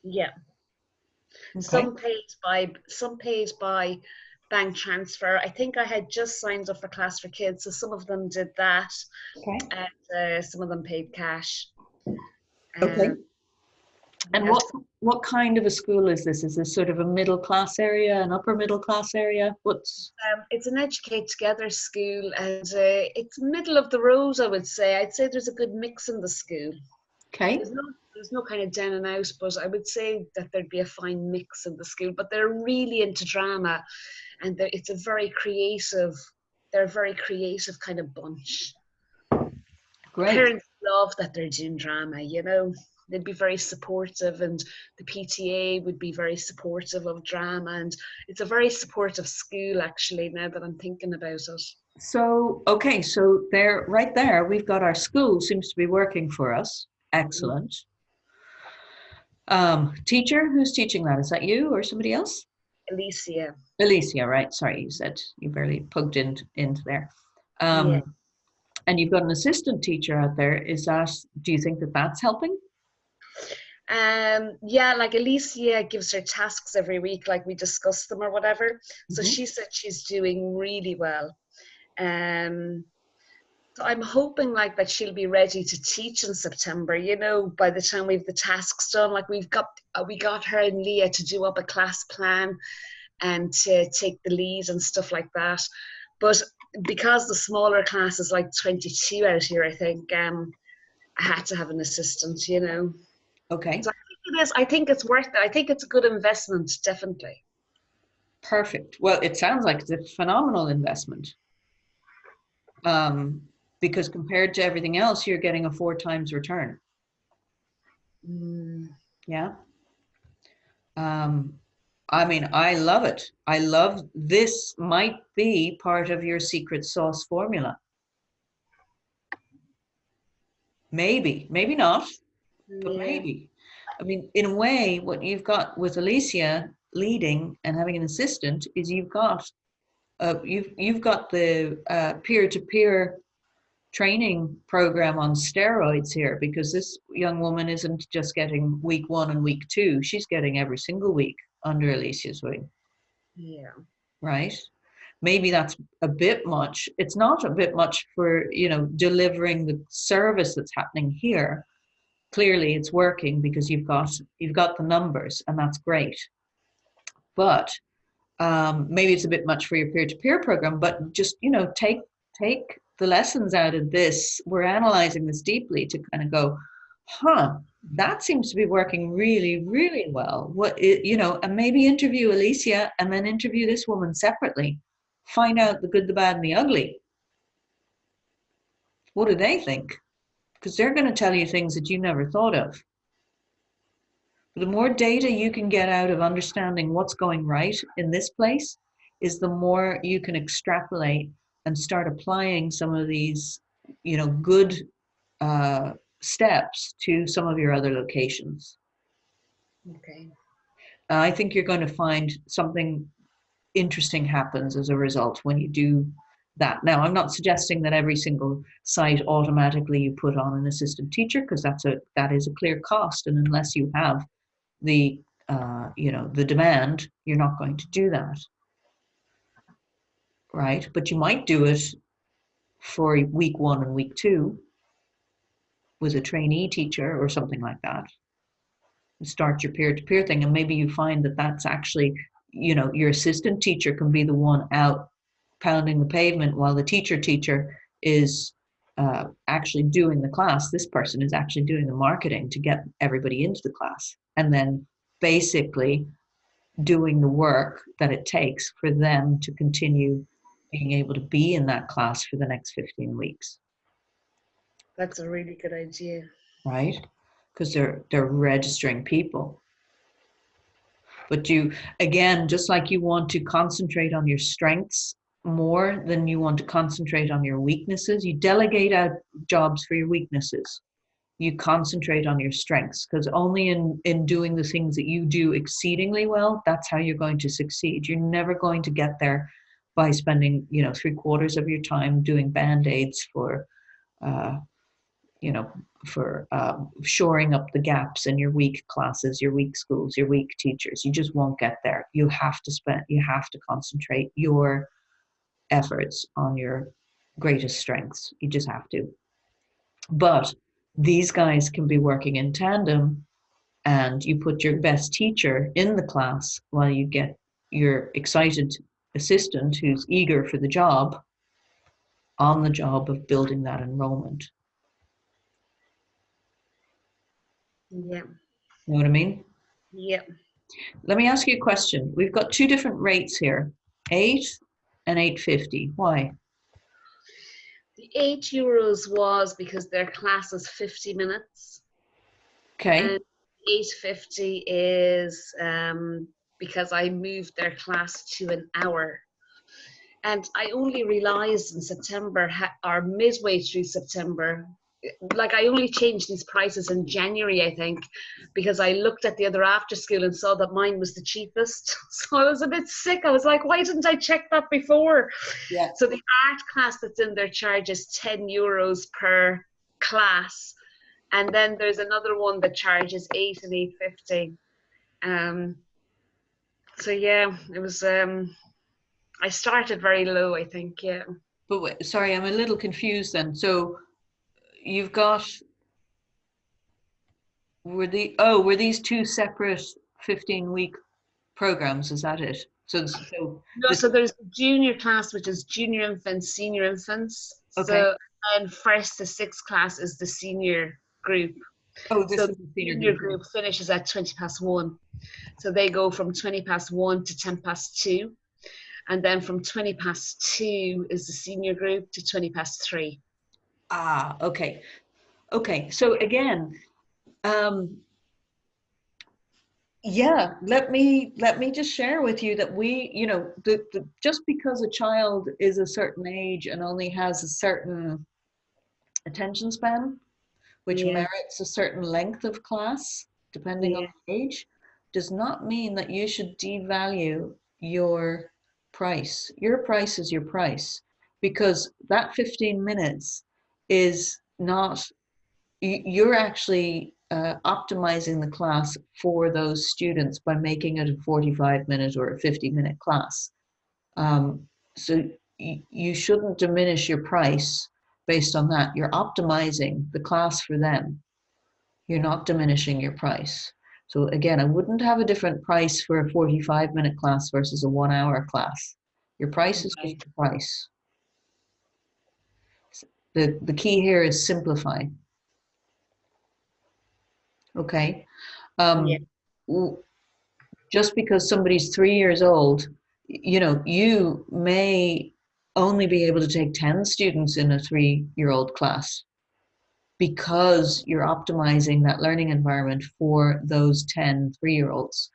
Yeah. Okay. Some paid by bank transfer. I think I had just signed up for Class for Kids, so some of them did that. Okay. And some of them paid cash. Okay. And yeah. what kind of a school is this? Is this sort of a middle class area, an upper middle class area? It's an Educate Together school, and it's middle of the road, I would say. I'd say there's a good mix in the school. Okay. There's no kind of down and out, but I would say that there'd be a fine mix in the school. But they're really into drama, and it's they're a very creative kind of bunch. Great. Parents love that they're doing drama, you know. They'd be very supportive, and the PTA would be very supportive of drama, and it's a very supportive school, actually, now that I'm thinking about it. So, okay, so right there, we've got our school seems to be working for us. Excellent. Teacher, who's teaching that? Is that you or somebody else? Alicia. Alicia, right? Sorry, you said you barely plugged into there. Yeah. And you've got an assistant teacher out there. Do you think that that's helping? Yeah, like Alicia gives her tasks every week, like we discuss them or whatever. So she said she's doing really well. So I'm hoping like that she'll be ready to teach in September, you know, by the time we've the tasks done. Like we got her and Leah to do up a class plan and to take the lead and stuff like that. But because the smaller class is like 22 out here, I think I had to have an assistant, you know. Okay. So I think it's worth it. I think it's a good investment, definitely. Perfect. Well, it sounds like it's a phenomenal investment. Because compared to everything else, you're getting a 4 times return. Yeah. I mean, I love it. I love this might be part of your secret sauce formula. Maybe, maybe not, but Yeah. maybe. I mean, in a way, what you've got with Alicia leading and having an assistant is you've got the peer-to-peer training program on steroids here, because this young woman isn't just getting week 1 and week 2, she's getting every single week under Alicia's wing, Yeah. right? Maybe that's a bit much. It's not a bit much for, delivering the service that's happening here. Clearly it's working because you've got the numbers, and that's great. But maybe it's a bit much for your peer-to-peer program, but just take the lessons out of this. We're analyzing this deeply to kind of go, that seems to be working really, really well. And maybe interview Alicia and then interview this woman separately. Find out the good, the bad, and the ugly. What do they think? Because they're going to tell you things that you never thought of. The more data you can get out of understanding what's going right in this place is the more you can extrapolate and start applying some of these, good steps to some of your other locations. Okay. I think you're going to find something interesting happens as a result when you do that. Now, I'm not suggesting that every single site automatically you put on an assistant teacher, because that is a clear cost, and unless you have the the demand, you're not going to do that, right? But you might do it for week 1 and week 2 with a trainee teacher or something like that. Start your peer-to-peer thing, and maybe you find that that's actually, your assistant teacher can be the one out pounding the pavement while the teacher is actually doing the class. This person is actually doing the marketing to get everybody into the class, and then basically doing the work that it takes for them to continue being able to be in that class for the next 15 weeks. That's a really good idea. Right? Because they're registering people. But you, again, just like you want to concentrate on your strengths more than you want to concentrate on your weaknesses, you delegate out jobs for your weaknesses. You concentrate on your strengths, because only in doing the things that you do exceedingly well, that's how you're going to succeed. You're never going to get there by spending 3/4 of your time doing band-aids for shoring up the gaps in your weak classes, your weak schools, your weak teachers. You just won't get there. You have to concentrate your efforts on your greatest strengths. You just have to. But these guys can be working in tandem, and you put your best teacher in the class while you get your excited assistant who's eager for the job on the job of building that enrollment. Yeah. You know what I mean? Yeah. Let me ask you a question. We've got 2 different rates here, 8 and 8.50. Why? The €8 was because their class is 50 minutes. Okay. And 8.50 is because I moved their class to an hour. And I only realized in September, or midway through September, like I only changed these prices in January, I think, because I looked at the other after school and saw that mine was the cheapest. So I was a bit sick. I was like, why didn't I check that before? Yeah. So the art class that's in their charge is €10 per class. And then there's another one that charges 8 and 8.50. So yeah, it was, I started very low, I think, yeah. But wait, sorry, I'm a little confused then. So you've got, were these 2 separate 15-week programs? Is that it? So No, this, so there's the junior class, which is junior infants, senior infants. okay. So, and 1st to 6th class is the senior group. Oh, this So is the senior junior group. group finishes at 1. So they go from 1 to 2. And then from 2 is the senior group to 3. Ah, okay. Okay. So again, Yeah, let me just share with you that we, just because a child is a certain age and only has a certain attention span, which Yeah, merits a certain length of class, depending on yeah, the age, does not mean that you should devalue your price. Your price is your price, because that 15 minutes is not, you're actually optimizing the class for those students by making it a 45-minute or a 50-minute class. So you shouldn't diminish your price based on that. You're optimizing the class for them. You're not diminishing your price. So again, I wouldn't have a different price for a 45-minute class versus a 1 hour class. Your price is just right. the price. The key here is simplify. Okay. Yeah, Um, just because somebody's 3 years old, you may only be able to take 10 students in a 3 year old class because you're optimizing that learning environment for those 10 3 year olds.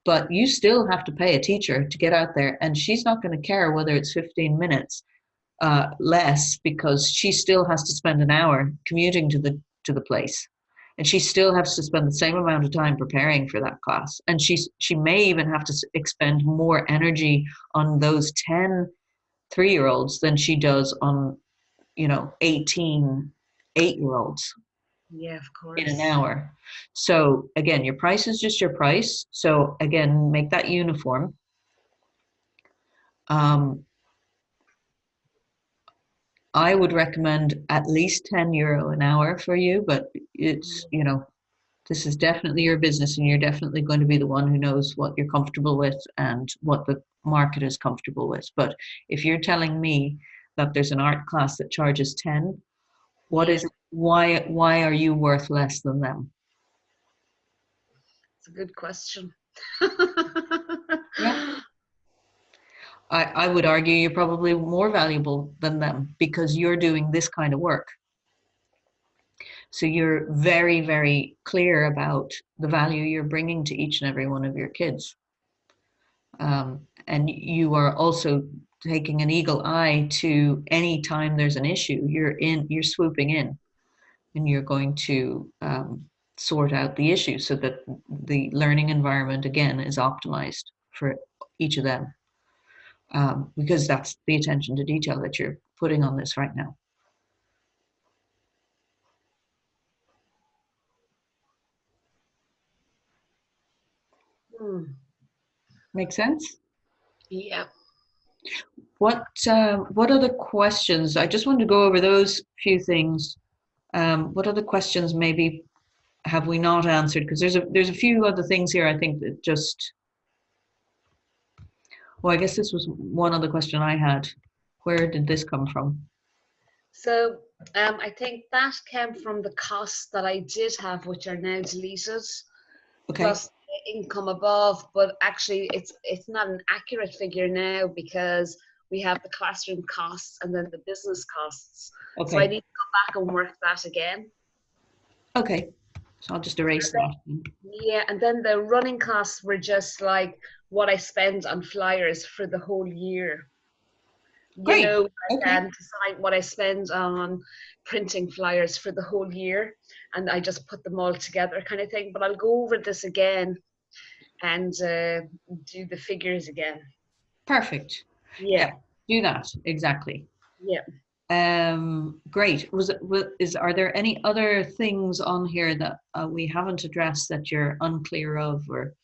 But you still have to pay a teacher to get out there, and she's not going to care whether it's 15 minutes less, because she still has to spend an hour commuting to the place, and she still has to spend the same amount of time preparing for that class, and she may even have to expend more energy on those 10 3 year olds than she does on 18 8 year olds yeah, of in an course. hour. So again, your price is just your price. So again, make that uniform. um, I would recommend at least €10 an hour for you, but it's, this is definitely your business, and you're definitely going to be the one who knows what you're comfortable with and what the market is comfortable with. But if you're telling me that there's an art class that charges 10, what Yeah, is it? Why are you worth less than them? it's a good question. Yeah. I would argue you're probably more valuable than them because you're doing this kind of work. So you're very, very clear about the value you're bringing to each and every one of your kids. And you are also taking an eagle eye to any time there's an issue. You're swooping in, and you're going to sort out the issue so that the learning environment again is optimized for each of them. Because that's the attention to detail that you're putting on this right now. Hmm. Make sense? Yeah. What other questions? I just wanted to go over those few things. What other questions maybe have we not answered? Because there's a few other things here I think that just. Well, I guess this was one other question I had. Where did this come from? So I think that came from the costs that I did have, which are now deleted, Okay. plus the income above. But actually, it's not an accurate figure now because we have the classroom costs and then the business costs. So I Okay. need to go back and work that again. Okay. So I'll just erase And then, that. yeah, and then the running costs were just like what I spend on flyers for the whole year. Great. Like Okay. decide what I spend on printing flyers for the whole year, and I just put them all together, kind of thing. But I'll go over this again and do the figures again. Perfect. Yeah, Yeah. Do that exactly. yeah. Great. Are there any other things on here that we haven't addressed that you're unclear of, or?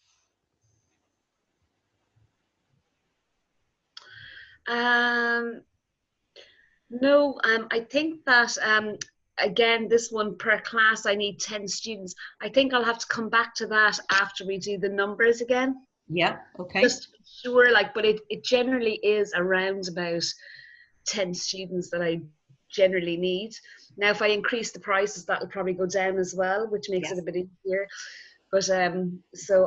Um, no, I think that again, this one per class, I need 10 students. I think I'll have to come back to that after we do the numbers again. Yeah. Okay. Just to be sure, like, but it generally is around about 10 students that I generally need. Now, if I increase the prices, that'll probably go down as well, which makes it Yes. a bit easier. But so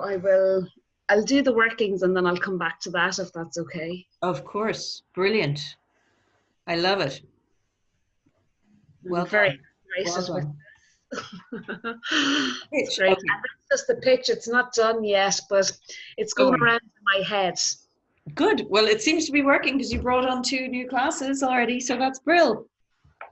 I'll do the workings and then I'll come back to that if that's okay. Of course. Brilliant. I love it. I'm Well very done. Well excited with done. It's great. Okay. And that's just the pitch. It's not done yet, but it's going Going. around in my head. Good. Well, it seems to be working because you brought on 2 new classes already, so that's brilliant.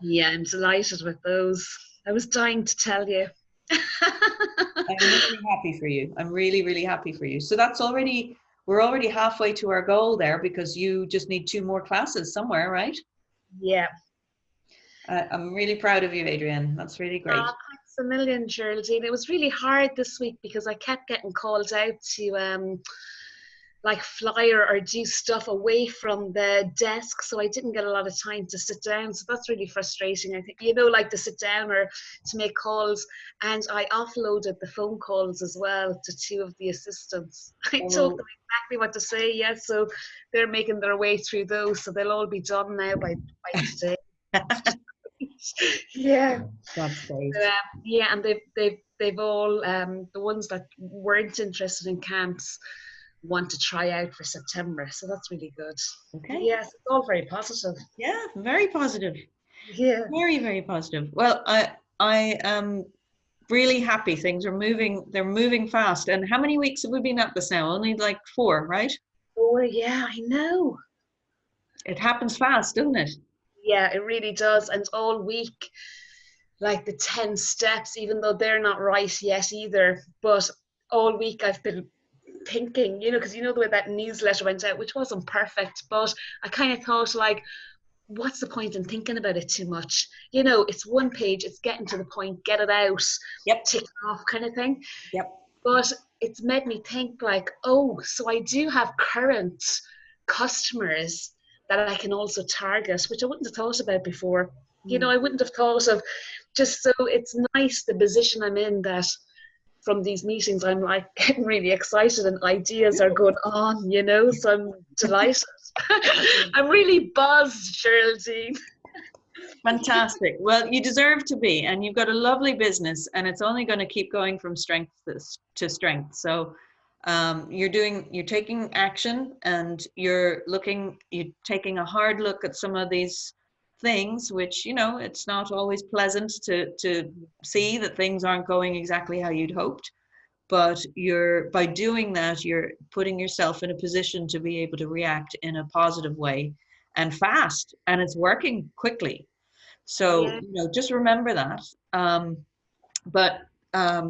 Yeah, I'm delighted with those. I was dying to tell you. I'm really happy for you. I'm really, really happy for you. So that's already, we're already halfway to our goal there because you just need 2 more classes somewhere, right? Yeah. I'm really proud of you, Adrienne. That's really great. Thanks a million, Geraldine. It was really hard this week because I kept getting called out to like flyer or do stuff away from the desk, so I didn't get a lot of time to sit down. So that's really frustrating. I think, you know, like to sit down or to make calls. And I offloaded the phone calls as well to 2 of the assistants. I told them exactly what to say. Yeah, so they're making their way through those, so they'll all be done now by today. Yeah. That's great. Yeah, and they've all the ones that weren't interested in camps want to try out for September, so that's really good. Okay. Yes, it's all very positive. Yeah, very positive. Yeah. Very, very positive. Well, I am really happy. Things are moving. They're moving fast. And how many weeks have we been at this now? Only like 4, right? Oh yeah, I know. It happens fast, doesn't it? Yeah, it really does. And all week, like the 10 steps, even though they're not right yet either, but all week I've been thinking, you know, because you know the way that newsletter went out, which wasn't perfect, but I kind of thought like, what's the point in thinking about it too much? You know, it's 1 page, it's getting to the point, get it out, Yep. tick it off kind of thing. Yep. But it's made me think like, oh, so I do have current customers that I can also target, which I wouldn't have thought about before. You know, I wouldn't have thought of, just so it's nice the position I'm in that from these meetings I'm like getting really excited and ideas are going on, you know, so I'm delighted. I'm really buzzed, Geraldine. Fantastic. Well, you deserve to be, and you've got a lovely business, and it's only going to keep going from strength to strength. So you're taking action, and you're taking a hard look at some of these things, which, you know, it's not always pleasant to see that things aren't going exactly how you'd hoped. But by doing that, you're putting yourself in a position to be able to react in a positive way and fast, and it's working quickly. So, Yeah. you know, just remember that. But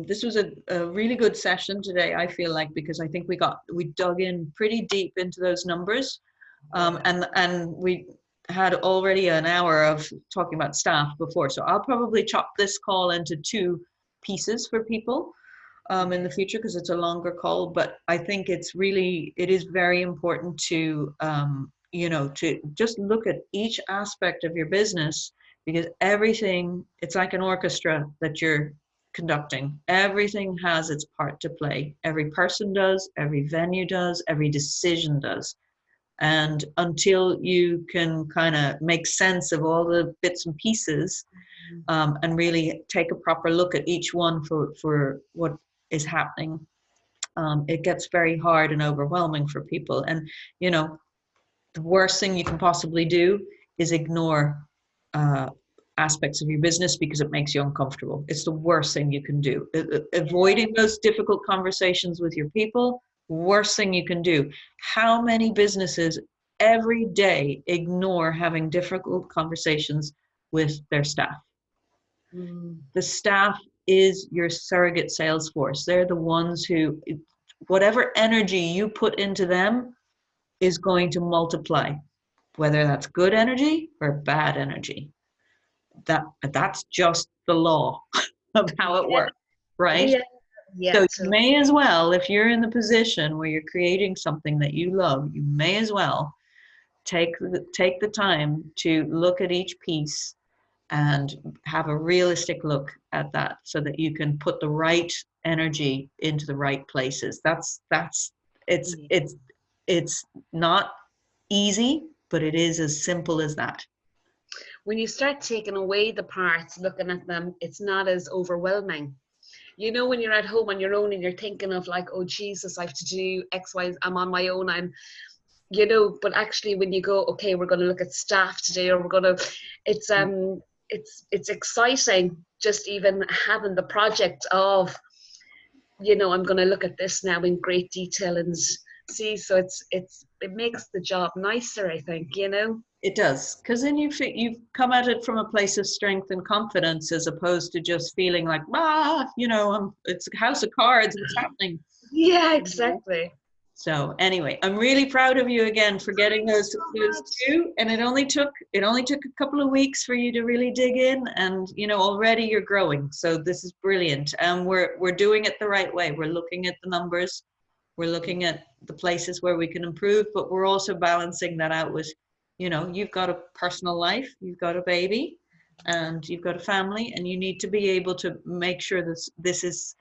this was a really good session today, I feel like, because I think we dug in pretty deep into those numbers. And we had already an hour of talking about staff before. So I'll probably chop this call into 2 pieces for people in the future, because it's a longer call. But I think it is very important to, you know, to just look at each aspect of your business, because everything, it's like an orchestra that you're conducting. Everything has its part to play. Every person does, every venue does, every decision does. And until you can kind of make sense of all the bits and pieces, and really take a proper look at each one for what is happening, it gets very hard and overwhelming for people. And, you know, the worst thing you can possibly do is ignore aspects of your business because it makes you uncomfortable. It's the worst thing you can do. Avoiding those difficult conversations with your people, worst thing you can do. How many businesses every day ignore having difficult conversations with their staff? The staff is your surrogate sales force. They're the ones who, whatever energy you put into them is going to multiply, whether that's good energy or bad energy. That's just the law of how it works, right? Yeah. Yeah. So you may as well, if you're in the position where you're creating something that you love, you may as well take the time to look at each piece and have a realistic look at that, so that you can put the right energy into the right places. It's not easy, but it is as simple as that. When you start taking away the parts, looking at them, it's not as overwhelming. You know, when you're at home on your own and you're thinking of like, oh Jesus, I have to do X, Y, I'm on my own, you know, but actually when you go, okay, we're going to look at staff today, or we're going to, it's exciting just even having the project of, you know, I'm going to look at this now in great detail and see. So it makes the job nicer, I think, you know. It does, because then you've come at it from a place of strength and confidence, as opposed to just feeling like, you know, it's a house of cards. What's happening? Yeah, exactly. So anyway, I'm really proud of you again for getting those two. And it only took a couple of weeks for you to really dig in, and you know, already you're growing. So this is brilliant. And we're doing it the right way. We're looking at the numbers, we're looking at the places where we can improve, but we're also balancing that out with, you know, you've got a personal life, you've got a baby, and you've got a family, and you need to be able to make sure this is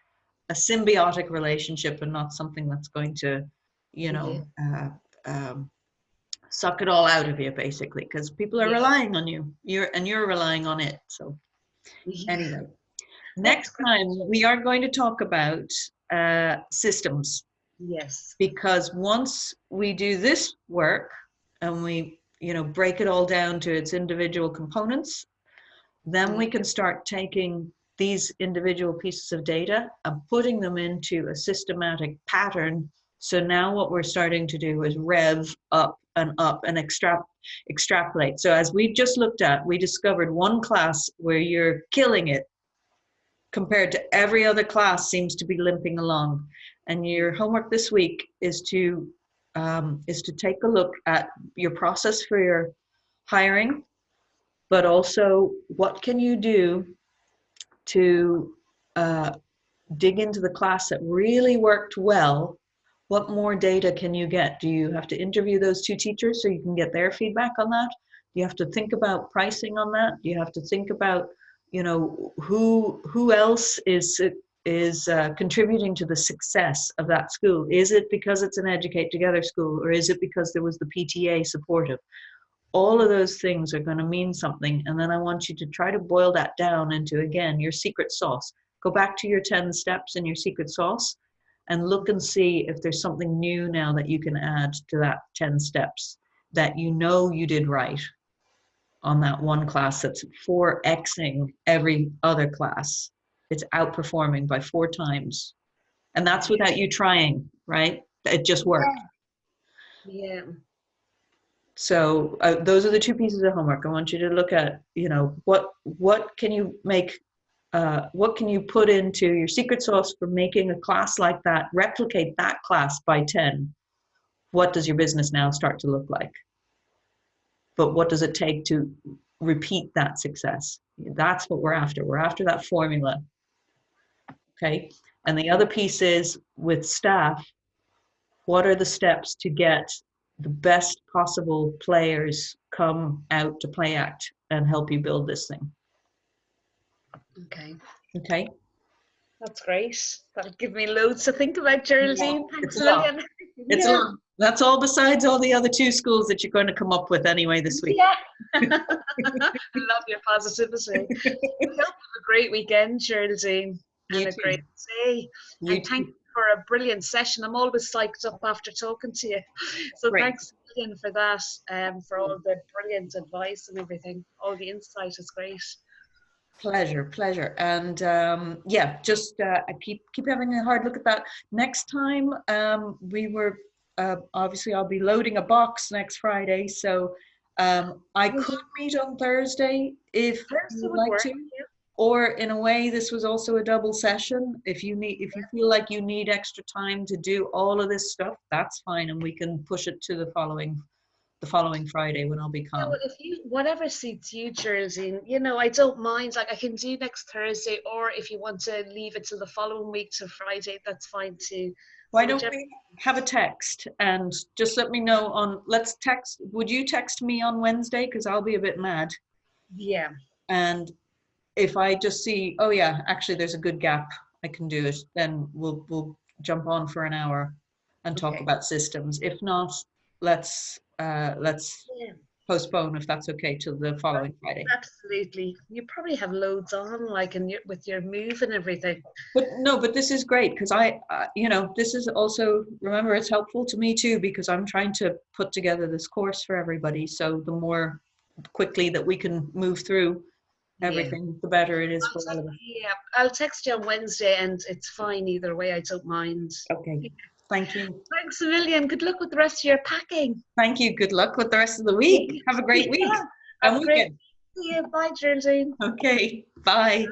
a symbiotic relationship and not something that's going to, you know, suck it all out of you, basically, because people are relying on you. You're relying on it. So anyway, next time we are going to talk about systems. Yes. Because once we do this work and we, you know, break it all down to its individual components, then we can start taking these individual pieces of data and putting them into a systematic pattern. So now what we're starting to do is rev up and extrapolate. So as we just looked at, we discovered one class where you're killing it compared to every other class seems to be limping along. And your homework this week is to take a look at your process for your hiring, but also what can you do to dig into the class that really worked well. What more data can you get? Do you have to interview those two teachers so you can get their feedback on that? Do you have to think about pricing on that? Do you have to think about, you know, who else is contributing to the success of that school? Is it because it's an Educate Together school, or is it because there was the PTA supportive? All of those things are going to mean something. And then I want you to try to boil that down into, again, your secret sauce. Go back to your 10 steps in your secret sauce and look and see if there's something new now that you can add to that 10 steps that you know you did right on that one class that's 4xing every other class. It's outperforming by 4 times. And that's without you trying, right? It just worked. Yeah. So those are the 2 pieces of homework. I want you to look at, you know, what can you make, what can you put into your secret sauce for making a class like that, replicate that class by 10. What does your business now start to look like? But what does it take to repeat that success? That's what we're after. We're after that formula. Okay. And the other piece is with staff, what are the steps to get the best possible players come out to Play Act and help you build this thing? Okay. Okay. That's great. That'll give me loads to think about, Geraldine. Yeah, Thanks a million. It's a lot. That's all besides all the other 2 schools that you're going to come up with anyway this week. Yeah. I love your positivity. I hope you have a great weekend, Geraldine, and a great day. And thank you for a brilliant session. I'm always psyched up after talking to you. So thanks a million for that, for all the brilliant advice and everything. All the insight is great. Pleasure. And yeah, just keep having a hard look at that. Next time, obviously I'll be loading a box next Friday, so I could meet on Thursday if you'd like to. Or in a way, this was also a double session. If you feel like you need extra time to do all of this stuff, that's fine, and we can push it to the following Friday when I'll be calm. Whatever suits you, Geraldine, you know, I don't mind. Like, I can do next Thursday, or if you want to leave it till the following week to Friday, that's fine too. Why don't we have a text and just let me know let's text. Would you text me on Wednesday? Because I'll be a bit mad. Yeah. And if I just see, oh yeah, actually there's a good gap, I can do it, then we'll jump on for an hour and talk about systems. If not, let's postpone, if that's okay, till the following Friday. Absolutely. You probably have loads on, like with your move and everything. But this is great, because you know, this is also, remember, it's helpful to me too, because I'm trying to put together this course for everybody. So the more quickly that we can move through everything, the better it is for all of us. Yeah, I'll text you on Wednesday, and it's fine either way. I don't mind. Okay. Thank you. Thanks a million. Good luck with the rest of your packing. Thank you. Good luck with the rest of the week. Have a great week. Have And a great weekend. See you. Bye, Geraldine. Okay. Bye.